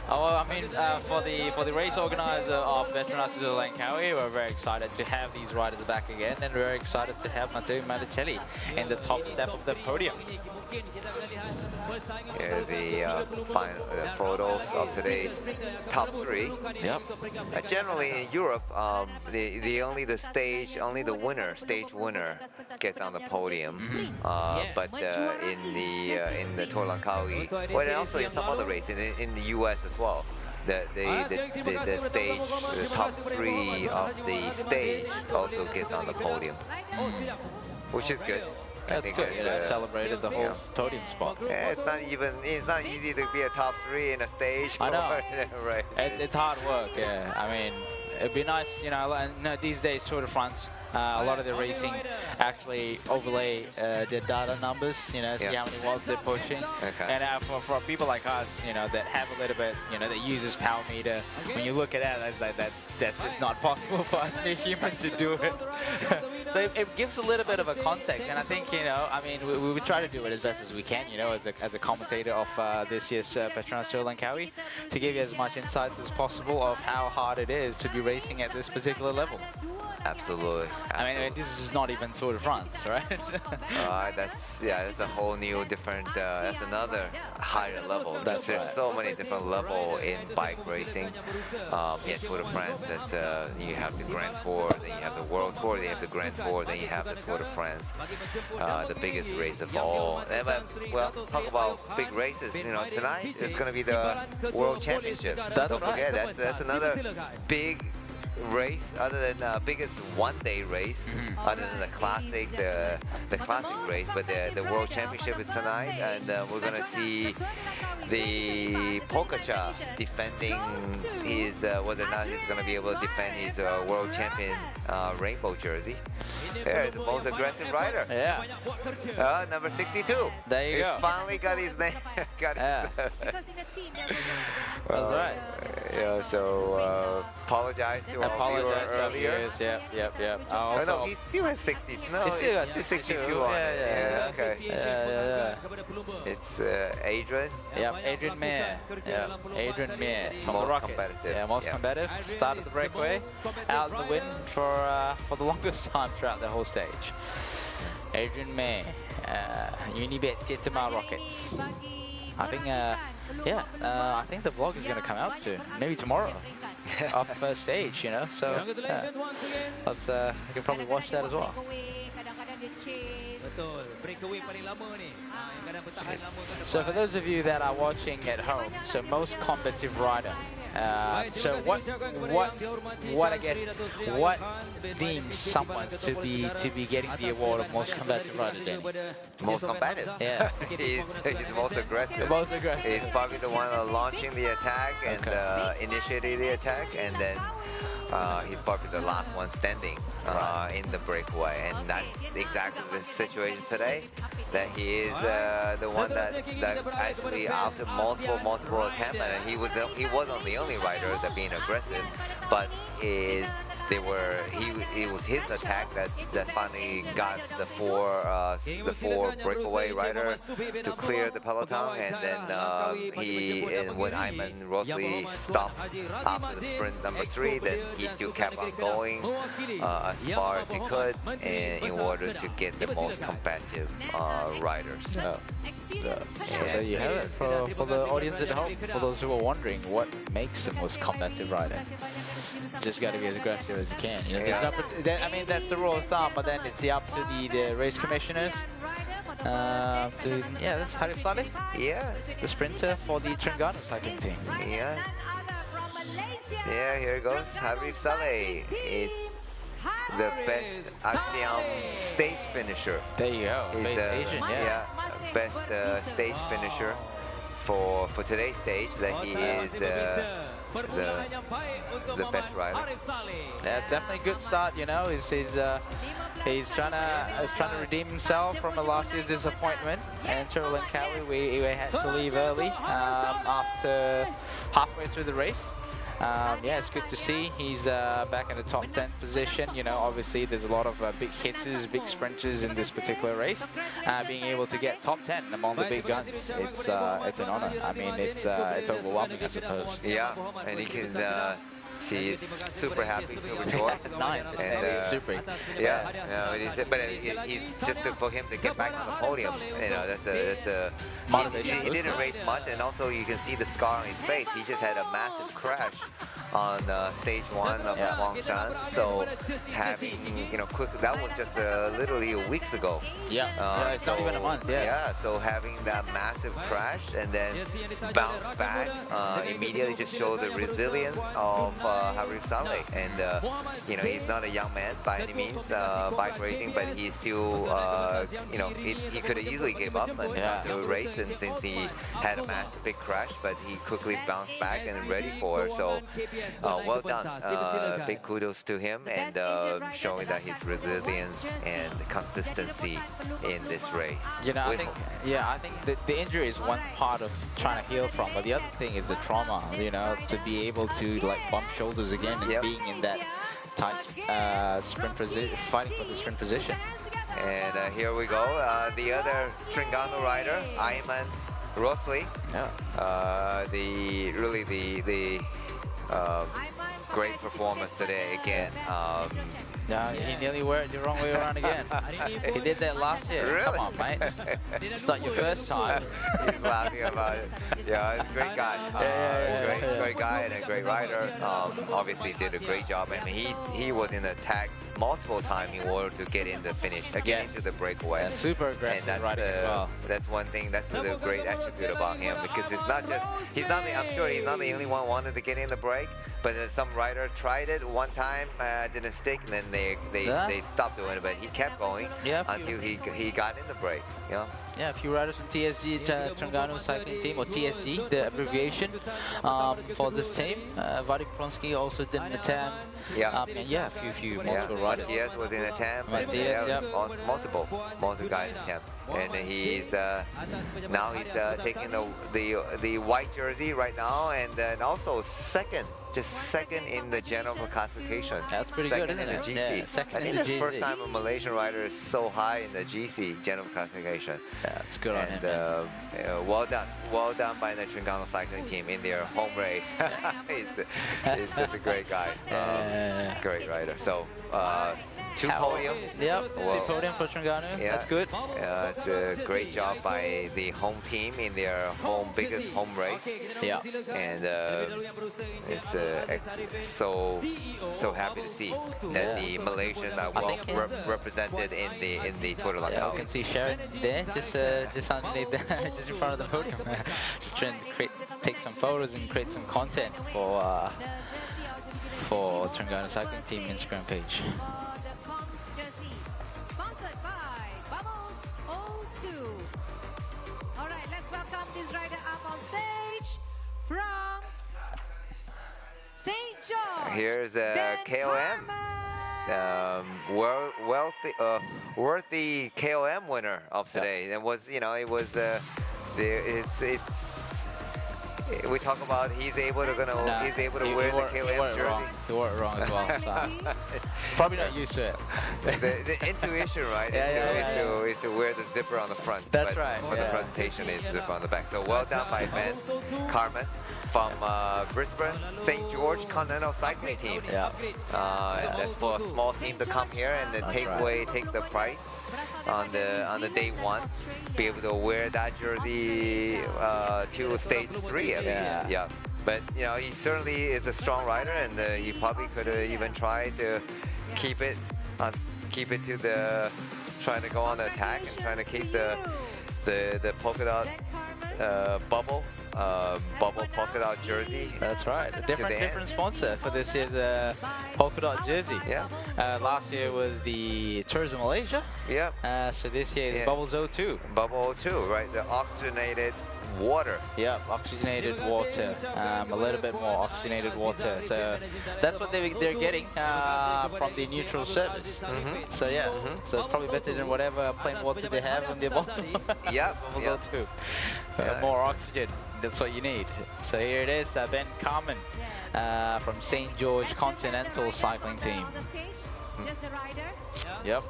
Well, I mean, for the race organizer of PETRONAS Langkawi, we're very excited to have these riders back again, and we're excited to have Matteo Manicelli in the top step of the podium. Here's the final photos of today's top 3. Yep. Generally in Europe, only the winner, stage winner, gets on the podium. But in the Tour Langkawi, well, and also in some other races in the US as well, the stage, the top 3 of the stage also gets on the podium, which is good. That's good. Celebrated the whole podium spot. Yeah, it's not easy to be a top 3 in a stage. I know. Right. It's hard work. Yeah. I mean, it'd be nice, you know, these days Tour de France, a lot of the racing actually overlay their data numbers, you know, see how many watts they're pushing. Okay. And for people like us, you know, that have a little bit, you know, that uses power meter, when you look at that, it's like that's just not possible for us mere humans to do it. So it gives a little bit of a context, and I think, you know, I mean, we try to do it as best as we can, you know, as a commentator of this year's PETRONAS Tour Langkawi, to give you as much insights as possible of how hard it is to be racing at this particular level. Absolutely. I mean, this is not even Tour de France, right? That's a whole new different, that's another higher level. There's so many different levels in bike racing. Tour de France, that's, you have the Grand Tour, then you have the World Tour, then you have the Grand Tour, then you have the Tour de France, the biggest race of all. Well, talk about big races, you know, tonight it's going to be the World Championship. Don't forget, that's another big race, other than biggest one-day race, other than the classic, the classic race, but the World Championship is tonight, and we're gonna see the Pogačar defending his whether or not he's gonna be able to defend his World Champion rainbow jersey. There's the most aggressive rider. Yeah. Number 62. There you go. He finally got his name. That's right. Yeah, so apologize to all viewers earlier. Yep. Oh, no, he still has 60. No, he still has 62 on it. Yeah. Okay. Yeah. It's Adrian. Yep, Adrian Mayer. Yeah, Adrian Mayer from the Rockets. Competitive. Yeah, most competitive. Started the breakaway, out in the wind for the longest time throughout the whole stage. Adrian Mayer, Unibet Tietema Rockets. I think, I think the vlog is going to come out soon, maybe tomorrow, of the first stage, you know. So let's, I can probably watch that as well. So for those of you that are watching at home, so most combative rider. So what I guess what deems someone to be getting the award of most combative rider then? Most combative. Yeah. He's most aggressive. Most aggressive. He's probably the one launching the attack and initiating the attack, and then he's probably the last one standing in the breakaway, and that's exactly the situation today. That he is the one that actually, after multiple attempts, and he wasn't the only rider that being aggressive, but it was his attack that finally got the four breakaway rider to clear the peloton, and then when Ayman Rosli stopped after the sprint number 3, then he still kept on going as far as he could in order to get the most competitive riders. So there you have it for the audience at home. For those who are wondering what makes the most combative rider, just got to be as aggressive as you can. You know, I mean, that's the rule of thumb, but then it's up to the race commissioners. That's Harif Saleh. Yeah. The sprinter for the Terengganu cycling team. Yeah. Yeah, here goes Harif Saleh. It's the best ASEAN stage finisher. There you go. He's Best Asian, best stage finisher for today's stage. That he is the best rider. Yeah, it's definitely a good start. You know, he's trying to redeem himself from the last year's disappointment. And Tour Langkawi, we had to leave early after halfway through the race. Yeah, it's good to see he's back in the top 10 position. You know, obviously there's a lot of big hitters, big sprinters in this particular race. Being able to get top 10 among the big guns, it's an honor. I mean, it's overwhelming, I suppose. Yeah, and he can see he's super happy, super joy. Ninth, and he's super. Yeah, but he's just for him to get back on the podium. You know, that's a he didn't race much, and also you can see the scar on his face. He just had a massive crash on stage 1 of Huangshan. So having, you know, that was just literally weeks ago. Yeah, it's not even a month. Yeah, so having that massive crash and then bounce back immediately just show the resilience of Harif Saleh. And you know, he's not a young man by any means, bike racing, but he's still, you know, he could have easily gave up and to race, and since he had a massive big crash, but he quickly bounced back and ready for it. So well done, big kudos to him, and showing that his resilience and consistency in this race. You know, I think the injury is one part of trying to heal from, but the other thing is the trauma. You know, to be able to like bump shoulders again and being in that tight sprint position, fighting for the sprint position. And here we go, the other Terengganu rider, Ayman Rosli. The great performance today again. Yeah, he nearly went the wrong way around again. He did that last year. Really? Come on, mate. It's not your first time. He's laughing about it. Yeah, he's a great guy. Great guy and a great rider. Obviously did a great job. I mean, he was in the tag multiple times in order to get in the finish, get into the breakaway. Yeah, super aggressive riding as well. That's one thing. That's the great attribute about him, because it's not just I'm sure he's not the only one wanted to get in the break, but some rider tried it one time, didn't stick, and then they stopped doing it. But he kept going until he got in the break. You know. Yeah, a few riders from TSG, Terengganu Cycling Team, or TSG, the abbreviation for this team. Vadim Pronsky also did an attempt. And a few multiple riders. Matthias was in attempt. Matthias, multiple guys in attempt. And he's now he's taking the white jersey right now, and then also second in the general classification. That's pretty good, isn't it? GC. Yeah, I think it's the first time a Malaysian rider is so high in the GC general classification. Yeah, it's good on him. Well done by the Terengganu Cycling Team in their home race. He's just a great guy, great rider. So 2 podium. Yep, 2 podium for Terengganu. That's good. It's a great job by the home team in their biggest home race. Yeah. And it's so happy to see that the Malaysians are well represented in the Tour de Langkawi. Yeah, you can see Sharon there, just underneath, just in front of the podium. Just trying to take some photos and create some content for Terengganu Cycling Team Instagram page. Sponsored by Bubbles 02. All right, let's welcome this rider up on stage from St. George. Here's KOM, worthy KOM winner of today. It was, we talk about he's able to wear the KOM jersey. He wore it wrong as well. So. Probably not used to it. The intuition, right, is to wear the zipper on the front. That's right. For the presentation, is zipper on the back. So well done by Ben Carmen from Brisbane St. George Continental Cycling Team. Yeah. And that's for a small team to come here and then take the prize on the day 1, be able to wear that jersey to stage 3 at least. Yeah. But he certainly is a strong rider, and he probably could have even tried to keep it to the, trying to go on the attack and trying to keep the polka dot bubble polka dot jersey. That's right. A different sponsor for this year's polka dot jersey. Yeah. Last year was the Tourism Malaysia. Yeah. So this year is Bubbles 02. Bubble 02, right? The oxygenated water. Yep, oxygenated water, a little bit more oxygenated water. So that's what they're getting from the neutral surface. So yeah, so it's probably better than whatever plain water they have in their bottle. Yep, bottle too. More oxygen, that's what you need. So here it is, Ben Carmen from St. George Continental Cycling Team. Just the rider. Yep,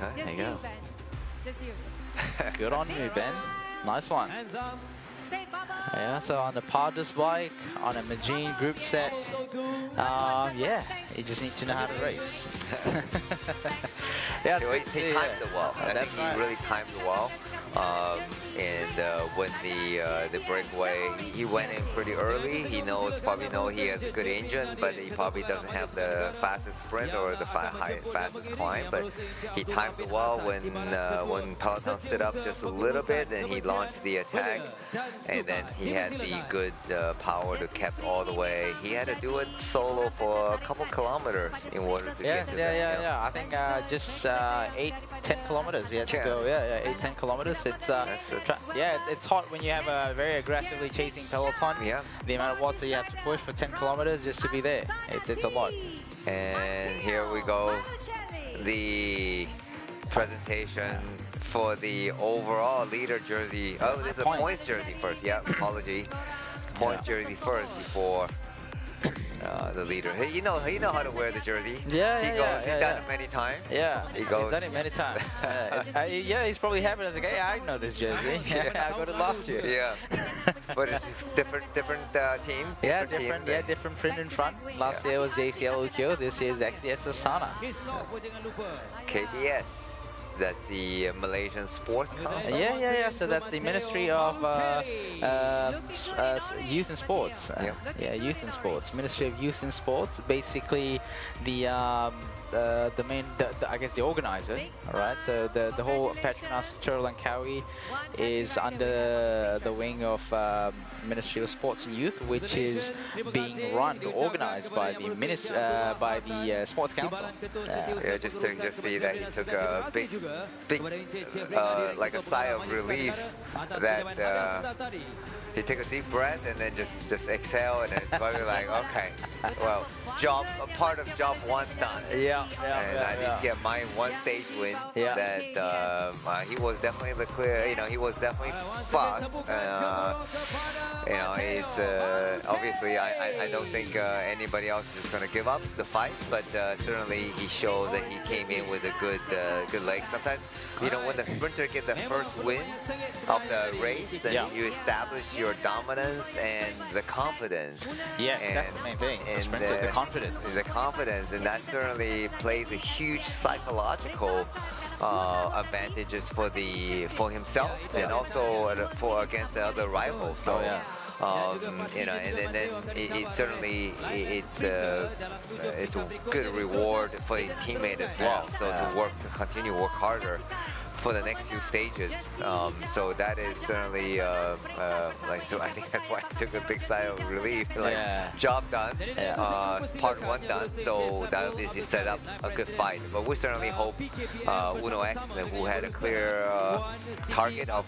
Just there you you, go. Ben. Just you. Good on you, Ben. Nice one. Say bye-bye. Yeah, so on the Pardas bike, on a Magine group set, yeah, you just need to know how to race. Yeah, he timed it well. I think he really timed it well. And when the breakaway, he went in pretty early. He probably knows he has a good engine, but he probably doesn't have the fastest sprint or the fastest climb. But he timed it well when Peloton stood up just a little bit, and he launched the attack, and then he had the good power to keep all the way. He had to do it solo for a couple kilometers in order to get to that. Yeah. I think just 8-10 kilometers he had to go. 8-10 kilometers. It's hot when you have a very aggressively chasing Peloton. Yeah. The amount of water you have to push for 10 kilometers just to be there. It's a lot. And here we go. The presentation for the overall leader jersey. Oh, there's a points jersey first. Yeah, apology. Points jersey first before the leader. Hey, you know how to wear the jersey. He's done it many times. He's done it many times. He's probably happy. Like, hey, I know this jersey. I got it last year. Yeah, but it's just different teams. Different print in front. Last year was JCL Ukyo. This year is XDS Astana. KBS. That's the Malaysian Sports Council? So that's the Ministry of Youth and Sports. Youth and Sports. Ministry of Youth and Sports. Basically, the main, I guess the organizer, all right? So the whole PETRONAS Langkawi is under the wing of Ministry of Sports and Youth, which is being run, organized by the Sports Council. Just to see that he took a big, like a sigh of relief that he took a deep breath and then just exhale, and it's probably like, okay, well, part of job one done. And I need to get my one stage win. That he was definitely the clear. He was definitely fast. It's obviously I don't think anybody else is just gonna give up the fight, but certainly he showed that he came in with a good leg. Sometimes when the sprinter get the first win of the race, then you establish your dominance and the confidence. That's the main thing. The sprinter, the confidence. The confidence, and that certainly plays a huge psychological advantages for himself and also against the other rivals. So and then it certainly it's a good reward for his teammate as well. So to continue work harder for the next few stages. So that is certainly so I think that's why I took a big sigh of relief. Job done, part one done. So that obviously set up a good fight. But we certainly hope Uno X, who had a clear target of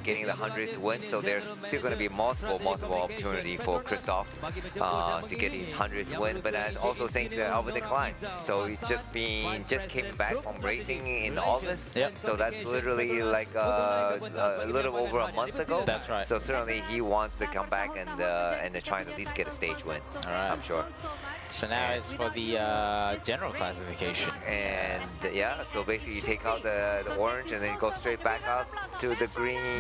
getting the 100th win. So there's still going to be multiple opportunity for Christoph to get his 100th win. But I also think that of a decline. So he's just came back from racing in August. So that's literally like a little over a month ago. That's right. So certainly he wants to come back and try and at least get a stage win. All right. I'm sure. So now it's for the general classification. And so basically you take out the orange and then you go straight back up to the green.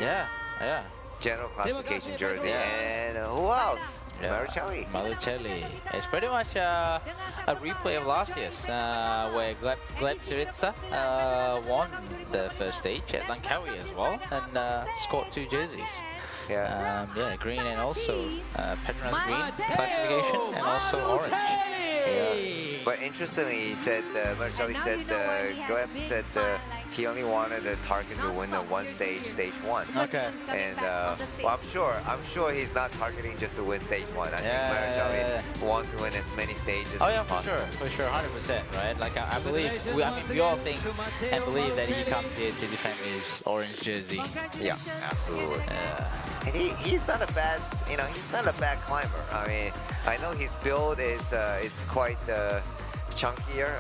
General classification jersey. And who else? Maricelli. It's pretty much a replay of last year's, where Gleb Syriza won the first stage at Langkawi as well, and scored 2 jerseys. Green and also Petronas green classification, and also orange. But interestingly, he said, Maricelli said, Gleb said he only wanted the target to win the one stage 1. Okay. And I'm sure he's not targeting just to win stage 1. I think Maricelli wants to to win as many stages Oh as yeah, possible. for sure, 100%, right? Like I believe, we all think and believe that he comes here to defend his orange jersey. Yeah, absolutely. And he's not a bad, he's not a bad climber. I mean, I know his build is it's quite chunkier.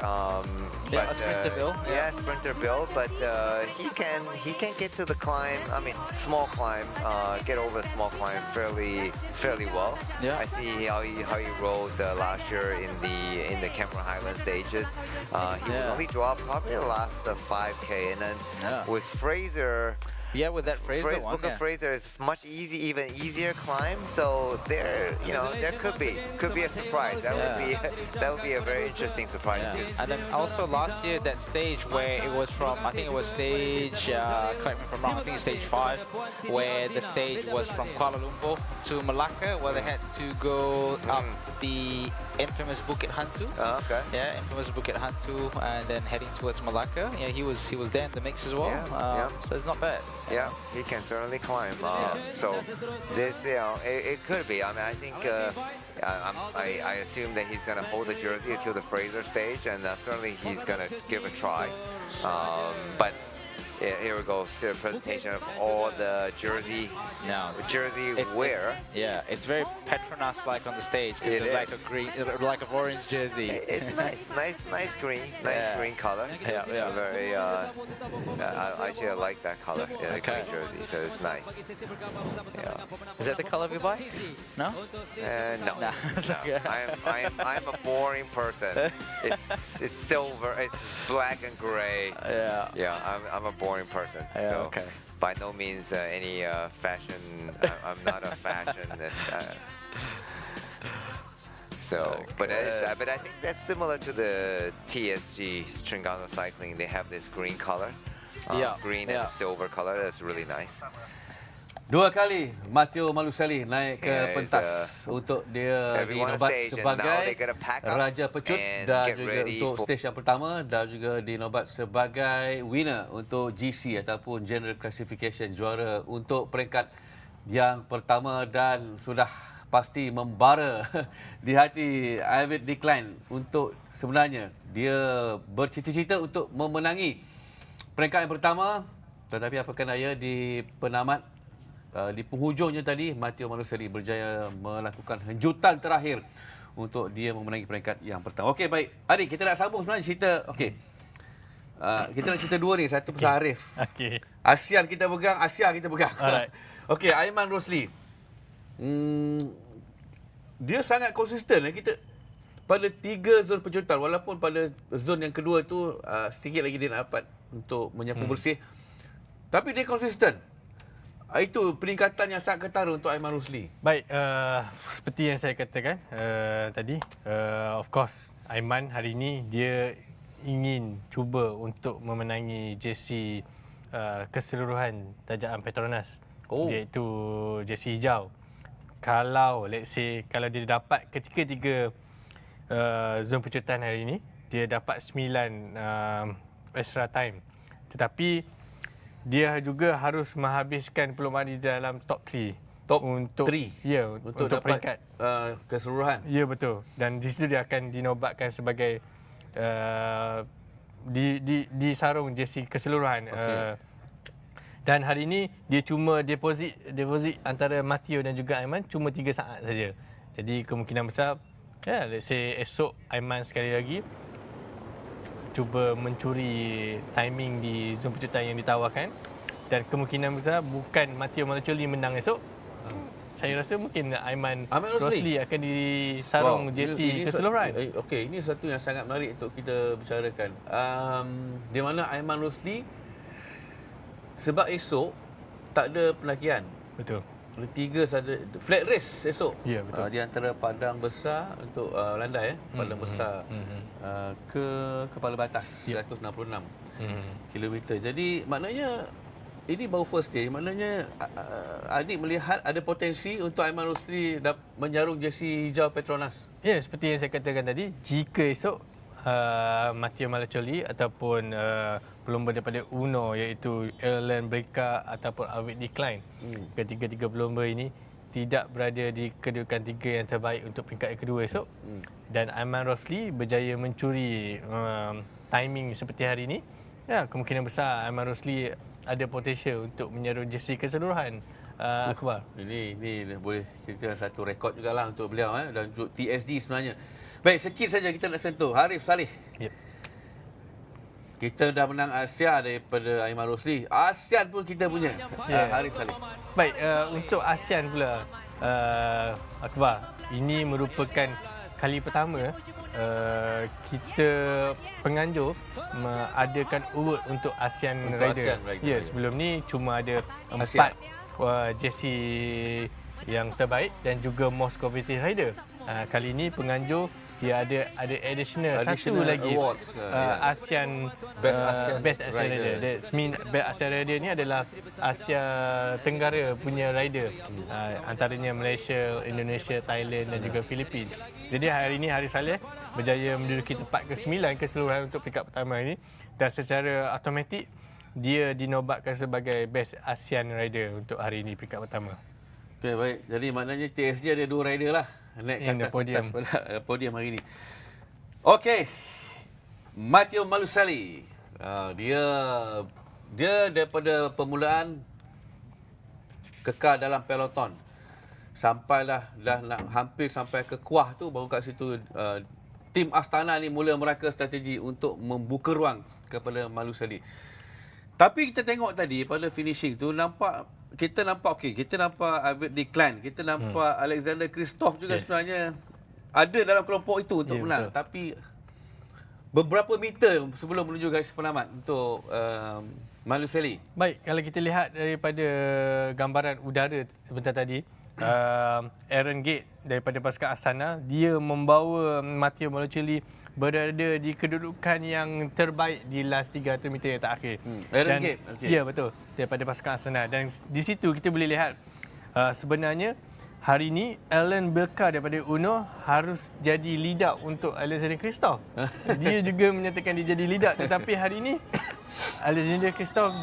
Yeah, a sprinter build. Yeah, sprinter build. But he can get to the climb. I mean, small climb, get over the small climb fairly well. Yeah. I see how he rode last year in the Cameron Highland stages. He would only drop probably the last 5K, and then with Fraser. Yeah, with that Fraser one, Booker Fraser is much even easier climb. So there could be a surprise. That would be a very interesting surprise. And then also last year, that stage where it was from, I think it was stage, correct me if I'm wrong, I think it's stage 5, where the stage was from Kuala Lumpur to Malacca, where they had to go up the infamous Bukit Hantu. Oh, okay. Yeah, infamous Bukit Hantu, and then heading towards Malacca. Yeah, he was there in the mix as well. So it's not bad. Yeah, he can certainly climb. So this, it could be. I mean, I think I assume that he's going to hold the jersey until the Fraser stage, and certainly he's going to give a try. But yeah, here we go. The presentation of all the jersey wear. It's very Petronas-like on the stage. It is. Like a green, like an orange jersey. It's nice green color. Yeah. Very. Actually, I like that color. Yeah, the green jersey. So it's nice. Yeah. Is that the color of your bike? No. No. I'm a boring person. It's silver. It's black and gray. Yeah. I'm a boring person. Yeah, so okay. By no means any fashion. I'm not a fashionist. So, but I think that's similar to the TSG Stringano Cycling. They have this green color, green and silver color. That's really nice. Dua kali Matteo Maluselli naik ke pentas untuk dia dinobat sebagai Raja Pecut dan juga untuk stage yang pertama, dan juga dinobat sebagai winner untuk GC ataupun General Classification, juara untuk peringkat yang pertama, dan sudah pasti membara di hati Ivan Decline untuk sebenarnya dia bercita-cita untuk memenangi peringkat yang pertama, tetapi apakah daya di penamat di penghujungnya tadi Matteo Maluselli berjaya melakukan henjutan terakhir untuk dia memenangi peringkat yang pertama. Okey, baik. Adik, kita nak sambung sebenarnya cerita. Okey. Kita nak cerita dua ni. Satu pasal Arif. Okey. Asia kita pegang. Alright. Okey, Aiman Rosli. Dia sangat konsisten. Kita pada 3 zon pecutan, walaupun pada zon yang kedua tu sikit lagi dia nak dapat untuk menyapu bersih. Tapi dia konsisten. Itu peningkatan yang sangat ketara untuk Aiman Rosli. Baik, seperti yang saya katakan tadi, of course Aiman hari ini dia ingin cuba untuk memenangi jersey keseluruhan tajaan Petronas, iaitu jersey hijau. Kalau let's say kalau dia dapat ketika-tiga zon pecutan hari ini, dia dapat 9 extra time. Tetapi dia juga harus menghabiskan perlumbaan di dalam top 3. untuk 3? Ya, untuk peringkat keseluruhan. Ya, betul. Dan di situ dia akan dinobatkan sebagai di sarung jersey keseluruhan. Dan hari ini dia cuma deposit antara Matteo dan juga Aiman cuma 3 saat saja. Jadi kemungkinan besar, let's say esok Aiman sekali lagi cuba mencuri timing di zon pecutan yang ditawarkan, dan kemungkinan besar bukan Matteo Maluselli menang esok. Saya rasa mungkin Aiman Rosli akan disarung jersey keseluruhan. Okey, ini satu yang sangat menarik untuk kita bicarakan. Di mana Aiman Rosli, sebab esok tak ada pendakian. Betul. 3 saja flat race esok. Ya, betul. Di antara padang besar untuk landai padang besar ke kepala batas 166 kilometer. Jadi maknanya ini baru first day. Maknanya adik melihat ada potensi untuk Aiman Rosli menjarum jersey hijau Petronas. Ya, seperti yang saya katakan tadi, jika esok Matteo Maluselli ataupun pelumba daripada UNO iaitu Erlen Breaka ataupun Arvid Decline, ketiga-tiga pelumba ini tidak berada di kedudukan 3 yang terbaik untuk peringkat yang kedua esok. Dan Aiman Rosli berjaya mencuri timing seperti hari ini. Ya, kemungkinan besar Aiman Rosli ada potensial untuk menyaru jersey keseluruhan. Akbar. Ini boleh kita satu rekod jugalah untuk beliau dan untuk TSD sebenarnya. Baik, sikit saja kita nak sentuh. Harif Saleh. Yep. Kita dah menang Asia daripada Aiman Rosli. ASEAN pun kita punya. Harif Saleh. Baik, untuk ASEAN pula, Akbar, ini merupakan kali pertama kita penganjur mengadakan award untuk ASEAN Rider. Ya, sebelum ni cuma ada 4 jersey yang terbaik dan juga most competitive rider. Kali ini penganjur dia ada additional satu lagi awards, ASEAN Best ASEAN Rider. That mean Best ASEAN Rider ni adalah Asia Tenggara punya rider. Antaranya Malaysia, Indonesia, Thailand dan juga Filipina. Jadi hari ini Haris Saleh berjaya menduduki tempat ke-9 keseluruhan untuk peringkat pertama ini dan secara automatik dia dinobatkan sebagai Best ASEAN Rider untuk hari ini peringkat pertama. Okey, baik. Jadi maknanya TSG ada 2 rider lah naik ke podium hari ini. Okey. Matteo Malusali. Dia daripada permulaan kekal dalam peloton. Sampailah dah nak hampir sampai ke kuah tu baru kat situ tim Astana ni mula meraka strategi untuk membuka ruang kepada Malusali. Tapi kita tengok tadi pada finishing tu kita nampak David Declan, kita nampak Alexander Kristoff juga sebenarnya ada dalam kelompok itu untuk menang. Betul. Tapi beberapa meter sebelum menuju garis penamat untuk Malusali. Baik, kalau kita lihat daripada gambaran udara sebentar tadi, Aaron Gate daripada pasukan Astana, dia membawa Matteo Malusali berada di kedudukan yang terbaik di last 300 meter yang terakhir. Aaron Gate? Okay. Ya, betul. Daripada pasukan Astana. Dan di situ kita boleh lihat sebenarnya hari ini Alan Belka daripada UNO harus jadi lead up untuk Alexander Kristoff. Dia juga menyatakan dia jadi lead up. Tetapi hari ini Alexander Kristoff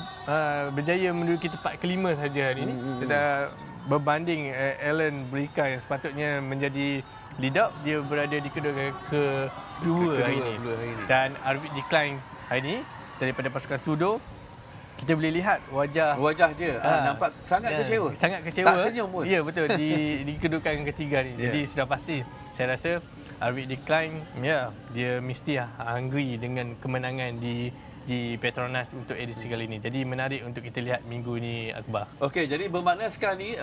berjaya menduduki tempat ke-5 saja hari ini. Berbanding Alan Belka yang sepatutnya menjadi lead up, dia berada di kedudukan kedua hari ini. Dan Arvid Declan hari ini daripada pasukan Tudor, kita boleh lihat wajah dia nampak sangat kecewa. Sangat kecewa. Tak senyum pun. Ya, betul, di kedudukan ketiga ni. Jadi sudah pasti saya rasa Arvid Declan dia mesti hungry dengan kemenangan di PETRONAS untuk edisi kali ini. Jadi menarik untuk kita lihat minggu ni, Akbar. Okey, jadi bermakna sekarang ni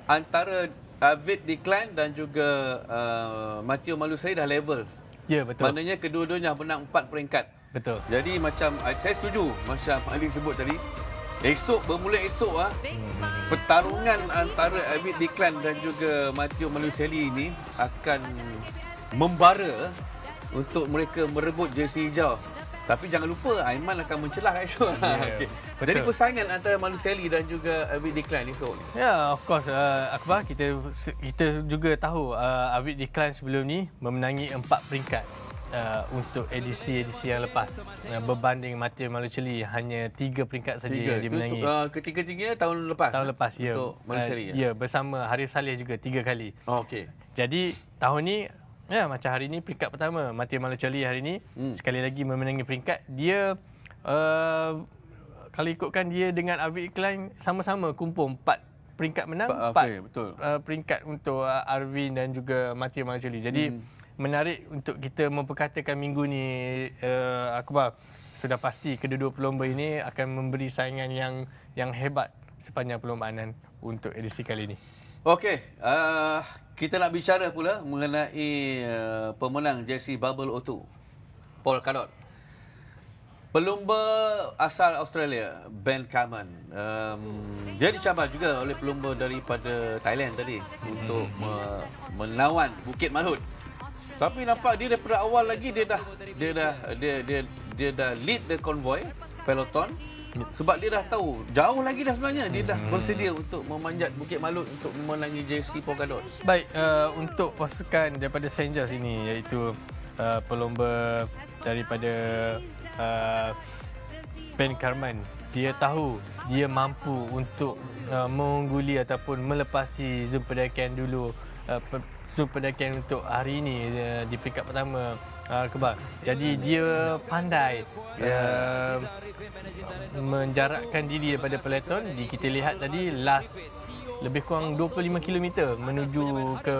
antara David Declan dan juga Matteo Malusali dah level. Ya, betul. Maknanya kedua-duanya menang 4 peringkat. Betul. Jadi macam saya setuju macam Ali sebut tadi. Bermula esok pertarungan antara David Declan dan juga Matteo Malusali ini akan membara untuk mereka merebut jersey hijau. Tapi jangan lupa Aiman akan mencelah esok. Okay. Jadi persaingan antara Malusali dan juga David Declan esok ni. Ya, of course, Akbar, kita juga tahu David Declan sebelum ni memenangi 4 peringkat untuk edisi yang lepas. Berbanding Matteo Malusali hanya 3 peringkat saja yang dimenangi. Ketiga-tiganya tahun lepas. Tahun lepas, ya. Untuk Malusali. Ya, bersama Haris Saleh juga 3 kali. Okey. Jadi tahun ni macam hari ni peringkat pertama Matteo Malusali hari ni sekali lagi memenangi peringkat. Dia kalau ikutkan dia dengan Arvid Declan sama-sama kumpul 4 peringkat menang, 4 peringkat untuk Arvin dan juga Matteo Malusali. Jadi menarik untuk kita memperkatakan minggu ni, Akbar. Sudah pasti kedua-dua pelomba ini akan memberi saingan yang hebat sepanjang perlombaan untuk edisi kali ini. Okey, kita nak bicara pula mengenai pemenang jersey Bubble O2, Paul Cadot. Pelumba asal Australia, Ben Carman. Dia dicabar juga oleh pelumba daripada Thailand tadi untuk menawan Bukit Malhut. Tapi nampak dia daripada awal lagi dia dah lead the convoy Peloton. Sebab dia dah tahu jauh lagi dah sebenarnya dia dah bersedia untuk memanjat Bukit Malhut untuk memenangi jersey Paul Cadot. Baik, untuk pasukan daripada St. George ini, iaitu pelumba daripada Ben Carman, dia tahu dia mampu untuk mengungguli ataupun melepasi zon pendakian dulu, zon pendakian untuk hari ini di peringkat pertama Kebal. Jadi dia pandai menjarakkan diri daripada peloton. Kita lihat tadi last lebih kurang 25 km menuju ke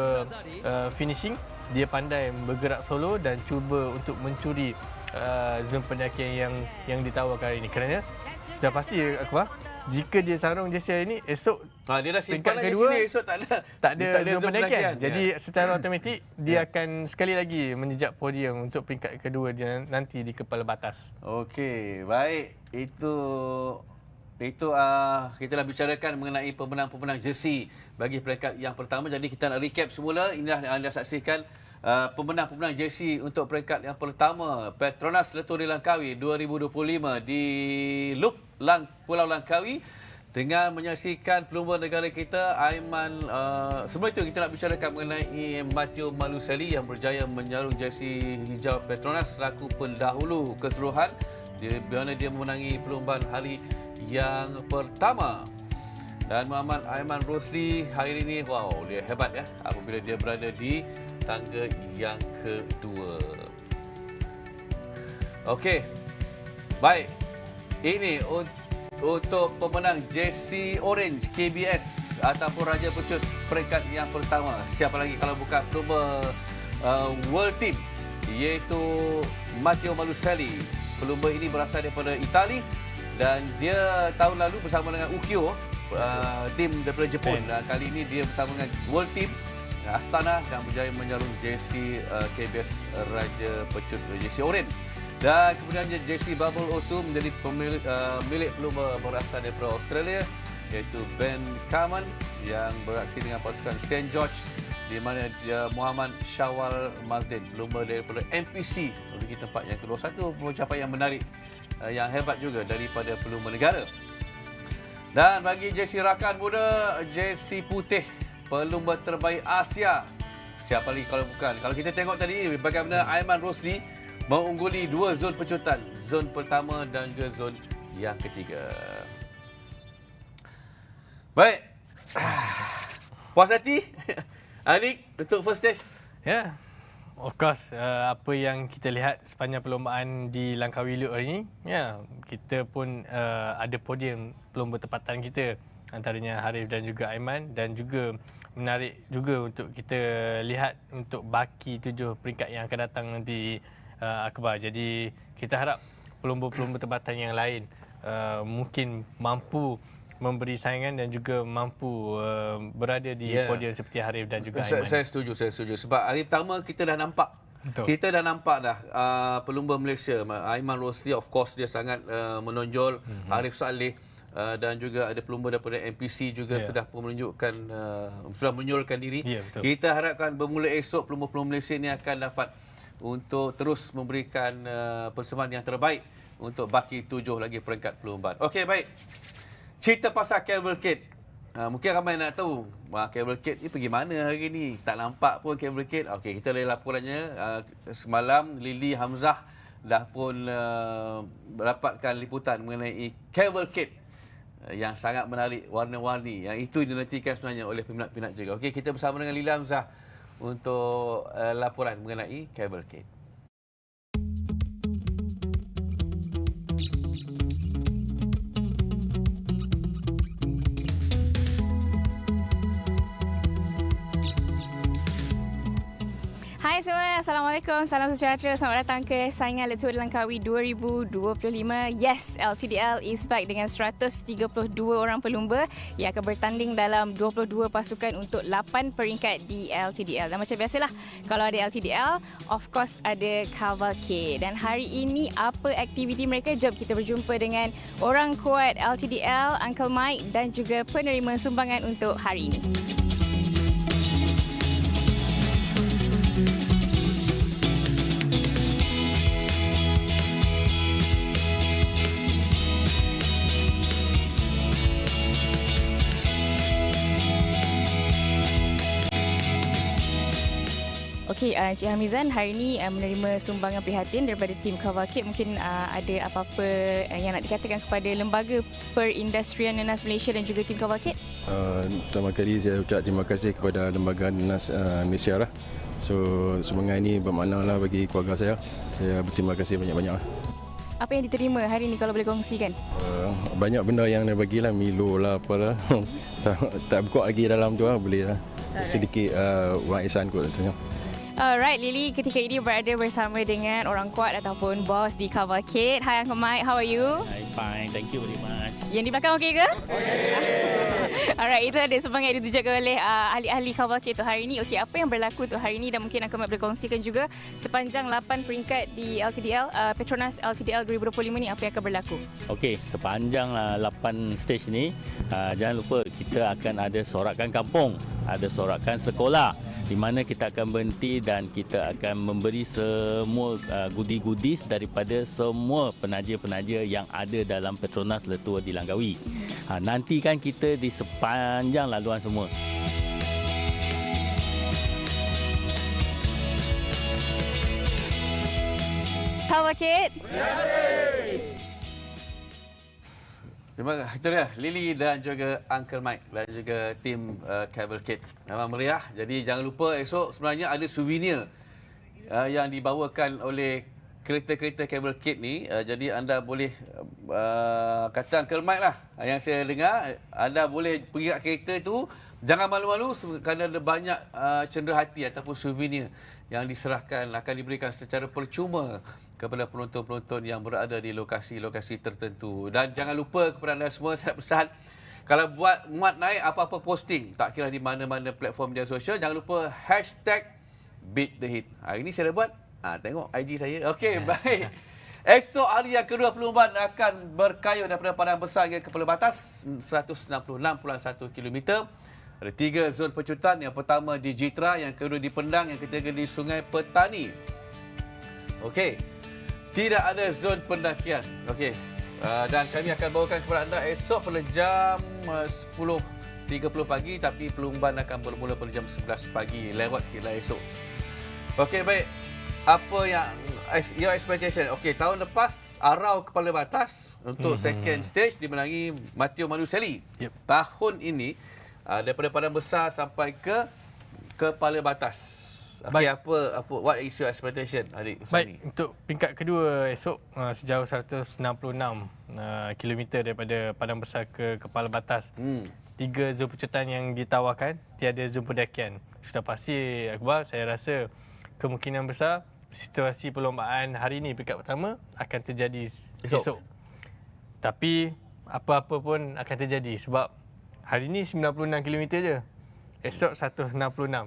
finishing. Dia pandai bergerak solo dan cuba untuk mencuri zon pendakian yang ditawarkan hari ini. Kerana sudah pasti Akbar, jika dia sarung jersey hari ini, esok dia dah simpan peringkat lagi kedua sini, esok tak ada zon pendakian. Jadi Ya. secara automatik dia akan sekali lagi menjejak podium untuk peringkat kedua dia nanti di kepala batas. Okey, baik. Itu kita dah bicarakan mengenai pemenang-pemenang jersey bagi peringkat yang pertama. Jadi kita nak recap semula. Inilah anda saksikan pemenang-pemenang jersey untuk peringkat yang pertama, Petronas Letur di Langkawi 2025 di Loop Pulau Langkawi dengan menyaksikan pelumba negara kita Aiman. Sebelum itu kita nak bicarakan mengenai Matteo Maluselli yang berjaya menyarung jersey hijau Petronas selaku pendahulu keseluruhan di mana dia memenangi perlumbaan hari yang pertama. Dan Muhammad Aiman Rosli hari ini, wow, dia hebat ya apabila dia berada di tangga yang kedua. Okey. Baik. Ini untuk pemenang jersey orange KBS ataupun Raja Pecut peringkat yang pertama. Siapa lagi kalau bukan pelumba World Team, iaitu Matteo Maluselli. Pelumba ini berasal daripada Itali dan dia tahun lalu bersama dengan Ukyo, tim daripada Jepun. Kali ini dia bersama dengan World Team Astana dan berjaya menyarung jersey KBS Raja Pecut jersey orange. Dan kemudian jersey Bubble O2 menjadi milik pelumba berasal daripada Australia, iaitu Ben Kaman yang beraksi dengan pasukan St. George, di mana dia Muhammad Syawal Martin, pelumba daripada NPC memiliki tempat yang kedua. Satu pencapaian yang menarik, yang hebat juga daripada pelumba negara. Dan bagi jersey rakan muda, jersey putih pelumba terbaik Asia. Siapa lagi kalau bukan? Kalau kita tengok tadi bagaimana Aiman Rosli mengungguli dua zon pecutan, zon pertama dan juga zon yang ketiga. Baik. Puas hati? Anik untuk first stage? Ya. Of course, apa yang kita lihat sepanjang perlombaan di Langkawi Loop hari ini, ya, kita pun ada podium pelumba tempatan kita, antaranya Harif dan juga Aiman, dan juga menarik juga untuk kita lihat untuk baki 7 peringkat yang akan datang nanti Akbar. Jadi kita harap pelumba-pelumba tempatan yang lain mungkin mampu memberi saingan dan juga mampu berada di podium seperti Harif dan juga Aiman. Saya setuju. Sebab hari pertama kita dah nampak. Betul. Kita dah nampak dah pelumba Malaysia. Aiman Rosli, of course, dia sangat menonjol. Arif Saleh dan juga ada pelumba daripada NPC juga sudah menunjukkan, sudah menonjolkan diri. Kita harapkan bermula esok pelumba-pelumba Malaysia ini akan dapat untuk terus memberikan persembahan yang terbaik untuk baki 7 lagi peringkat perlombaan. Okey, baik. Cerita pasal cavalcade. Mungkin ramai nak tahu cavalcade ni pergi mana hari ni. Tak nampak pun cavalcade. Okey, kita lihat laporannya. Semalam Lily Hamzah dah pun mendapatkan liputan mengenai cavalcade yang sangat menarik, warna-warni. Yang itu dinantikan sebenarnya oleh peminat-peminat juga. Okey, kita bersama dengan Lily Hamzah untuk laporan mengenai cavalcade. Hai semua, Assalamualaikum, salam sejahtera, selamat datang ke saingan Letur Langkawi 2025. Yes, LTDL is back dengan 132 orang pelumba yang akan bertanding dalam 22 pasukan untuk 8 peringkat di LTDL. Dan macam biasalah, kalau ada LTDL, of course ada cavalcade. Dan hari ini apa aktiviti mereka? Jom kita berjumpa dengan orang kuat LTDL, Uncle Mike, dan juga penerima sumbangan untuk hari ini. Okey, Cik Hamizan hari ini menerima sumbangan prihatin daripada tim Cavalcade. Mungkin ada apa-apa yang nak dikatakan kepada lembaga perindustrian Nanas Malaysia dan juga tim Cavalcade? Pertama kali saya ucap terima kasih kepada lembaga Nanas Malaysia lah. So semangat ini bermakna lah bagi keluarga saya. Saya berterima kasih banyak-banyak lah. Apa yang diterima hari ini kalau boleh kongsikan? Banyak benda yang dia bagilah, Milo lah apalah. tak buka lagi dalam tu lah, boleh lah. Sedikit wang ihsan kot rasanya. Alright, Lily ketika ini berada bersama dengan orang kuat ataupun bos di Cavalcade. Hi Uncle Mike, how are you? I'm fine, thank you very much. Yang di belakang okey ke? Alright, itu ada sumbangan yang ditujukan oleh ahli-ahli Cavalcade tu hari ini. Okey, apa yang berlaku tu hari ini dan mungkin Uncle Mike boleh kongsikan juga sepanjang 8 peringkat di LTDL, PETRONAS LTDL 2025 ni apa yang akan berlaku? Okey, sepanjang 8 stage ni, jangan lupa kita akan ada sorakan kampung, ada sorakan sekolah, di mana kita akan berhenti dan kita akan memberi semua goodie-goodies daripada semua penaja-penaja yang ada dalam PETRONAS Le Tour di Langkawi. Nantikan kita di sepanjang laluan semua. Cavalcade. Terima kasih. Itu dia Lily dan juga Uncle Mike dan juga tim Cavalcade. Memang meriah. Jadi jangan lupa esok sebenarnya ada souvenir yang dibawakan oleh kereta-kereta Cavalcade ni. Jadi anda boleh kata Uncle Mike lah yang saya dengar, anda boleh pergi kat kereta tu, jangan malu-malu kerana ada banyak cenderahati ataupun souvenir yang diserahkan, akan diberikan secara percuma kepada penonton-penonton yang berada di lokasi-lokasi tertentu. Dan jangan lupa kepada anda semua, saya pesan, kalau buat muat naik apa-apa posting, tak kira di mana-mana platform media sosial, jangan lupa #BeatTheHeat. Hari ini saya dah buat, tengok IG saya. Okey, baik. Esok hari yang kedua perlombaan akan berkayuh daripada padang besar hingga ke Batas 166.1 km. Ada 3 zon pecutan. Yang pertama di Jitra, yang kedua di Pendang, yang ketiga di Sungai Petani. Okey. Tidak ada zon pendakian. Okey. Dan kami akan bawakan kepada anda esok pada jam 10.30 pagi, tapi perlombaan akan bermula pada jam 11 pagi. Lewat sikitlah esok. Okey, baik. Apa yang your expectation? Okey, tahun lepas Arau Kepala Batas untuk second stage dimenangi Matteo Maluselli. Yep. Tahun ini daripada Padang Besar sampai ke Kepala Batas. Okay, apa what is your expectation, adik? Baik, untuk peringkat kedua esok sejauh 166 km daripada Padang Besar ke Kepala Batas. 3 zon pecutan yang ditawarkan, tiada zon pendakian. Sudah pasti Akbar, saya rasa kemungkinan besar situasi perlombaan hari ini peringkat pertama akan terjadi esok. Tapi apa-apa pun akan terjadi sebab hari ini 96 km je. Esok 166.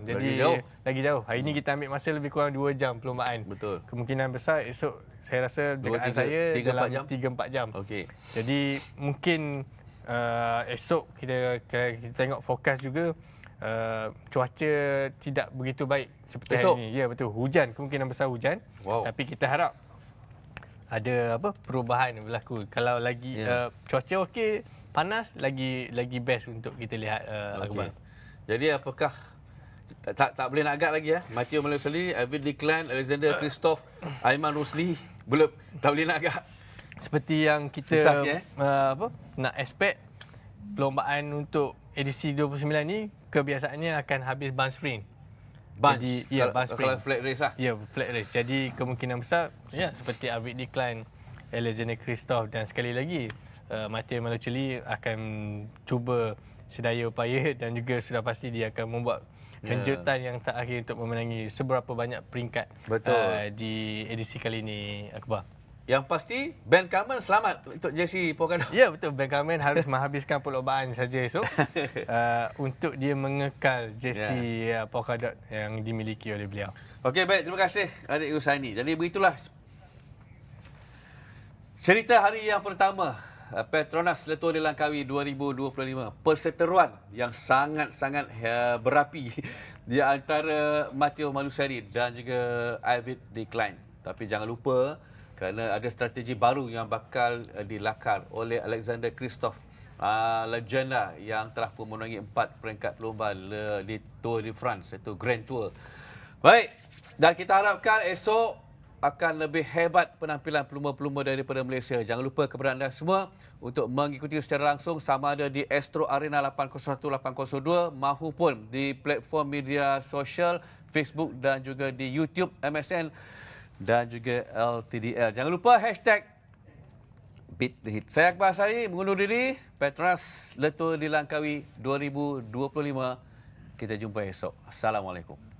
Jadi lagi jauh. Hari ini kita ambil masa lebih kurang 2 jam perlombaan. Betul. Kemungkinan besar esok saya rasa dekat saya dalam 3-4 jam. Okey. Jadi mungkin esok kita tengok forecast juga, cuaca tidak begitu baik seperti esok. hari ini. Ya betul, hujan, kemungkinan besar hujan. Wow. Tapi kita harap ada perubahan yang berlaku. Kalau lagi cuaca okey, panas lagi best untuk kita lihat Akbar. Jadi apakah tak boleh nak agak lagi Matteo Maluselli, David Declan, Alexander Christoph, Aiman Rosli belum tak boleh nak agak. Seperti yang kita nak expect, perlombaan untuk edisi 29 ni kebiasaannya akan habis bunch sprint. Bunch. Jadi bunch sprint. Kalau flat race lah. Ya, flat race. Jadi kemungkinan besar seperti David Declan, Alexander Christoph dan sekali lagi Matteo Maluselli akan cuba sedaya upaya dan juga sudah pasti dia akan membuat kejutan yang tak akhir untuk memenangi seberapa banyak peringkat di edisi kali ini, Akbar. Yang pasti Ben Carmen selamat untuk jersey Polkadot. Ya betul, Ben Carmen harus menghabiskan perlombaan saja esok untuk dia mengekal jersey Polkadot yang dimiliki oleh beliau. Okey, baik, terima kasih adik Usaini. Jadi begitulah cerita hari yang pertama PETRONAS Le Tour de Langkawi 2025. Perseteruan yang sangat-sangat berapi di antara Matteo Maluselli dan juga David Declan. Tapi jangan lupa, kerana ada strategi baru yang bakal dilakar oleh Alexander Christoph, legenda yang telah pun memenangi 4 peringkat perlombaan di Tour de France, iaitu Grand Tour. Baik, Dan kita harapkan esok akan lebih hebat penampilan pelumba-pelumba daripada Malaysia. Jangan lupa kepada anda semua untuk mengikuti secara langsung sama ada di Astro Arena 801-802 mahupun di platform media sosial Facebook dan juga di YouTube MSN dan juga LTDL. Jangan lupa hashtag Beat the Hit. Saya Akbar Asari mengundur diri. PETRONAS Letua di Langkawi 2025. Kita jumpa esok. Assalamualaikum.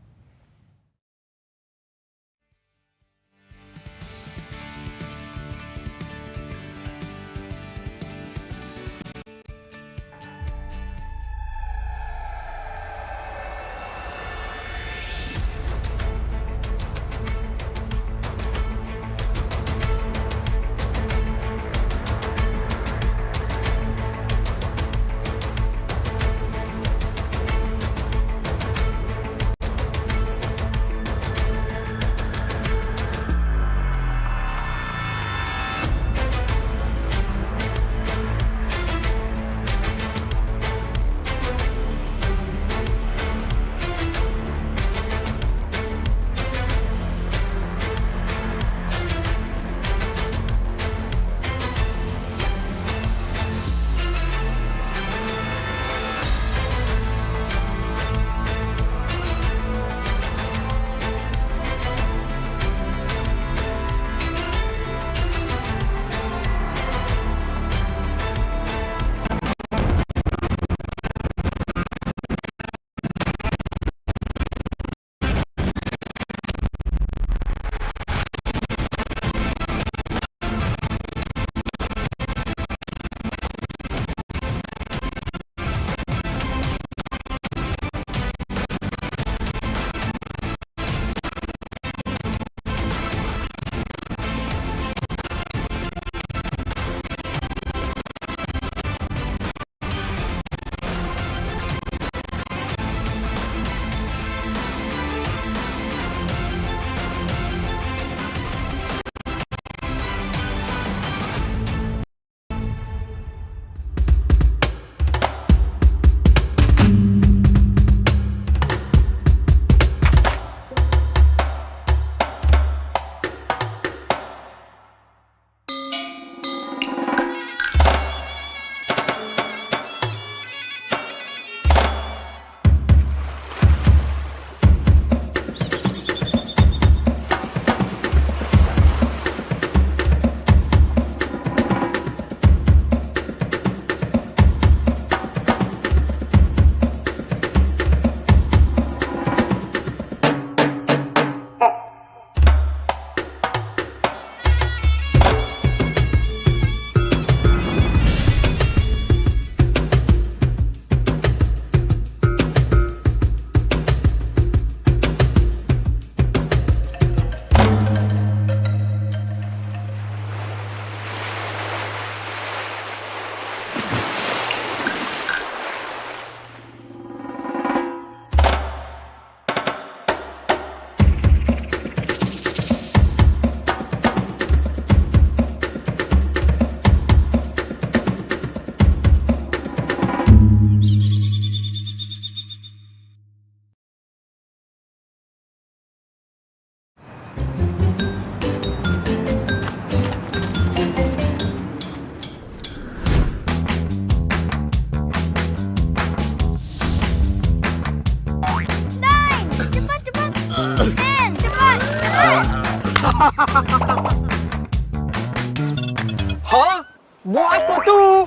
Hah? Buat apa tu?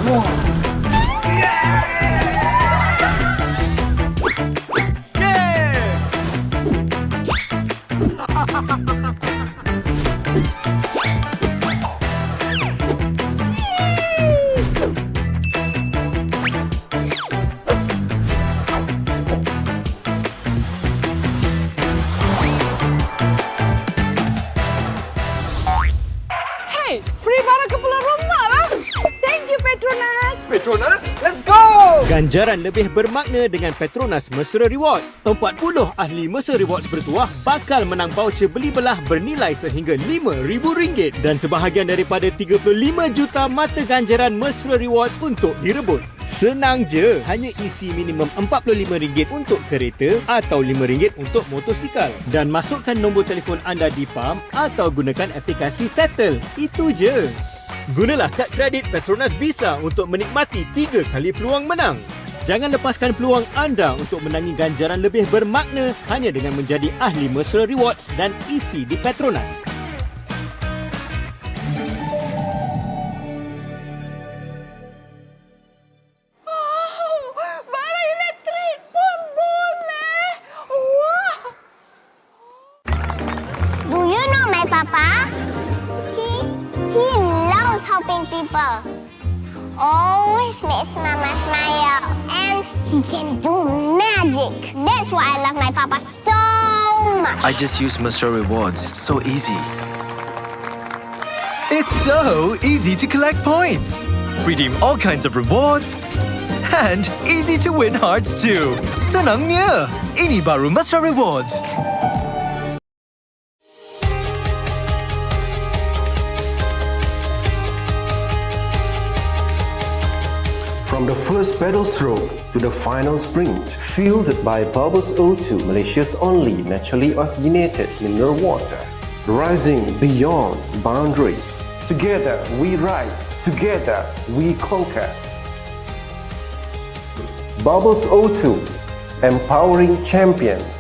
Wah. Hey, free barang ke pulang rumah lah. Thank you, Petronas. Petronas, let's go! Ganjaran lebih bermakna dengan PETRONAS Mesra Rewards. 40 ahli Mesra Rewards bertuah bakal menang voucher beli belah bernilai sehingga RM5,000 dan sebahagian daripada 35 juta mata ganjaran Mesra Rewards untuk direbut. Senang je, hanya isi minimum RM45 untuk kereta atau RM5 untuk motosikal dan masukkan nombor telefon anda di PAM atau gunakan aplikasi Settle. Itu je. Gunalah kad kredit PETRONAS Visa untuk menikmati 3 kali peluang menang. Jangan lepaskan peluang anda untuk menangi ganjaran lebih bermakna hanya dengan menjadi ahli Mesra Rewards dan isi di PETRONAS. Do you know my papa? He loves helping people. Always makes mama smile. And he can do magic. That's why I love my papa so much. I just use Mesra Rewards. So easy. It's so easy to collect points. Redeem all kinds of rewards. And easy to win hearts too. Senangnya. Ini baru Mesra Rewards. From the first pedal stroke to the final sprint, fueled by Bubbles O2, Malaysia's only naturally oxygenated mineral water. Rising beyond boundaries. Together we ride, together we conquer. Bubbles O2, empowering champions.